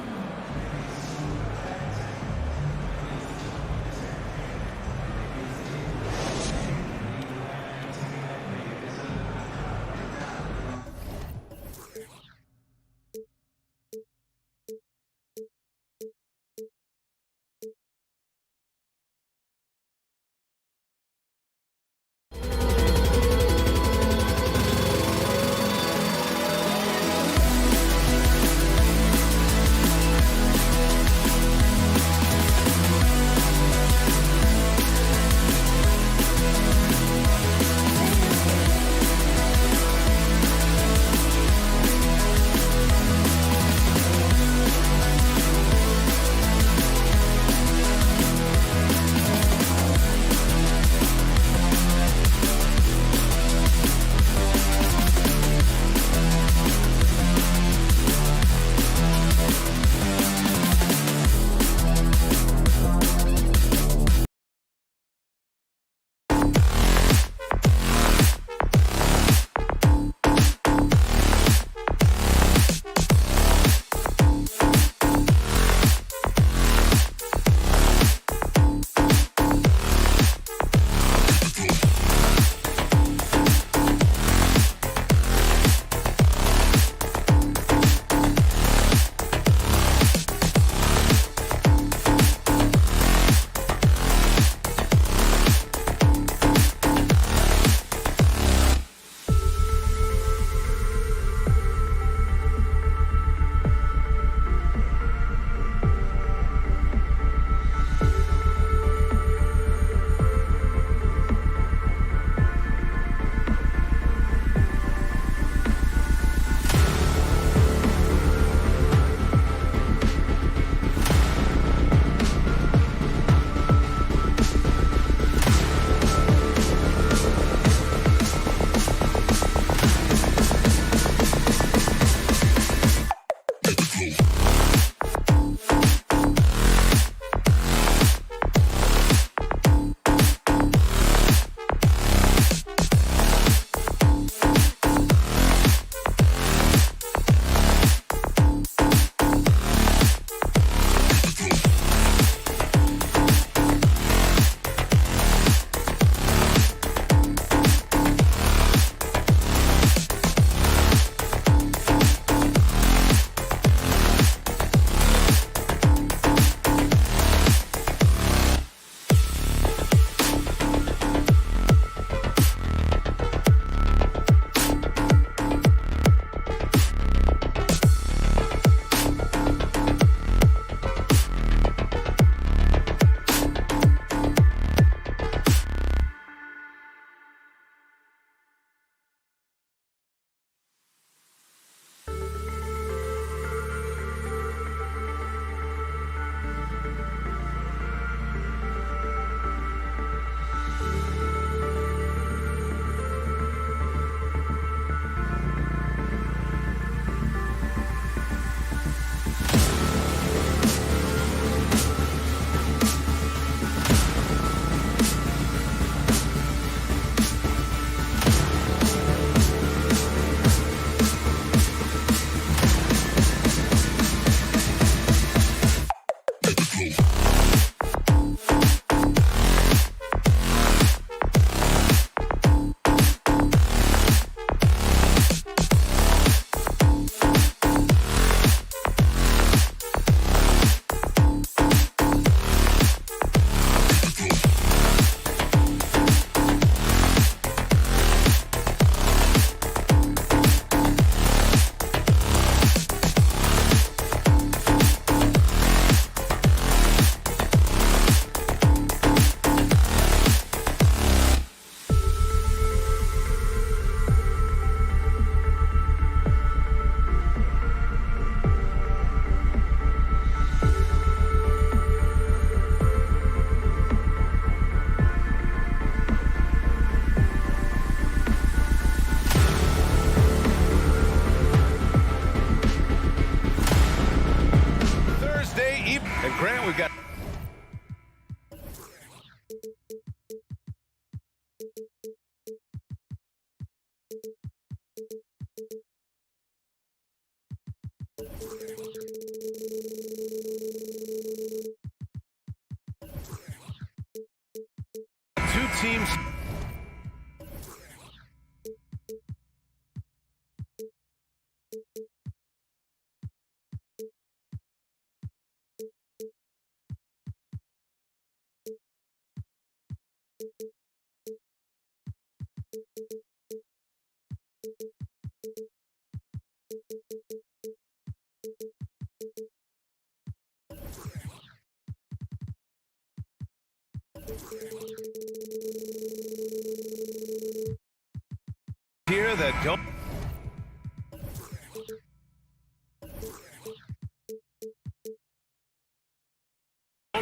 Speaker 2: here that don't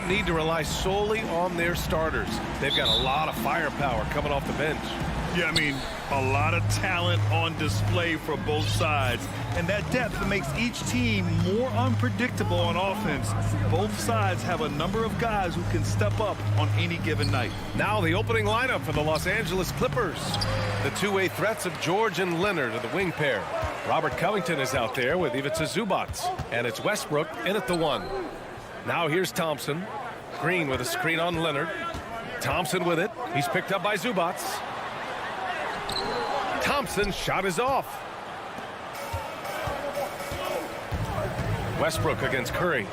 Speaker 2: need to rely solely on their starters. They've got a lot of firepower coming off the bench.
Speaker 3: Yeah, I mean, a lot of talent on display for both sides. And that depth makes each team more unpredictable on offense. Both sides have a number of guys who can step up on any given night.
Speaker 2: Now the opening lineup for the Los Angeles Clippers. The two-way threats of George and Leonard are the wing pair. Robert Covington is out there with Ivica Zubac. And it's Westbrook in at the 1. Now here's Thompson. Green with a screen on Leonard. Thompson with it. He's picked up by Zubac. Thompson's shot is off. Westbrook against Curry.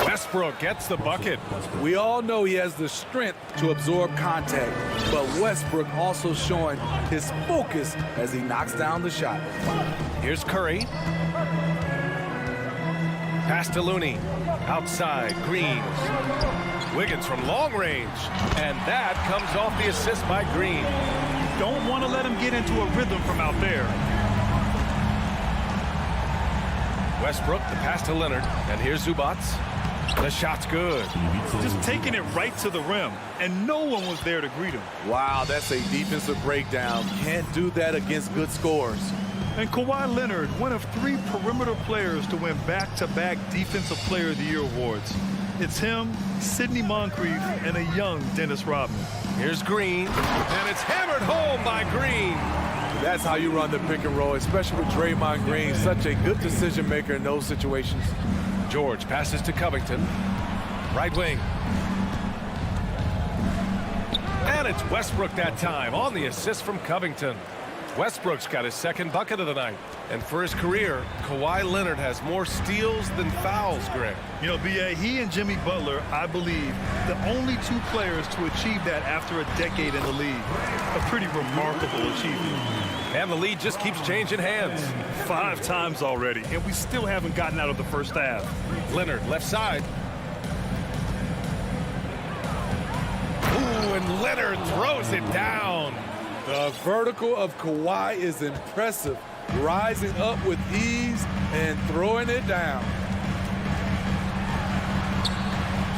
Speaker 2: Westbrook gets the bucket.
Speaker 4: We all know he has the strength to absorb contact, but Westbrook also showing his focus as he knocks down the shot.
Speaker 2: Here's Curry. Pass to Looney. Outside, Green. Wiggins from long range. And that comes off the assist by Green.
Speaker 3: Don't want to let him get into a rhythm from out there.
Speaker 2: Westbrook, the pass to Leonard. And here's Zubac. The shot's good.
Speaker 3: Just taking it right to the rim. And no one was there to greet him.
Speaker 4: Wow, that's a defensive breakdown. Can't do that against good scores.
Speaker 3: And Kawhi Leonard, one of 3 perimeter players to win back-to-back Defensive Player of the Year awards. It's him, Sidney Moncrief, and a young Dennis Rodman.
Speaker 2: Here's Green, and it's hammered home by Green.
Speaker 4: That's how you run the pick and roll, especially with Draymond Green, such a good decision maker in those situations.
Speaker 2: George passes to Covington. Right wing. And it's Westbrook that time on the assist from Covington. Westbrook's got his second bucket of the night. And for his career, Kawhi Leonard has more steals than fouls, Greg.
Speaker 3: You know, B.A., he and Jimmy Butler, I believe, the only 2 players to achieve that after a decade in the league. A pretty remarkable achievement.
Speaker 2: And the lead just keeps changing hands.
Speaker 3: 5 times already, and we still haven't gotten out of the first half.
Speaker 2: Leonard, left side. Ooh, and Leonard throws it down.
Speaker 4: The vertical of Kawhi is impressive, rising up with ease and throwing it down.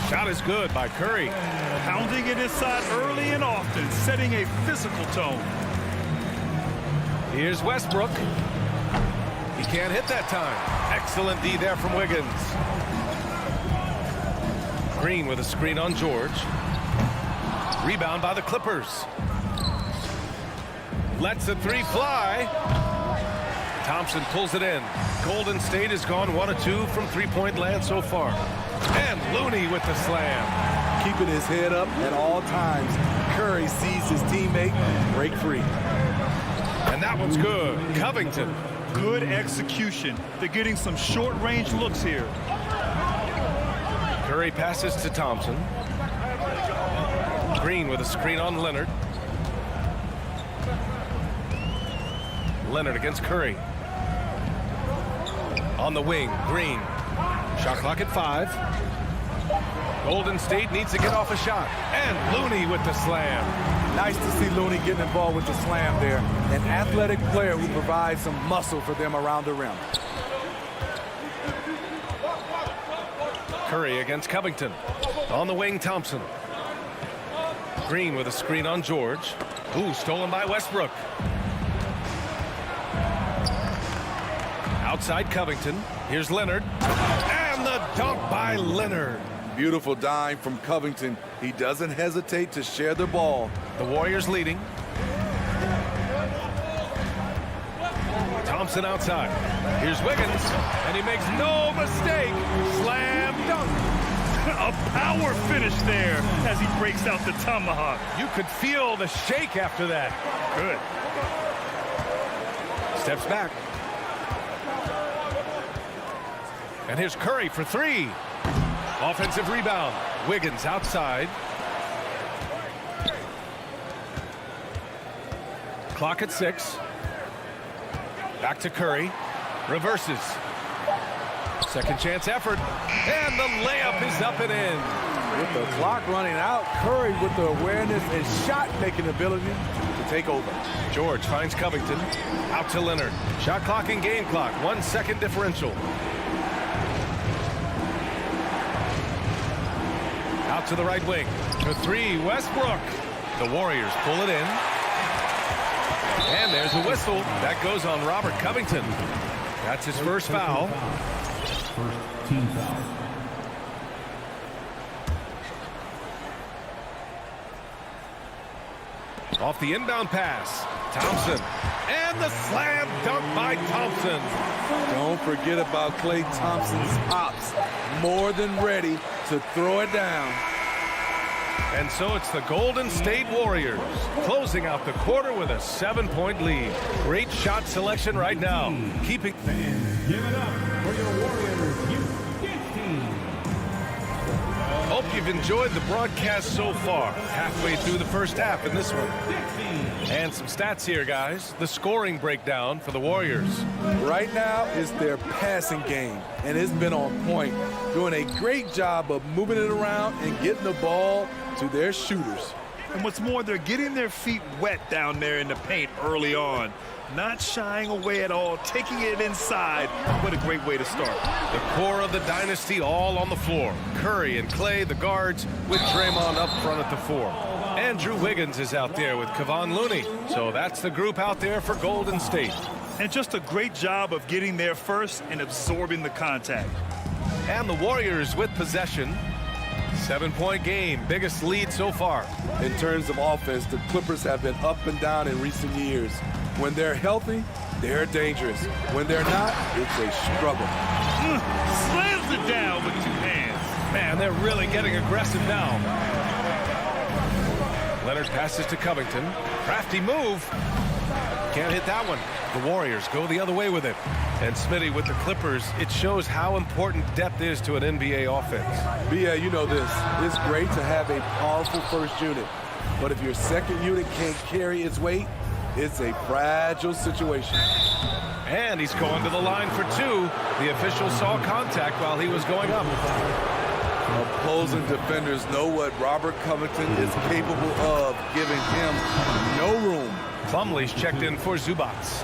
Speaker 2: Shot is good by Curry.
Speaker 3: Pounding it inside early and often, setting a physical tone.
Speaker 2: Here's Westbrook. He can't hit that time. Excellent D there from Wiggins. Green with a screen on George. Rebound by the Clippers. Lets the 3 fly. Thompson pulls it in. Golden State has gone 1 of 2 from 3-point land so far. And Looney with the slam.
Speaker 4: Keeping his head up at all times. Curry sees his teammate break free.
Speaker 2: And that one's good. Covington.
Speaker 3: Good execution. They're getting some short-range looks here.
Speaker 2: Curry passes to Thompson. Green with a screen on Leonard. Leonard against Curry. On the wing, Green. Shot clock at 5. Golden State needs to get off a shot. And Looney with the slam.
Speaker 4: Nice to see Looney getting involved with the slam there. An athletic player who provides some muscle for them around the rim.
Speaker 2: Curry against Covington. On the wing, Thompson. Green with a screen on George. Ooh, stolen by Westbrook. Outside Covington. Here's Leonard. And the dunk by Leonard.
Speaker 4: Beautiful dime from Covington. He doesn't hesitate to share the ball.
Speaker 2: The Warriors leading. Thompson outside. Here's Wiggins. And he makes no mistake. Slam dunk.
Speaker 3: A power finish there as he breaks out the tomahawk.
Speaker 2: You could feel the shake after that.
Speaker 3: Good.
Speaker 2: Steps back. And here's Curry for 3. Offensive rebound. Wiggins outside. Clock at 6. Back to Curry. Reverses. Second chance effort. And the layup is up and in.
Speaker 4: With the clock running out, Curry with the awareness and shot-making ability to take over.
Speaker 2: George finds Covington. Out to Leonard. Shot clock and game clock. 1 second differential. Out to the right wing. For three, Westbrook. The Warriors pull it in. And there's a whistle. That goes on Robert Covington. That's his first foul.
Speaker 5: First team foul.
Speaker 2: Off the inbound pass. Thompson. And the slam dunk by Thompson.
Speaker 4: Don't forget about Klay Thompson's hops. More than ready to throw it down.
Speaker 2: And so it's the Golden State Warriors closing out the quarter with a 7-point lead. Great shot selection right now. Keeping.
Speaker 5: Fans, give it up for your Warriors Youth team.
Speaker 2: Hope you've enjoyed the broadcast so far. Halfway through the first half in this one. And some stats here, guys. The scoring breakdown for the Warriors.
Speaker 4: Right now is their passing game, and it's been on point. Doing a great job of moving it around and getting the ball to their shooters.
Speaker 3: And what's more, they're getting their feet wet down there in the paint early on. Not shying away at all, taking it inside. What a great way to start.
Speaker 2: The core of the dynasty all on the floor. Curry and Klay, the guards, with Draymond up front at the 4. Andrew Wiggins is out there with Kevon Looney. So that's the group out there for Golden State.
Speaker 3: And just a great job of getting there first and absorbing the contact.
Speaker 2: And the Warriors with possession. 7-point game, biggest lead so far.
Speaker 4: In terms of offense, the Clippers have been up and down in recent years. When they're healthy, they're dangerous. When they're not, it's a struggle.
Speaker 3: Slams it down with 2 hands.
Speaker 2: Man, they're really getting aggressive now. Leonard passes to Covington. Crafty move. Can't hit that one. The Warriors go the other way with it. And Smitty with the Clippers, it shows how important depth is to an NBA offense.
Speaker 4: Yeah, you know this. It's great to have a powerful first unit. But if your second unit can't carry its weight, it's a fragile situation.
Speaker 2: And he's going to the line for 2. The official saw contact while he was going up.
Speaker 4: Opposing defenders know what Robert Covington is capable of, giving him no room.
Speaker 2: Plumlee's checked in for Zubats.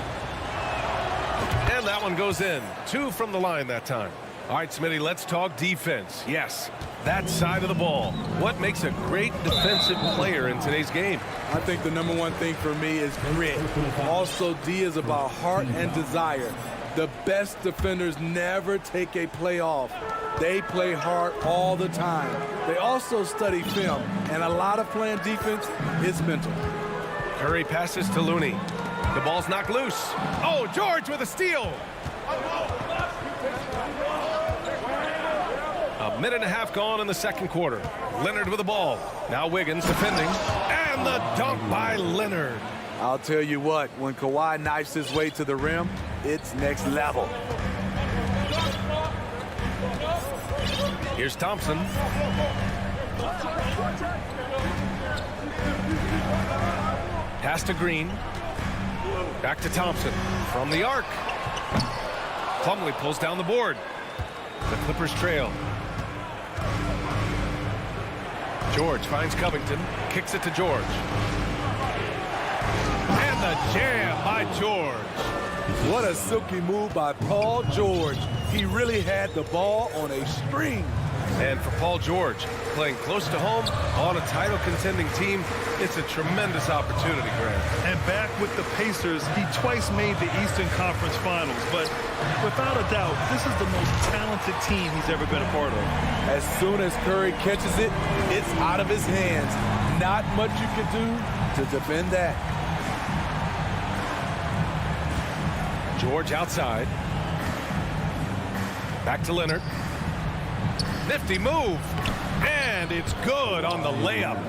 Speaker 2: And that one goes in. 2 from the line that time. All right, Smitty, let's talk defense. Yes, that side of the ball. What makes a great defensive player in today's game?
Speaker 4: I think the number one thing for me is grit. Also, D is about heart and desire. The best defenders never take a play off. They play hard all the time. They also study film, and a lot of playing defense is mental.
Speaker 2: Curry passes to Looney. The ball's knocked loose. Oh, George with a steal. A minute and a half gone in the second quarter. Leonard with the ball. Now Wiggins defending. And the dunk by Leonard.
Speaker 4: I'll tell you what, when Kawhi knifes his way to the rim, it's next level.
Speaker 2: Here's Thompson. Pass to Green. Back to Thompson. From the arc. Plumlee pulls down the board. The Clippers trail. George finds Covington. Kicks it to George. And the jam by George.
Speaker 4: What a silky move by Paul George. He really had the ball on a string.
Speaker 2: And for Paul George, playing close to home on a title contending team, it's a tremendous opportunity, Grant.
Speaker 3: And back with the Pacers, he twice made the Eastern Conference Finals. But without a doubt, this is the most talented team he's ever been a part of.
Speaker 4: As soon as Curry catches it, it's out of his hands. Not much you can do to defend that.
Speaker 2: George outside. Back to Leonard. Nifty move. And it's good on the layup.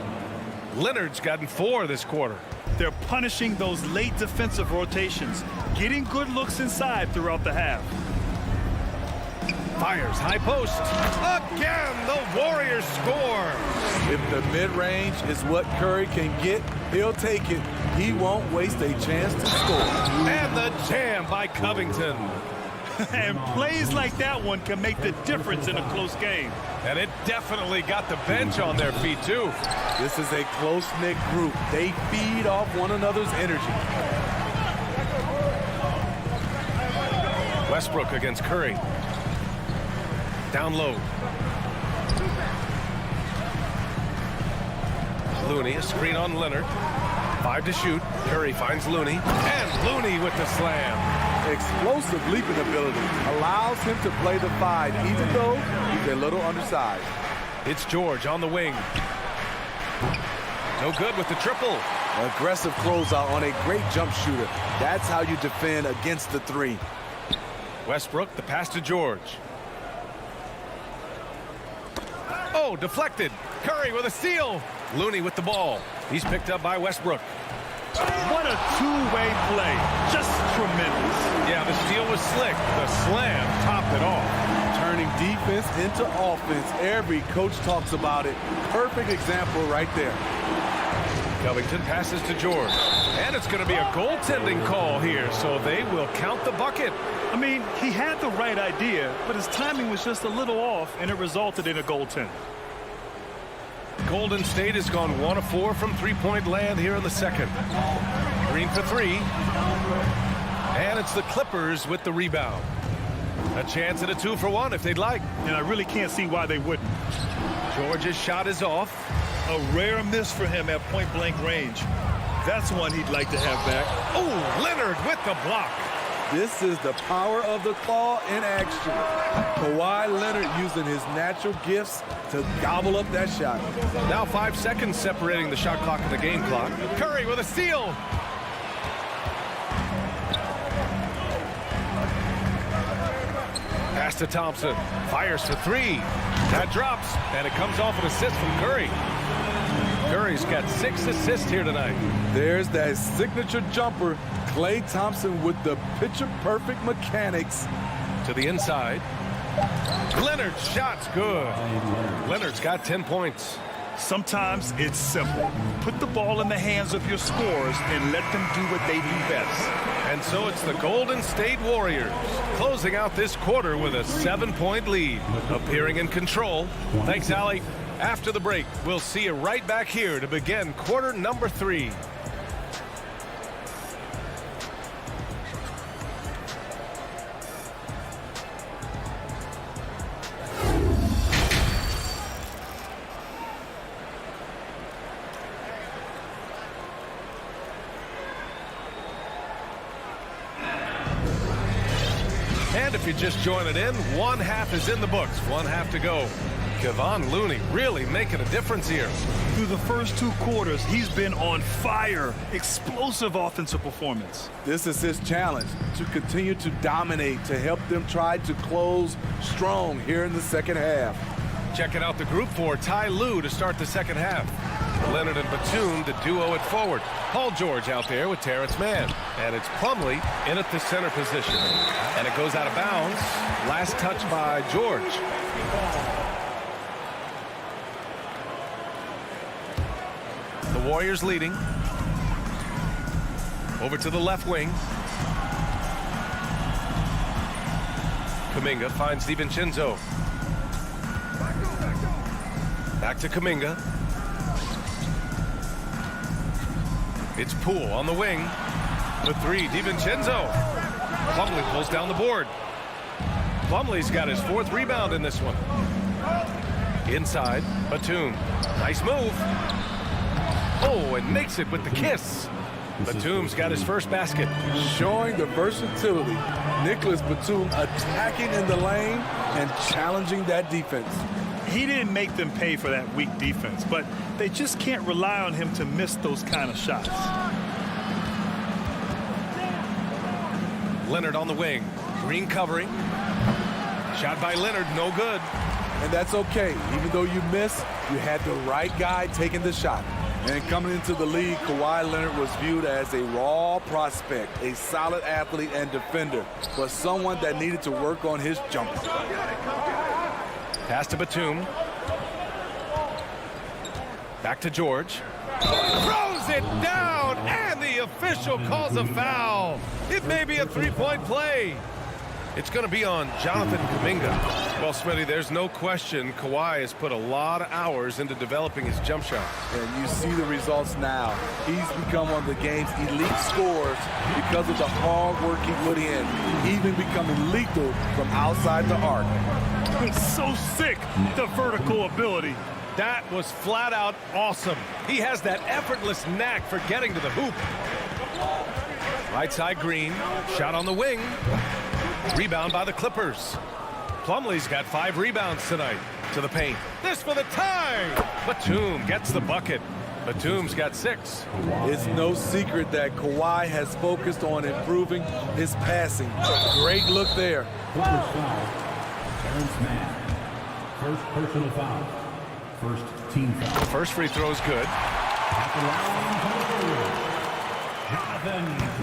Speaker 2: Leonard's gotten 4 this quarter.
Speaker 3: They're punishing those late defensive rotations, getting good looks inside throughout the half.
Speaker 2: Fires high post. Again, the Warriors score.
Speaker 4: If the mid-range is what Curry can get, he'll take it. He won't waste a chance to score.
Speaker 2: And the jam by Covington.
Speaker 3: And plays like that one can make the difference in a close game.
Speaker 2: And it definitely got the bench on their feet, too.
Speaker 4: This is a close-knit group. They feed off one another's energy.
Speaker 2: Westbrook against Curry. Down low. Looney, a screen on Leonard. 5 to shoot. Curry finds Looney. And Looney with the slam.
Speaker 4: Explosive leaping ability allows him to play the 5, even though he's a little undersized.
Speaker 2: It's George on the wing. No good with the triple.
Speaker 4: Aggressive closeout on a great jump shooter. That's how you defend against the 3.
Speaker 2: Westbrook, the pass to George. Oh, deflected. Curry with a steal. Looney with the ball. He's picked up by Westbrook.
Speaker 3: What a two-way play. Just tremendous.
Speaker 2: Yeah, the steal was slick. The slam topped it off.
Speaker 4: Turning defense into offense. Every coach talks about it. Perfect example right there.
Speaker 2: Covington passes to George. And it's going to be a goaltending call here, so they will count the bucket.
Speaker 3: I mean, he had the right idea, but his timing was just a little off, and it resulted in a goaltend.
Speaker 2: Golden State has gone 1 of 4 from three-point land here in the second. Green for 3. And it's the Clippers with the rebound. A chance at a 2-for-1 if they'd like.
Speaker 3: And I really can't see why they wouldn't.
Speaker 2: George's shot is off.
Speaker 3: A rare miss for him at point-blank range. That's one he'd like to have back.
Speaker 2: Oh, Leonard with the block.
Speaker 4: This is the power of the claw in action. Kawhi Leonard using his natural gifts to gobble up that shot.
Speaker 2: Now 5 seconds separating the shot clock and the game clock. Curry with a steal. Pass to Thompson. Fires for 3. That drops, and it comes off an assist from Curry. Curry's got 6 assists here tonight.
Speaker 4: There's that signature jumper. Klay Thompson with the picture-perfect mechanics.
Speaker 2: To the inside. Leonard's shot's good. Leonard's got 10 points.
Speaker 3: Sometimes it's simple. Put the ball in the hands of your scorers and let them do what they do best.
Speaker 2: And so it's the Golden State Warriors closing out this quarter with a 7-point lead. Appearing in control. Thanks, Allie. After the break, we'll see you right back here to begin quarter number 3. And if you're just joining in, 1 half is in the books, 1 half to go. Kevon Looney really making a difference here.
Speaker 3: Through the first 2 quarters, he's been on fire. Explosive offensive performance.
Speaker 4: This is his challenge, to continue to dominate, to help them try to close strong here in the second half.
Speaker 2: Checking out the group for Ty Lue to start the second half. Leonard and Batum, the duo at forward. Paul George out there with Terrence Mann. And it's Plumlee in at the center position. And it goes out of bounds. Last touch by George. The Warriors leading. Over to the left wing. Kuminga finds DiVincenzo. Back to Kuminga. It's Poole on the wing. The 3, DiVincenzo. Plumlee pulls down the board. Plumlee's got his 4th rebound in this one. Inside, Batum. Nice move. Oh, and makes it with the kiss. Batum's got his first basket.
Speaker 4: Showing the versatility. Nicholas Batum attacking in the lane and challenging that defense.
Speaker 3: He didn't make them pay for that weak defense, but they just can't rely on him to miss those kind of shots.
Speaker 2: Leonard on the wing. Green covering. Shot by Leonard, no good.
Speaker 4: And that's okay. Even though you miss, you had the right guy taking the shot. And coming into the league, Kawhi Leonard was viewed as a raw prospect, a solid athlete and defender, but someone that needed to work on his jumper.
Speaker 2: Pass to Batum. Back to George. Throws it down, and the official calls a foul. It may be a 3-point play. It's going to be on Jonathan Kuminga. Well, Smitty, there's no question Kawhi has put a lot of hours into developing his jump shot.
Speaker 4: And you see the results now. He's become one of the game's elite scorers because of the hard work he put in, even becoming lethal from outside the arc.
Speaker 3: It's so sick, the vertical ability.
Speaker 2: That was flat out awesome. He has that effortless knack for getting to the hoop. Right side Green, shot on the wing. Rebound by the Clippers. Plumlee's got 5 rebounds tonight. To the paint. This for the tie. Batum gets the bucket. Batum's got 6.
Speaker 4: It's no secret that Kawhi has focused on improving his passing. Great look there.
Speaker 5: Clippers foul. Terrence Mann. First personal foul. First team foul.
Speaker 2: First free throw is good.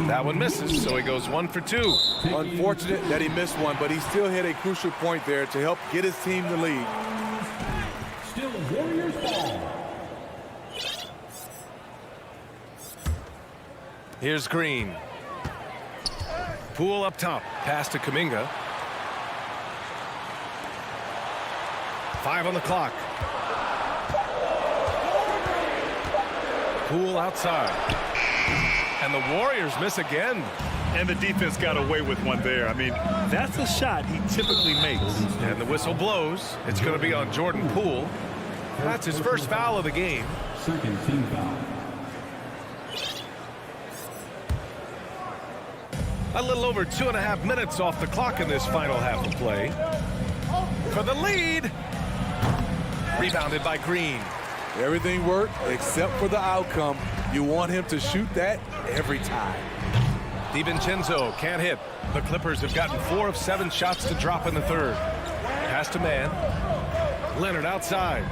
Speaker 2: That one misses, so he goes 1 for 2.
Speaker 4: Unfortunate that he missed one, but he still hit a crucial point there to help get his team the lead.
Speaker 5: Still Warriors ball.
Speaker 2: Here's Green. Poole up top. Pass to Kuminga. 5 on the clock. Poole outside. And the Warriors miss again.
Speaker 3: And the defense got away with one there. I mean, that's a shot he typically makes.
Speaker 2: And the whistle blows. It's going to be on Jordan Poole. That's his first foul of the game.
Speaker 5: Second team foul.
Speaker 2: A little over 2.5 minutes off the clock in this final half of play. For the lead. Rebounded by Green.
Speaker 4: Everything worked except for the outcome. You want him to shoot that every time.
Speaker 2: DiVincenzo can't hit. The Clippers have gotten 4 of 7 shots to drop in the third. Pass to Mann. Leonard outside.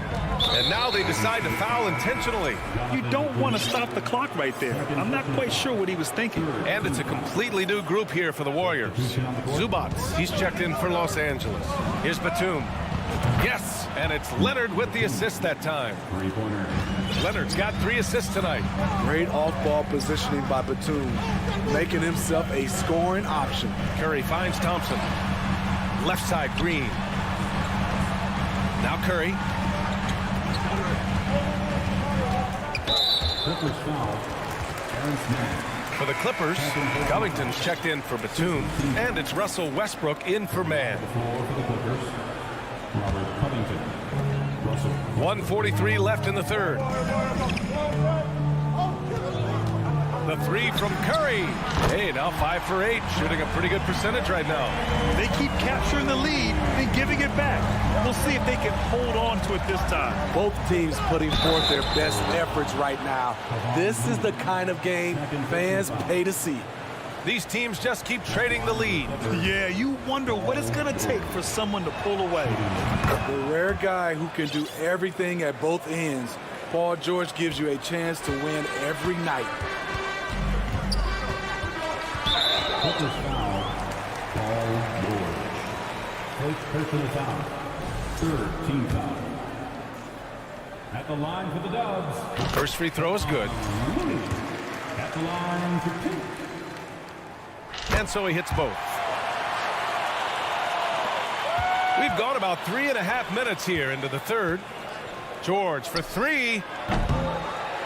Speaker 2: And now they decide to foul intentionally.
Speaker 3: You don't want to stop the clock right there. I'm not quite sure what he was thinking.
Speaker 2: And it's a completely new group here for the Warriors. Zubac, he's checked in for Los Angeles. Here's Batum. Yes, and it's Leonard with the assist that time. Leonard's got 3 assists tonight.
Speaker 4: Great off-ball positioning by Batum, making himself a scoring option.
Speaker 2: Curry finds Thompson. Left side, Green. Now Curry.
Speaker 5: Clippers foul. Terrence Mann.
Speaker 2: For the Clippers, Covington's checked in for Batum, and it's Russell Westbrook in for Mann.
Speaker 5: For the Clippers, Robert Covington. Russell.
Speaker 2: 1:43 left in the third. The 3 from Curry. Hey, now 5 for 8, shooting a pretty good percentage right now.
Speaker 3: They keep capturing the lead and giving it back. We'll see if they can hold on to it this time.
Speaker 4: Both teams putting forth their best efforts right now. This is the kind of game fans pay to see.
Speaker 2: These teams just keep trading the lead.
Speaker 3: Yeah, you wonder what it's going to take for someone to pull away.
Speaker 4: The rare guy who can do everything at both ends. Paul George gives you a chance to win every night.
Speaker 5: Clippers foul. Paul George. First personal foul. Third team foul. At the line for the Dubs.
Speaker 2: First free throw is good.
Speaker 5: At the line for 2.
Speaker 2: And so he hits both. We've gone about 3.5 minutes here into the third. George for 3.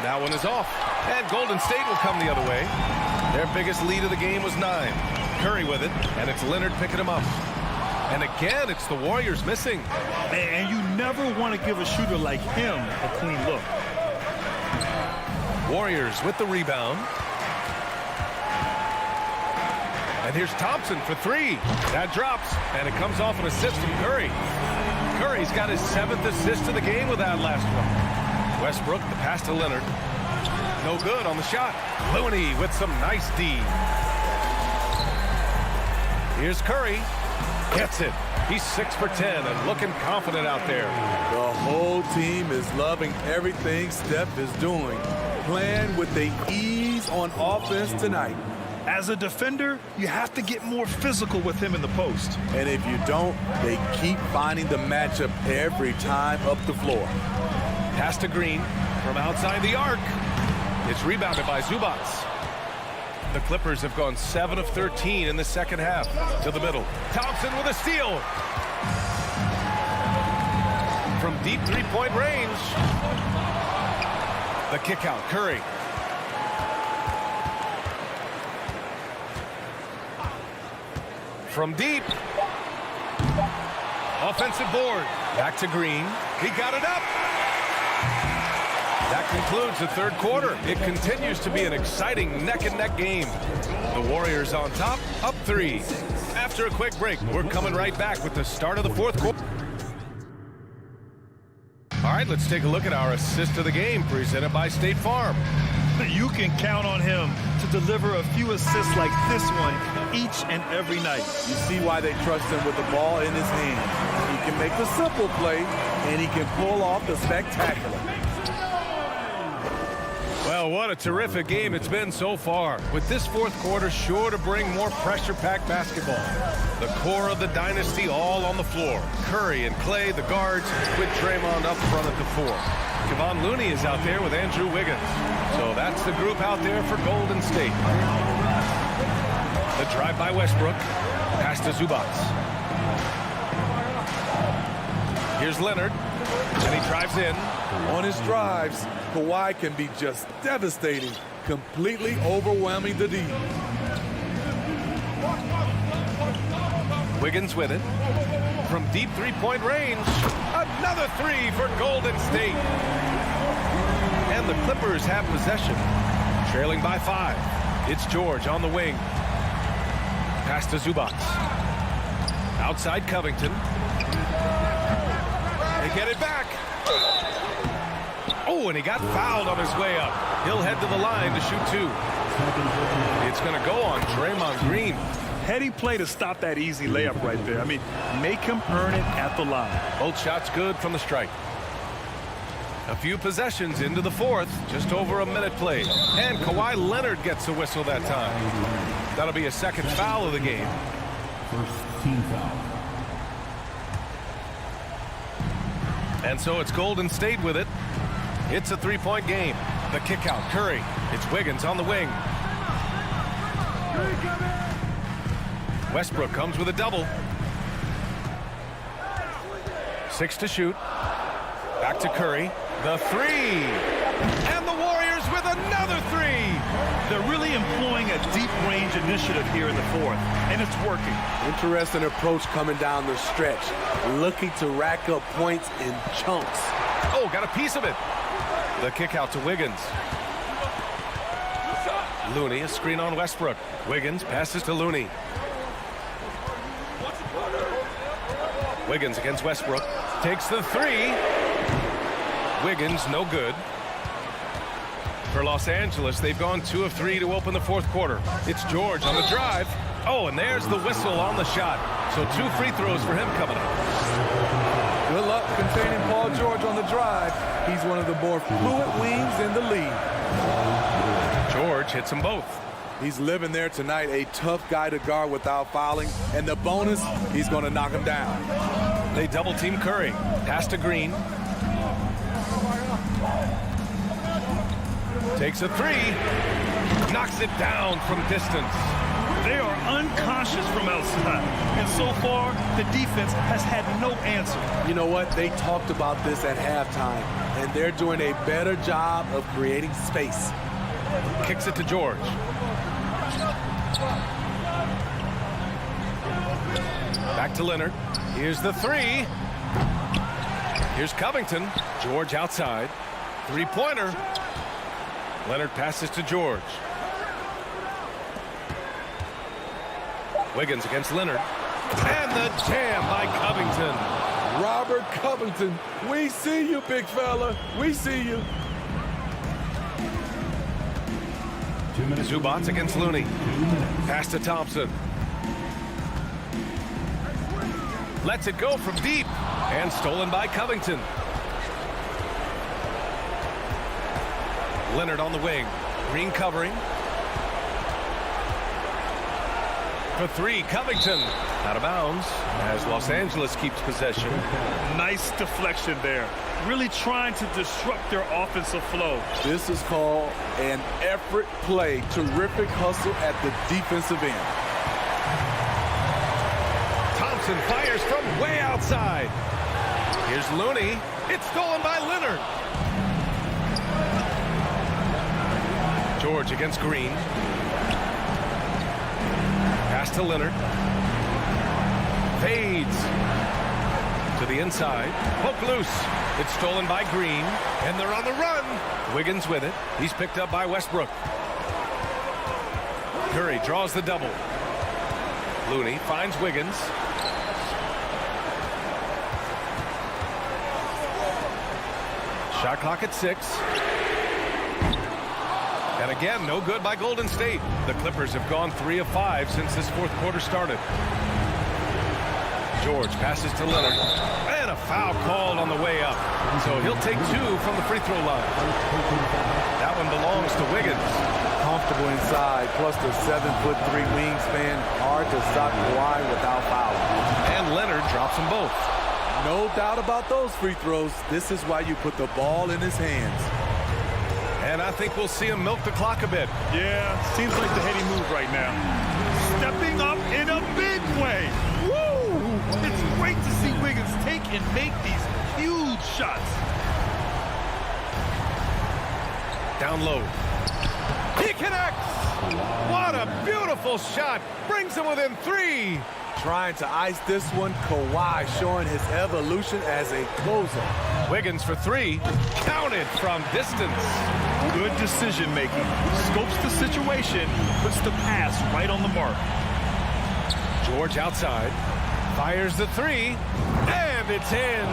Speaker 2: That one is off. And Golden State will come the other way. Their biggest lead of the game was 9. Curry with it, and it's Leonard picking him up. And again, it's the Warriors missing.
Speaker 3: And you never want to give a shooter like him a clean look.
Speaker 2: Warriors with the rebound. And here's Thompson for 3. That drops, and it comes off an assist from Curry. Curry's got his 7th assist of the game with that last one. Westbrook, the pass to Leonard. No good on the shot. Looney with some nice D. Here's Curry. Gets it. He's 6 for 10 and looking confident out there.
Speaker 4: The whole team is loving everything Steph is doing. Playing with the ease on offense tonight.
Speaker 3: As a defender, you have to get more physical with him in the post.
Speaker 4: And if you don't, they keep finding the matchup every time up the floor.
Speaker 2: Pass to Green from outside the arc. It's rebounded by Zubac. The Clippers have gone 7 of 13 in the second half. To the middle. Thompson with a steal. From deep three-point range. The kick out. Curry. From deep. Offensive board. Back to Green. He got it up. That concludes the third quarter. It continues to be an exciting neck-and-neck game. The Warriors on top, up 3. After a quick break, we're coming right back with the start of the fourth quarter. All right, let's take a look at our assist of the game presented by State Farm.
Speaker 3: You can count on him to deliver a few assists like this one each and every night.
Speaker 4: You see why they trust him with the ball in his hand. He can make the simple play, and he can pull off the spectacular.
Speaker 2: Well, what a terrific game it's been so far. With this fourth quarter sure to bring more pressure-packed basketball. The core of the dynasty all on the floor. Curry and Clay, the guards, with Draymond up front at the 4. Kevon Looney is out there with Andrew Wiggins. So that's the group out there for Golden State. The drive by Westbrook. Pass to Zubac. Here's Leonard. And he drives in.
Speaker 4: On his drives, Kawhi can be just devastating, completely overwhelming the D.
Speaker 2: Wiggins with it. From deep three-point range, another 3 for Golden State. And the Clippers have possession, trailing by 5. It's George on the wing. Pass to Zubac. Outside Covington. They get it back. Oh, and he got fouled on his way up. He'll head to the line to shoot 2. It's going to go on Draymond Green.
Speaker 3: Heady play to stop that easy layup right there. I mean, make him earn it at the line.
Speaker 2: Both shots good from the strike. A few possessions into the fourth, just over a minute played. And Kawhi Leonard gets a whistle that time. That'll be a second foul of the game.
Speaker 5: First team foul.
Speaker 2: And so it's Golden State with it. It's a 3-point game. The kick out, Curry. It's Wiggins on the wing. Westbrook comes with a double. 6 to shoot. Back to Curry. The 3. And the Warriors with another 3.
Speaker 3: They're really employing a deep range initiative here in the fourth, and it's working.
Speaker 4: Interesting approach coming down the stretch, looking to rack up points in chunks.
Speaker 2: Oh, got a piece of it. The kick out to Wiggins. Looney, a screen on Westbrook. Wiggins passes to Looney. Wiggins against Westbrook. Takes the 3. Wiggins, no good. For Los Angeles, they've gone 2 of 3 to open the fourth quarter. It's George on the drive. Oh, and there's the whistle on the shot. So 2 free throws for him coming up.
Speaker 4: Good luck containing Paul George on the drive. He's one of the more fluid wings in the league.
Speaker 2: George hits them both.
Speaker 4: He's living there tonight, a tough guy to guard without fouling. And the bonus, he's going to knock him down.
Speaker 2: They double team Curry. Pass to Green. Takes a 3. Knocks it down from distance.
Speaker 3: They are unconscious from outside, and so far, the defense has had no answer.
Speaker 4: You know what? They talked about this at halftime, and they're doing a better job of creating space.
Speaker 2: Kicks it to George. Back to Leonard. Here's the 3. Here's Covington. George outside. 3-pointer. Leonard passes to George. Wiggins against Leonard. And the jam by Covington.
Speaker 4: Robert Covington, we see you, big fella. We see you.
Speaker 5: 2 minutes.
Speaker 2: Zubac against Looney. Pass to Thompson. Lets it go from deep. And stolen by Covington. Leonard on the wing. Green covering. For 3, Covington. Out of bounds as Los Angeles keeps possession.
Speaker 3: Nice deflection there. really trying to disrupt their offensive flow.
Speaker 4: This is called an effort play. Terrific hustle at the defensive end.
Speaker 2: Thompson fires from way outside. Here's Looney. It's stolen by Leonard. George against Green. Pass to Leonard. Fades to the inside. Poke loose. It's stolen by Green. And they're on the run. Wiggins with it. He's picked up by Westbrook. Curry draws the double. Looney finds Wiggins. Shot clock at 6. And again, no good by Golden State. The Clippers have gone 3 of 5 since this fourth quarter started. George passes to Leonard. And a foul called on the way up. So he'll take 2 from the free throw line. That one belongs to Wiggins.
Speaker 4: Comfortable inside, plus the 7'3" wingspan. Hard to stop Kawhi without fouling.
Speaker 2: And Leonard drops them both.
Speaker 4: No doubt about those free throws. This is why you put the ball in his hands.
Speaker 2: And I think we'll see him milk the clock a bit.
Speaker 3: Yeah, seems like the heady move right now. Stepping up in a big way. Woo! It's great to see Wiggins take and make these huge shots.
Speaker 2: Down low. He connects! What a beautiful shot. Brings him within 3.
Speaker 4: Trying to ice this one, Kawhi showing his evolution as a closer.
Speaker 2: Wiggins for 3. Counted from distance.
Speaker 3: Good decision making. Scopes the situation, puts the pass right on the mark.
Speaker 2: George outside. Fires the 3. And it's in.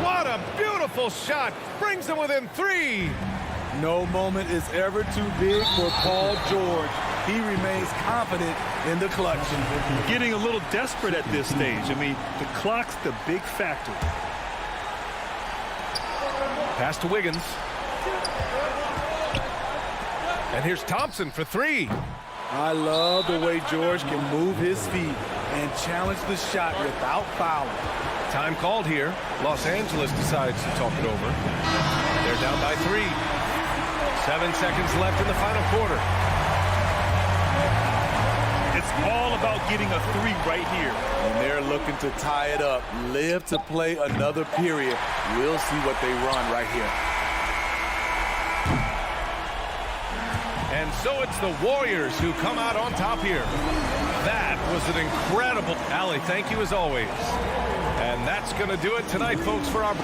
Speaker 2: What a beautiful shot. Brings him within 3.
Speaker 4: No moment is ever too big for Paul George. He remains confident in the clutch.
Speaker 3: Getting a little desperate at this stage. I mean, the clock's the big factor.
Speaker 2: Pass to Wiggins. And here's Thompson for 3.
Speaker 4: I love the way George can move his feet and challenge the shot without fouling.
Speaker 2: Time called here. Los Angeles decides to talk it over. They're down by 3. 7 seconds left in the final quarter.
Speaker 3: It's all about getting a 3 right here.
Speaker 4: And they're looking to tie it up. Live to play another period. We'll see what they run right here.
Speaker 2: And so it's the Warriors who come out on top here. That was an incredible... Allie, thank you as always. And that's going to do it tonight, folks, for our...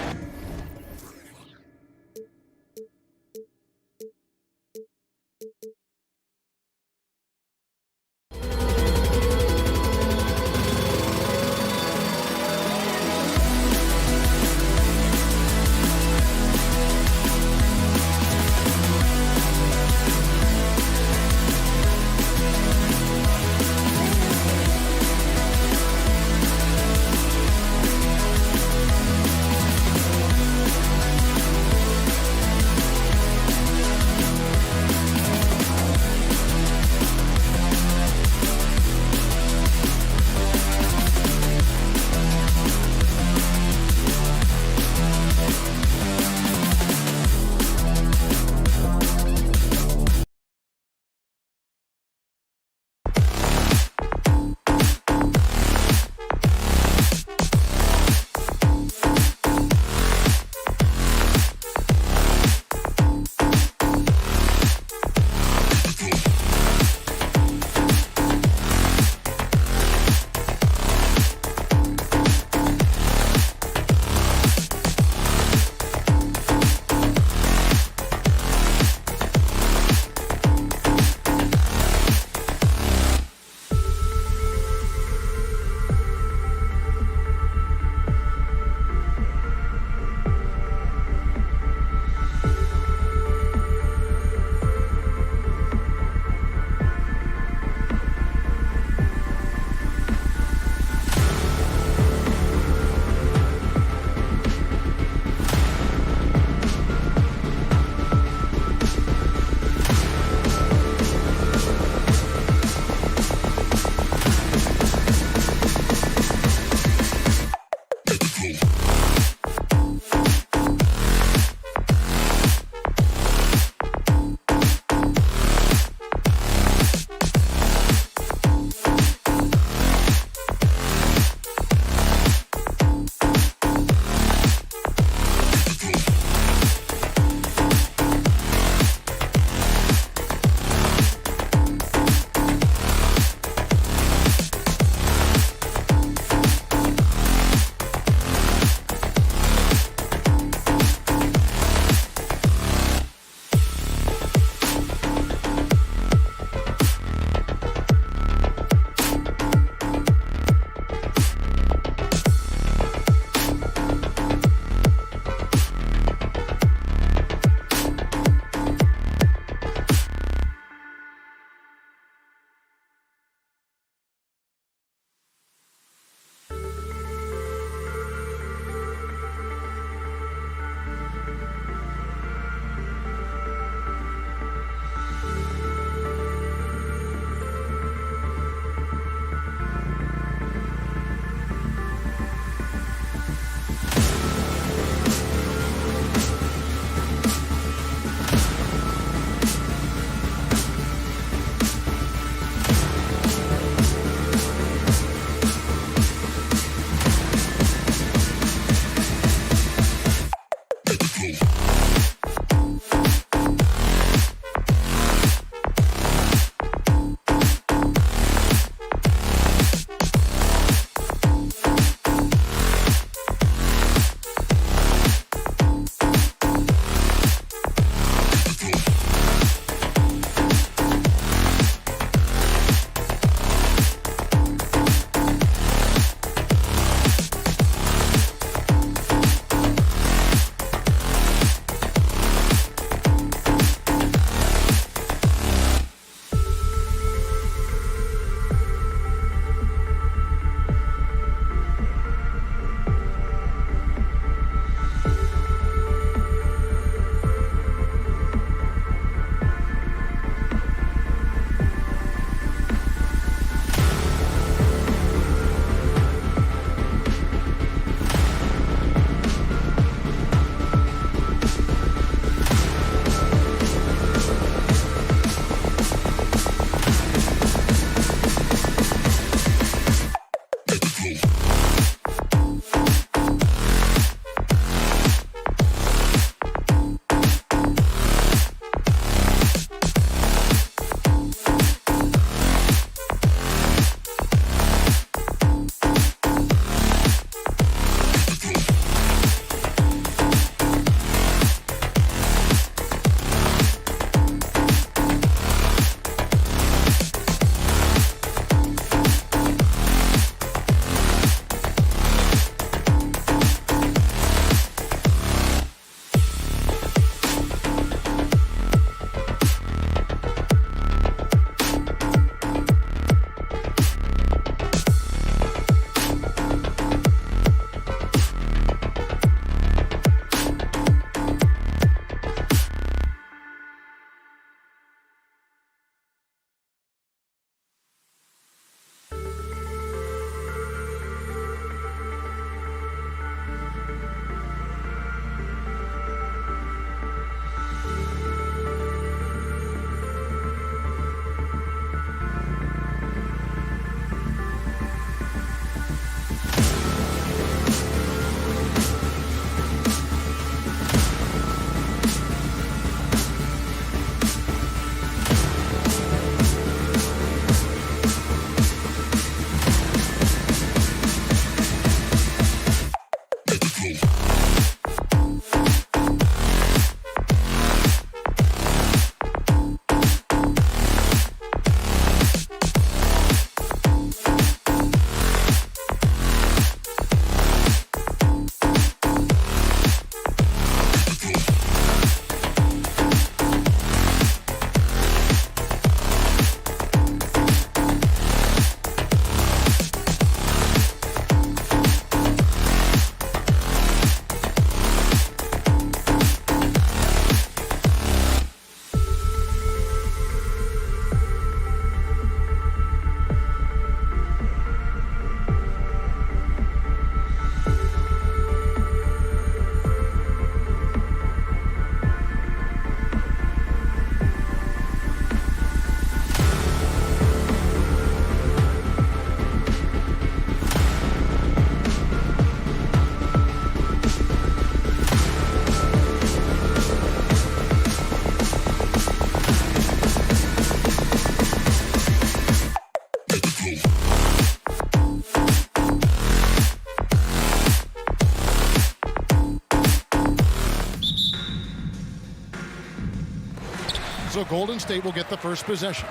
Speaker 6: So Golden State will get the first possession.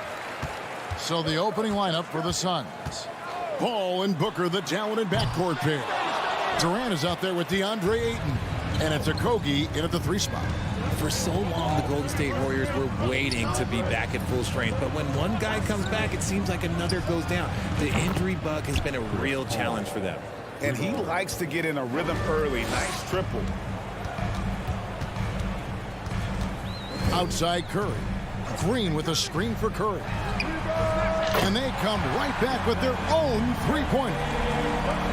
Speaker 6: So the opening lineup for the Suns. Paul and Booker, the talented backcourt pair. Durant is out there with DeAndre Ayton. And it's Okogie in at the 3 spot.
Speaker 9: For so long, the Golden State Warriors were waiting to be back at full strength. But when one guy comes back, it seems like another goes down. The injury bug has been a real challenge for them.
Speaker 7: And he likes to get in a rhythm early. Nice triple.
Speaker 6: Outside Curry. Green with a screen for Curry. And they come right back with their own three-pointer.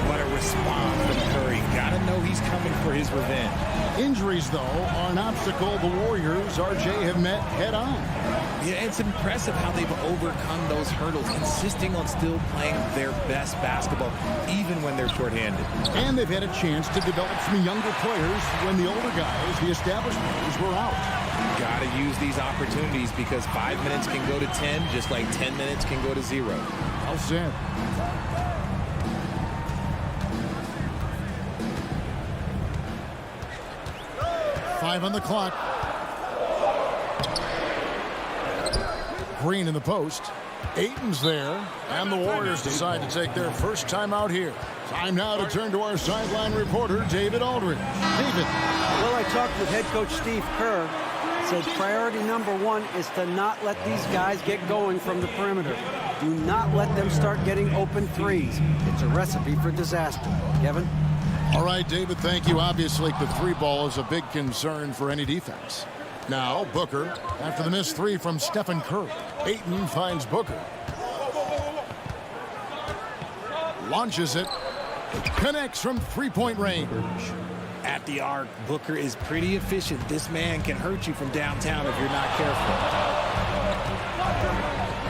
Speaker 9: What a response from Curry. Gotta know he's coming for his revenge.
Speaker 6: Injuries, though, are an obstacle the Warriors, RJ, have met head-on.
Speaker 9: Yeah, it's impressive how they've overcome those hurdles, insisting on still playing their best basketball, even when they're shorthanded.
Speaker 6: And they've had a chance to develop some younger players when the older guys, the established players, were out.
Speaker 9: Gotta use these opportunities because 5 minutes can go to 10, just like 10 minutes can go to 0.
Speaker 6: Well said. Five on the clock. Green in the post. Ayton's there. And the Warriors decide to take their first time out here. Time now to turn to our sideline reporter, David Aldridge. David.
Speaker 14: Well, I talked with head coach Steve Kerr. Said priority number 1 is to not let these guys get going from the perimeter. Do not let them start getting open threes. It's a recipe for disaster. Kevin?
Speaker 6: All right, David, thank you. Obviously, the 3-ball is a big concern for any defense. Now, Booker, after the missed 3 from Stephen Curry. Ayton finds Booker. Launches it. Connects from 3-point range.
Speaker 9: At the arc, Booker is pretty efficient. This man can hurt you from downtown if you're not careful.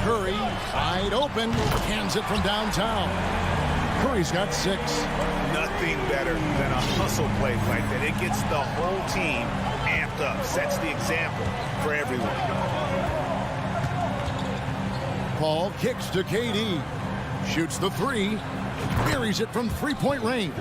Speaker 6: Curry, wide open, hands it from downtown. Curry's got 6.
Speaker 7: Nothing better than a hustle play like that. It gets the whole team amped up, sets the example for everyone.
Speaker 6: Paul kicks to KD. Shoots the 3. Buries it from 3-point range.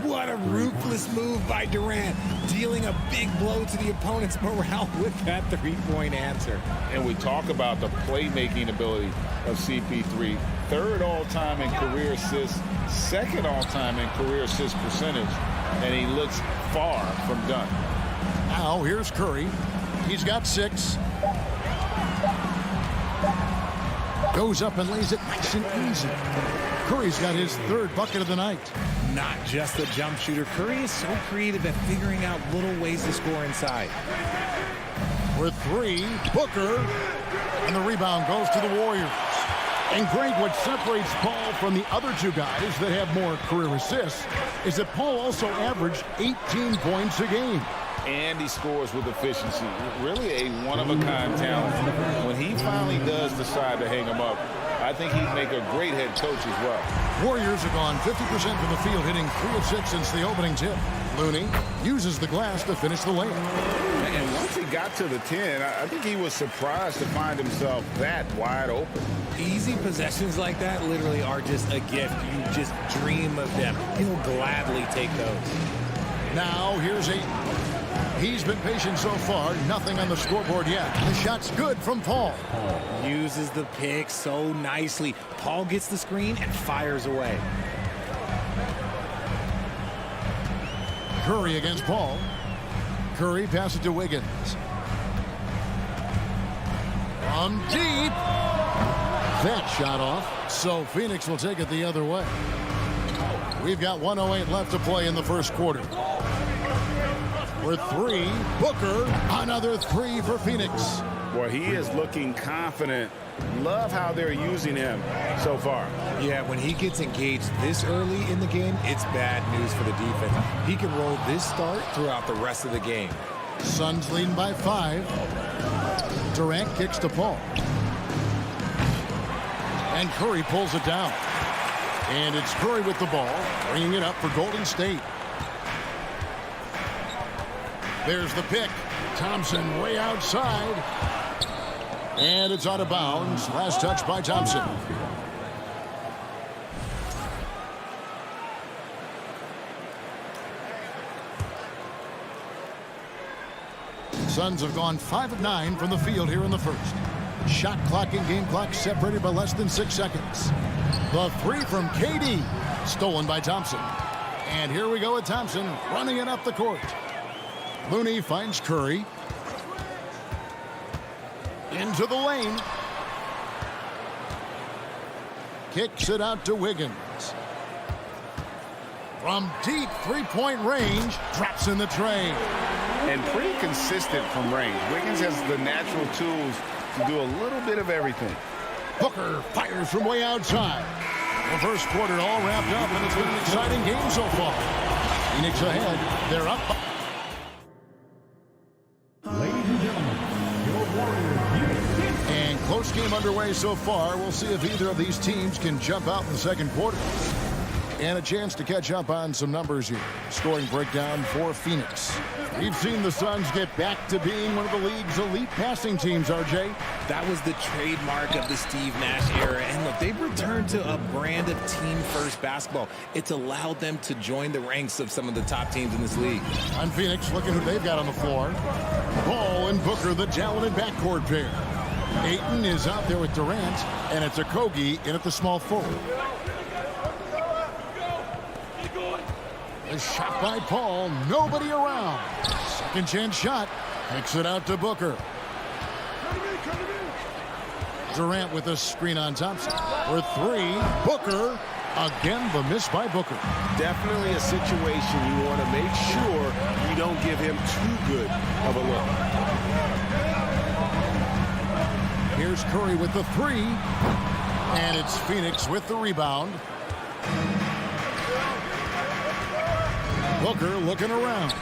Speaker 9: What a ruthless move by Durant, dealing a big blow to the opponent's morale with that 3-point answer.
Speaker 7: And we talk about the playmaking ability of CP3. 3rd all-time in career assists, 2nd all-time in career assist percentage, and he looks far from done.
Speaker 6: Now here's Curry. He's got 6. Goes up and lays it nice and easy. Curry's got his 3rd bucket of the night.
Speaker 9: Not just a jump shooter. Curry is so creative at figuring out little ways to score inside.
Speaker 6: With 3, Booker. And the rebound goes to the Warriors. And Greg, what separates Paul from the other 2 guys that have more career assists is that Paul also averaged 18 points a game.
Speaker 7: And he scores with efficiency. Really a one-of-a-kind talent. When he finally does decide to hang him up, I think he'd make a great head coach as well.
Speaker 6: Warriors have gone 50% from the field, hitting 3 of 6 since the opening tip. Looney uses the glass to finish the layup.
Speaker 7: And once he got to the 10, I think he was surprised to find himself that wide open.
Speaker 9: Easy possessions like that literally are just a gift. You just dream of them. He'll gladly take those.
Speaker 6: Now here's Ayton. He's been patient so far. Nothing on the scoreboard yet. The shot's good from Paul.
Speaker 9: Uses the pick so nicely. Paul gets the screen and fires away.
Speaker 6: Curry against Paul. Curry passes to Wiggins. From deep. That shot off. So Phoenix will take it the other way. We've got 1:08 left to play in the first quarter. For 3, Booker, another 3 for Phoenix.
Speaker 7: Boy, he is looking confident. Love how they're using him so far.
Speaker 9: Yeah, when he gets engaged this early in the game, it's bad news for the defense. He can roll this start throughout the rest of the game.
Speaker 6: Suns leading by 5. Durant kicks to Paul. And Curry pulls it down. And it's Curry with the ball, bringing it up for Golden State. There's the pick. Thompson way outside. And it's out of bounds. Last touch by Thompson. Suns have gone 5 of 9 from the field here in the first. Shot clock and game clock separated by less than 6 seconds. The three from KD, stolen by Thompson. And here we go with Thompson running it up the court. Looney finds Curry. Into the lane. Kicks it out to Wiggins. From deep three-point range, drops in the tray.
Speaker 7: And pretty consistent from range. Wiggins has the natural tools to do a little bit of everything.
Speaker 6: Booker fires from way outside. The first quarter all wrapped up, and it's been an exciting game so far. Phoenix ahead. They're up.
Speaker 5: Ladies and gentlemen, your Warriors.
Speaker 6: And close game underway so far. We'll see if either of these teams can jump out in the second quarter. And a chance to catch up on some numbers here. Scoring breakdown for Phoenix. We've seen the Suns get back to being one of the league's elite passing teams, RJ.
Speaker 9: That was the trademark of the Steve Nash era. And look, they've returned to a brand of team-first basketball. It's allowed them to join the ranks of some of the top teams in this league.
Speaker 6: On Phoenix, looking who they've got on the floor. Ball and Booker, the talented backcourt pair. Ayton is out there with Durant, and it's Okogie in at the small forward. A shot by Paul, nobody around. Second chance shot, kicks it out to Booker. Durant with a screen on Thompson. For three, Booker. Again, the miss by Booker.
Speaker 13: Definitely a situation you want to make sure you don't give him too good of a look.
Speaker 6: Here's Curry with the three. And it's Phoenix with the rebound. Booker looking around.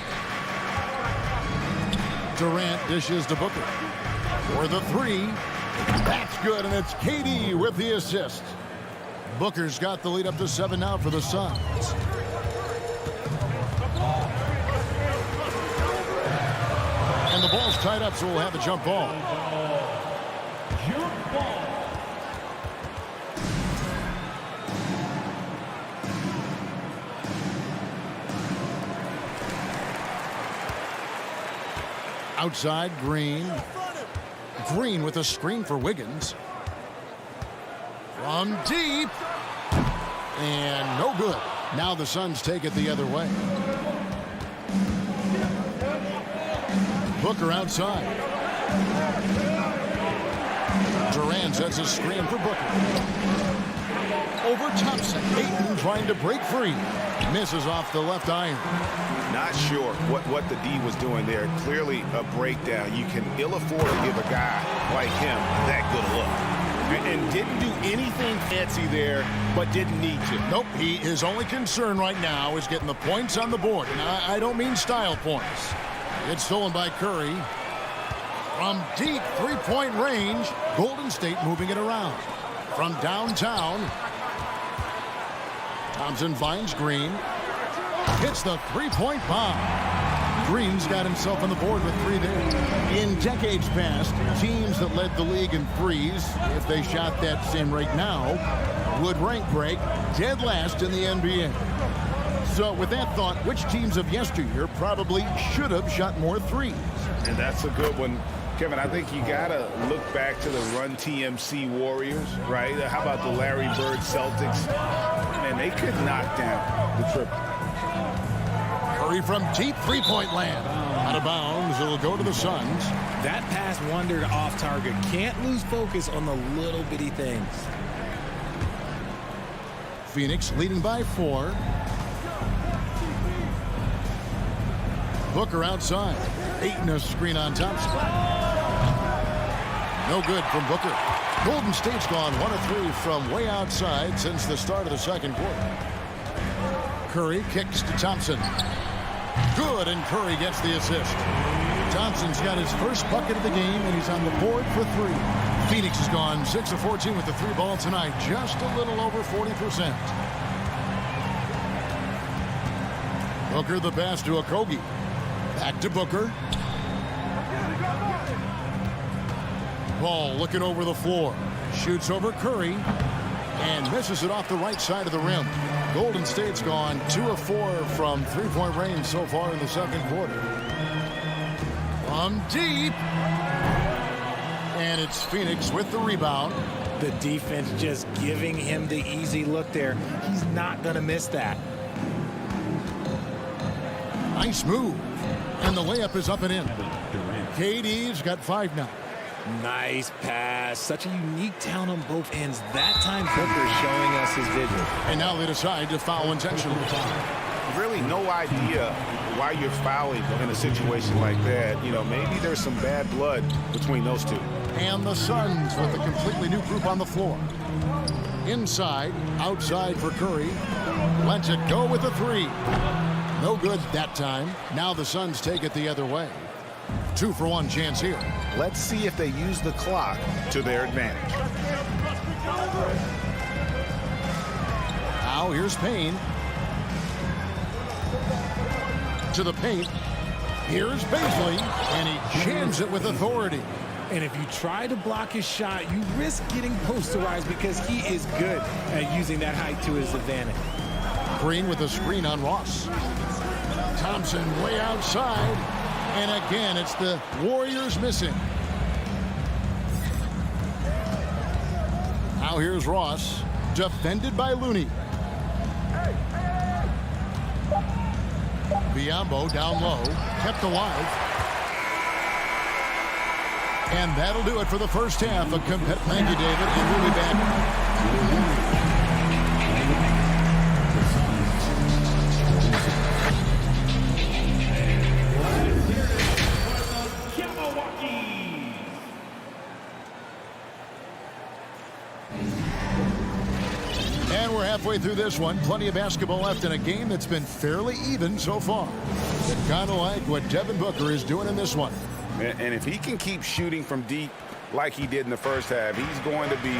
Speaker 6: Durant dishes to Booker. For the three. That's good, and it's KD with the assist. Booker's got the lead up to 7 now for the Suns. And the ball's tied up, so we'll have a jump ball.
Speaker 5: Jump ball.
Speaker 6: Outside, Green. Green with a screen for Wiggins. From deep. And no good. Now the Suns take it the other way. Booker outside. Durant sets a screen for Booker. Over Thompson. Ayton trying to break free. Misses off the left iron.
Speaker 7: Not sure what the D was doing there. Clearly a breakdown. You can ill afford to give a guy like him that good a look. And didn't do anything fancy there, but didn't need to.
Speaker 6: Nope, his only concern right now is getting the points on the board. And I don't mean style points. It's stolen by Curry. From deep three-point range, Golden State moving it around. From downtown, Thompson finds Green. Hits the three-point bomb. Green's got himself on the board with 3 there. In decades past, teams that led the league in threes, if they shot that same rate now, would rank break dead last in the NBA. So with that thought, which teams of yesteryear probably should have shot more threes?
Speaker 7: And that's a good one. Kevin, I think you got to look back to the Run TMC Warriors, right? How about the Larry Bird Celtics? Man, they could knock down the triple.
Speaker 6: Curry from deep three-point land. Out of bounds, it'll go to the Suns.
Speaker 9: That pass wandered off target. Can't lose focus on the little bitty things.
Speaker 6: Phoenix leading by 4. Booker outside. Ayton a screen on Thompson. No good from Booker. Golden State's gone 1 of 3 from way outside since the start of the second quarter. Curry kicks to Thompson. Good, and Curry gets the assist. Thompson's got his first bucket of the game, and he's on the board for 3. Phoenix has gone 6 of 14 with the 3 ball tonight, just a little over 40%. Booker the pass to Okogie. Back to Booker. Ball looking over the floor. Shoots over Curry. And misses it off the right side of the rim. Golden State's gone 2 of 4 from three-point range so far in the second quarter. From deep. And it's Phoenix with the rebound.
Speaker 8: The defense just giving him the easy look there. He's not going to miss that.
Speaker 6: Nice move. And the layup is up and in. KD's got 5 now.
Speaker 8: Nice pass. Such a unique talent on both ends. That time Booker showing us his vision.
Speaker 6: And now they decide to foul intentionally.
Speaker 7: Really no idea why you're fouling in a situation like that. You know, maybe there's some bad blood between those two.
Speaker 6: And the Suns with a completely new group on the floor. Inside, outside for Curry. Lets it go with a 3. No good that time. Now the Suns take it the other way. 2-for-1 chance here.
Speaker 7: Let's see if they use the clock to their advantage.
Speaker 6: Now here's Payne. To the paint. Here's Baisley, and he jams it with authority.
Speaker 8: And if you try to block his shot, you risk getting posterized because he is good at using that height to his advantage.
Speaker 6: Green with a screen on Ross. Thompson way outside. And again, it's the Warriors missing. Now here's Ross, defended by Looney. Biyombo down low, kept alive. And that'll do it for the first half of Thank you, David, and we'll be back. Halfway through this one, plenty of basketball left in a game that's been fairly even so far. Kind of like what Devin Booker is doing in this one.
Speaker 7: And if he can keep shooting from deep like he did in the first half, he's going to be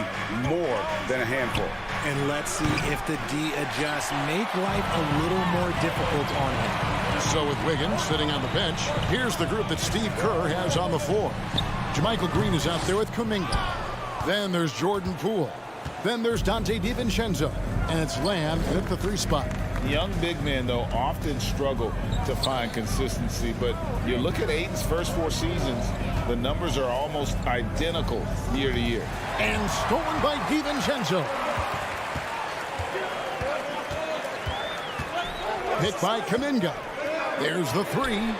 Speaker 7: more than a handful.
Speaker 8: And let's see if the D adjusts, make life a little more difficult on him.
Speaker 6: So with Wiggins sitting on the bench, here's the group that Steve Kerr has on the floor. JaMychal Green is out there with Kuminga. Then there's Jordan Poole. Then there's Dante DiVincenzo. And it's Lamb at the 3 spot.
Speaker 7: Young big men, though, often struggle to find consistency. But you look at Ayton's first 4 seasons, the numbers are almost identical year to year.
Speaker 6: And stolen by DiVincenzo. Hit by Kuminga. There's the 3.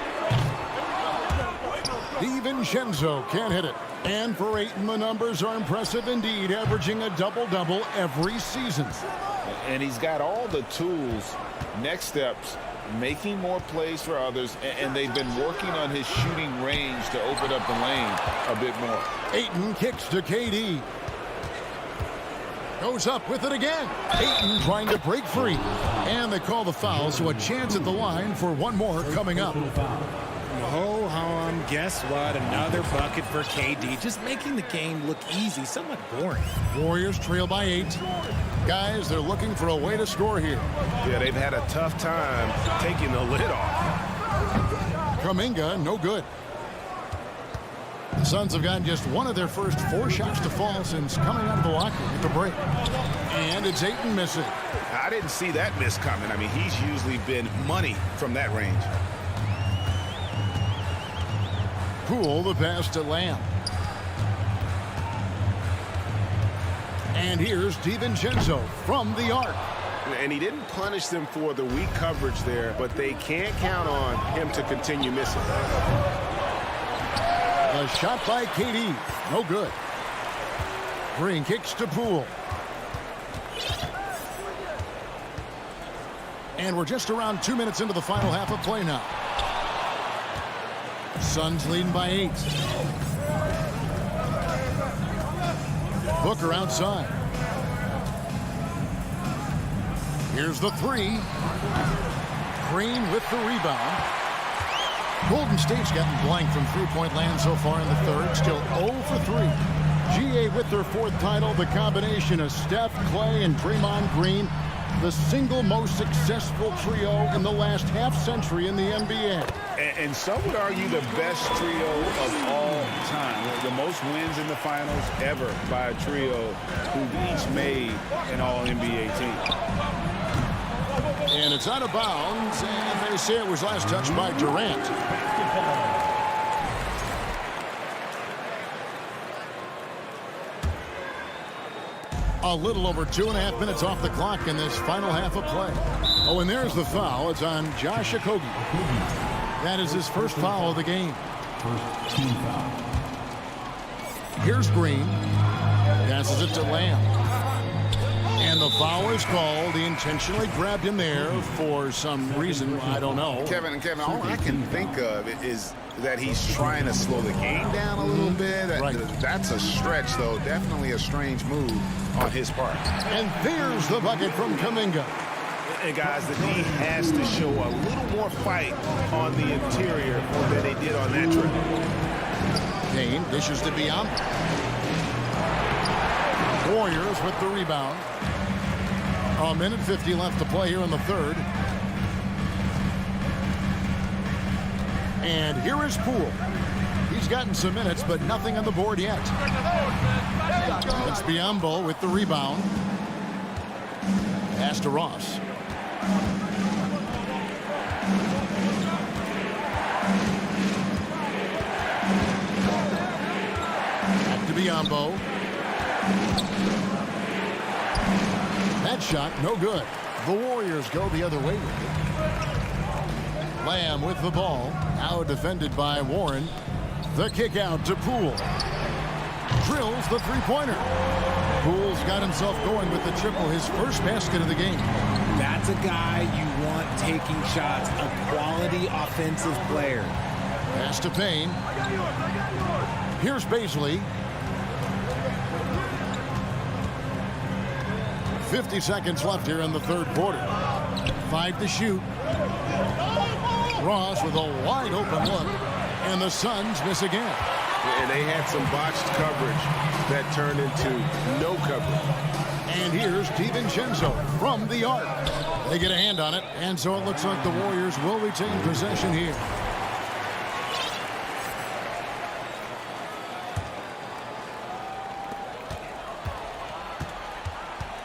Speaker 6: DiVincenzo can't hit it. And for Ayton, the numbers are impressive indeed, averaging a double-double every season.
Speaker 7: And he's got all the tools. Next steps, making more plays for others, and they've been working on his shooting range to open up the lane a bit more.
Speaker 6: Ayton kicks to KD. Goes up with it again. Ayton trying to break free. And they call the foul, so a chance at the line for one more coming up.
Speaker 8: Ho hum, guess what? Another bucket for KD, just making the game look easy, somewhat boring.
Speaker 6: Warriors trail by 8. Guys, they're looking for a way to score here.
Speaker 7: Yeah, they've had a tough time taking the lid off.
Speaker 6: Kuminga, no good. The Suns have gotten just one of their first 4 shots to fall since coming out of the locker room at the break. And it's Ayton missing.
Speaker 7: I didn't see that miss coming. I mean, he's usually been money from that range.
Speaker 6: Poole, the pass to Lamb. And here's DiVincenzo from the arc.
Speaker 7: And he didn't punish them for the weak coverage there, but they can't count on him to continue missing.
Speaker 6: A shot by KD. No good. Green kicks to Poole. And we're just around 2 minutes into the final half of play now. Suns leading by 8. Booker outside. Here's the 3. Green with the rebound. Golden State's gotten blank from three-point land so far in the third. Still 0 for 3. GA with their 4th title. The combination of Steph, Clay, and Draymond Green. The single most successful trio in the last half-century in the NBA.
Speaker 7: And some would argue the best trio of all time. The most wins in the finals ever by a trio who each made an All-NBA team.
Speaker 6: And it's out of bounds, and they say it was last touched by Durant. A little over 2.5 minutes off the clock in this final half of play. Oh, and there's the foul. It's on Josh Okogie. That is his first foul of the game.
Speaker 5: First team foul.
Speaker 6: Here's Green. Passes it to Lamb. And the foul is called. He intentionally grabbed him there for some reason. I don't know.
Speaker 13: Kevin, all I can think of is that he's trying to slow the game down a little bit.
Speaker 6: Right.
Speaker 13: That's a stretch, though. Definitely a strange move on his part.
Speaker 6: And there's the bucket from Kuminga.
Speaker 7: And guys, the D has to show a little more fight on the interior than they did on that trip.
Speaker 6: Kane dishes to Biombo. Warriors with the rebound. A minute 50 left to play here in the third. And here is Poole. He's gotten some minutes, but nothing on the board yet. It's Biombo with the rebound. Pass to Ross. Back to Biombo. That shot, no good. The Warriors go the other way with it. Lamb with the ball. Now defended by Warren. The kick out to Poole. Drills the three-pointer. Poole's got himself going with the triple, his first basket of the game.
Speaker 9: That's a guy you want taking shots, a quality offensive player.
Speaker 6: Pass to Payne. Here's Baisley. 50 seconds left here in the third quarter. 5 to shoot. Ross with a wide open look. And the Suns miss again.
Speaker 13: And they had some botched coverage that turned into no coverage.
Speaker 6: And here's DiVincenzo from the arc. They get a hand on it, and so it looks like the Warriors will retain possession here.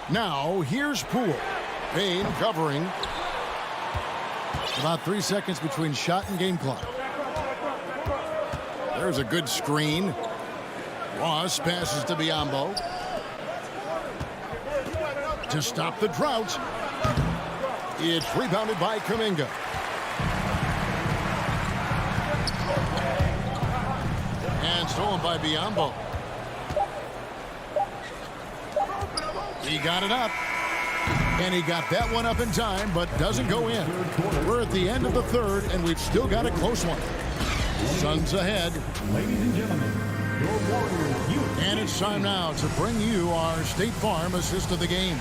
Speaker 6: Now, here's Poole. Payne covering. About 3 seconds between shot and game clock. There's a good screen. Ross passes to Biombo. To stop the drought. It's rebounded by Kuminga. And stolen by Biombo. He got it up. And he got that one up in time, but doesn't go in. We're at the end of the third, and we've still got a close one. Suns ahead.
Speaker 5: Ladies and gentlemen, your Warriors.
Speaker 6: And it's time now to bring you our State Farm assist of the game.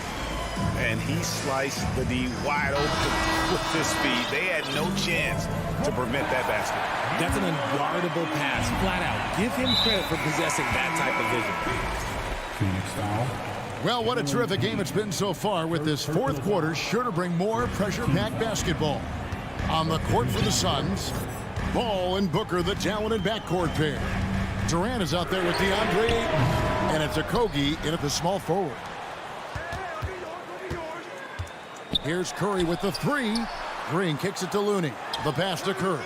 Speaker 7: And he sliced the D wide open with his speed. They had no chance to prevent that basket.
Speaker 9: That's an unguardable pass, flat out. Give him credit for possessing that type of vision.
Speaker 5: Phoenix foul.
Speaker 6: Well, what a terrific game it's been so far, with this fourth quarter sure to bring more pressure-packed basketball. On the court for the Suns, Ball and Booker, the talented backcourt pair. Durant is out there with DeAndre Ayton, and it's Okogie in at the small forward. Here's Curry with the three. Green kicks it to Looney. The pass to Curry.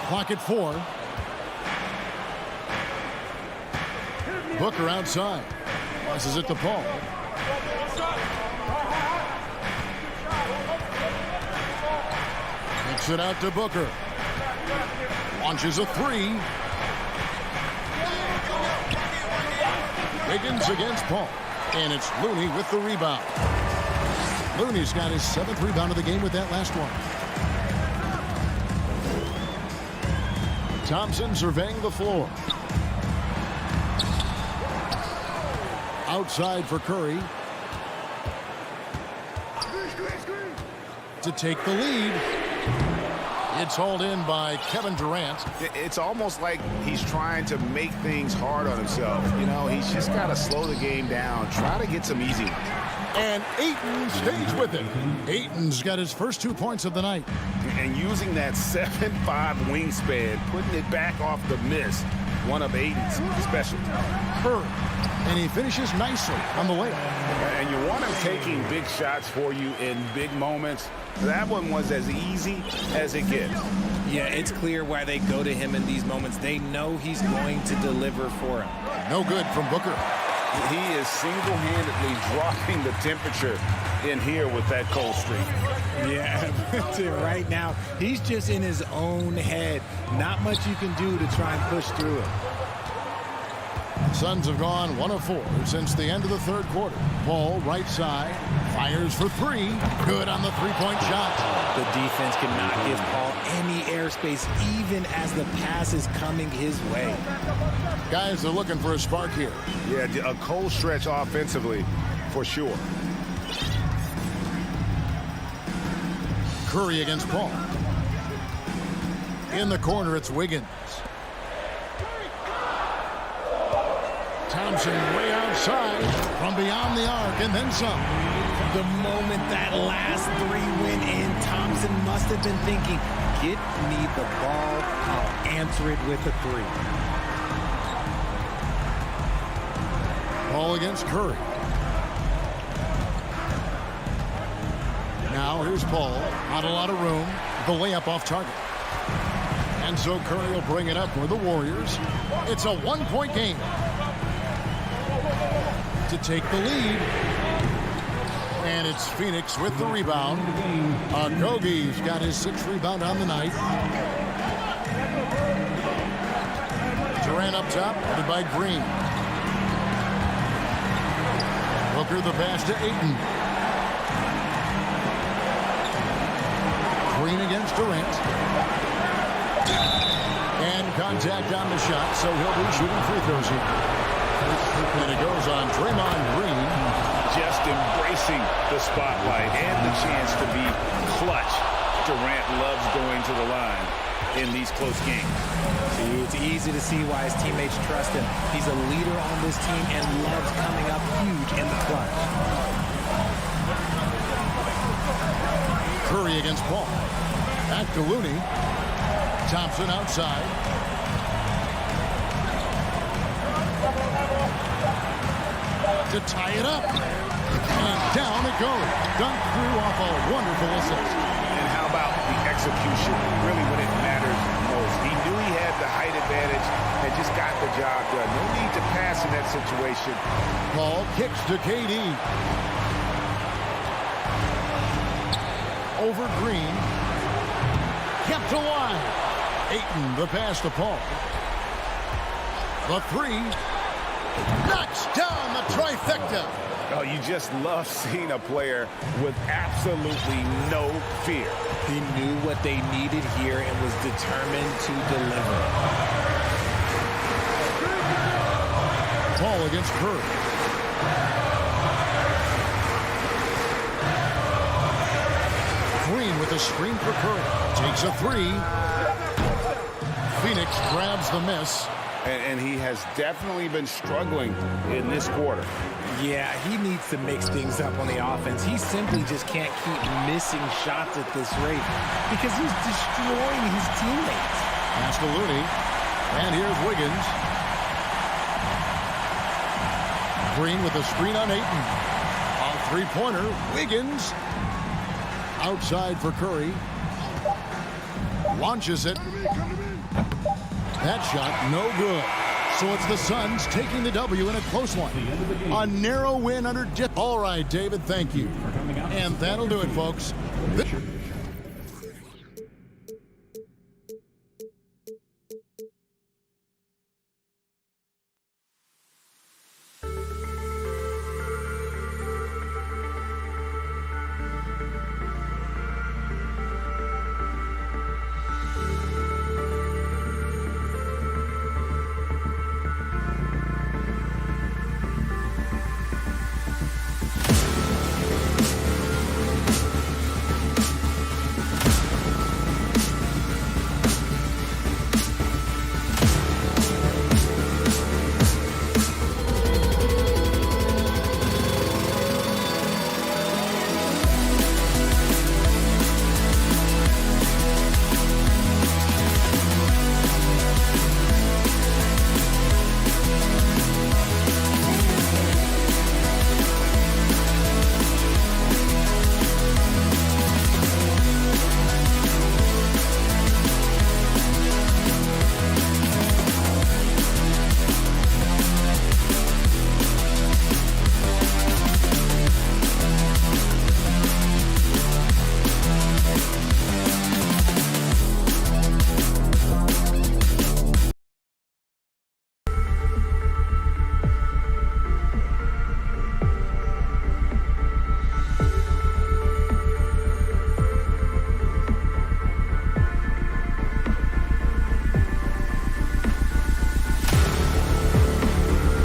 Speaker 6: Clock at 4. Booker outside. Passes it to Paul. Kicks it out to Booker. Launches a 3. Wiggins against Paul. And it's Looney with the rebound. Looney's got his 7th rebound of the game with that last one. Thompson surveying the floor. Outside for Curry. To take the lead. It's hauled in by Kevin Durant.
Speaker 7: It's almost like he's trying to make things hard on himself. You know, he's just got to slow the game down, try to get some easy ones.
Speaker 6: And Ayton stays with it. Ayton's got his first 2 points of the night.
Speaker 7: And using that 7'5" wingspan, putting it back off the miss, one of Ayton's specialties.
Speaker 6: And he finishes nicely on the layup.
Speaker 7: And you want him taking big shots for you in big moments. That one was as easy as it gets.
Speaker 9: Yeah, it's clear why they go to him in these moments. They know he's going to deliver for him.
Speaker 6: No good from Booker.
Speaker 7: He is single-handedly dropping the temperature in here with that cold streak.
Speaker 9: Yeah, right now, he's just in his own head. Not much you can do to try and push through it.
Speaker 6: Suns have gone 1 of 4 since the end of the third quarter. Paul, right side, fires for 3. Good on the three-point shot.
Speaker 9: The defense cannot give Paul any airspace, even as the pass is coming his way.
Speaker 6: Guys are looking for a spark here.
Speaker 7: Yeah, a cold stretch offensively, for sure.
Speaker 6: Curry against Paul. In the corner, it's Wiggins. Thompson way outside from beyond the arc and then some.
Speaker 9: The moment that last 3 went in, Thompson must have been thinking, get me the ball, I'll answer it with a 3.
Speaker 6: Paul against Curry. Now here's Paul. Not a lot of room. The layup off target. And so Curry will bring it up for the Warriors. It's a 1-point game. To take the lead. And it's Phoenix with the rebound. Okogie's got his 6th rebound on the night. Durant up top, headed by Green. Booker the pass to Ayton. Green against Durant. And contact on the shot, so he'll be shooting free throws here. And it goes on Draymond Green.
Speaker 7: Just embracing the spotlight and the chance to be clutch. Durant loves going to the line in these close games.
Speaker 9: See, it's easy to see why his teammates trust him. He's a leader on this team and loves coming up huge in the clutch.
Speaker 6: Curry against Paul. Back to Looney. Thompson outside. To tie it up. And down it goes. Dunk through off a wonderful assist.
Speaker 7: And how about the execution? Really when it matters most. He knew he had the height advantage and just got the job done. No need to pass in that situation.
Speaker 6: Paul kicks to KD. Over Green. Kept alive. Ayton the pass to Paul. The 3. Knocks down the trifecta.
Speaker 7: Oh, you just love seeing a player with absolutely no fear.
Speaker 9: He knew what they needed here and was determined to deliver.
Speaker 6: Paul against Curry. Green with a screen for Curry. Takes a 3. Phoenix grabs the miss.
Speaker 7: And he has definitely been struggling in this quarter.
Speaker 9: Yeah, he needs to mix things up on the offense. He simply just can't keep missing shots at this rate because he's destroying his teammates.
Speaker 6: Pass to Looney. And here's Wiggins. Green with a screen on Ayton. A three-pointer. Wiggins. Outside for Curry. Launches it. That shot, no good. So it's the Suns taking the W in a close one. A narrow win under All right, David, thank you. And that'll do it, folks.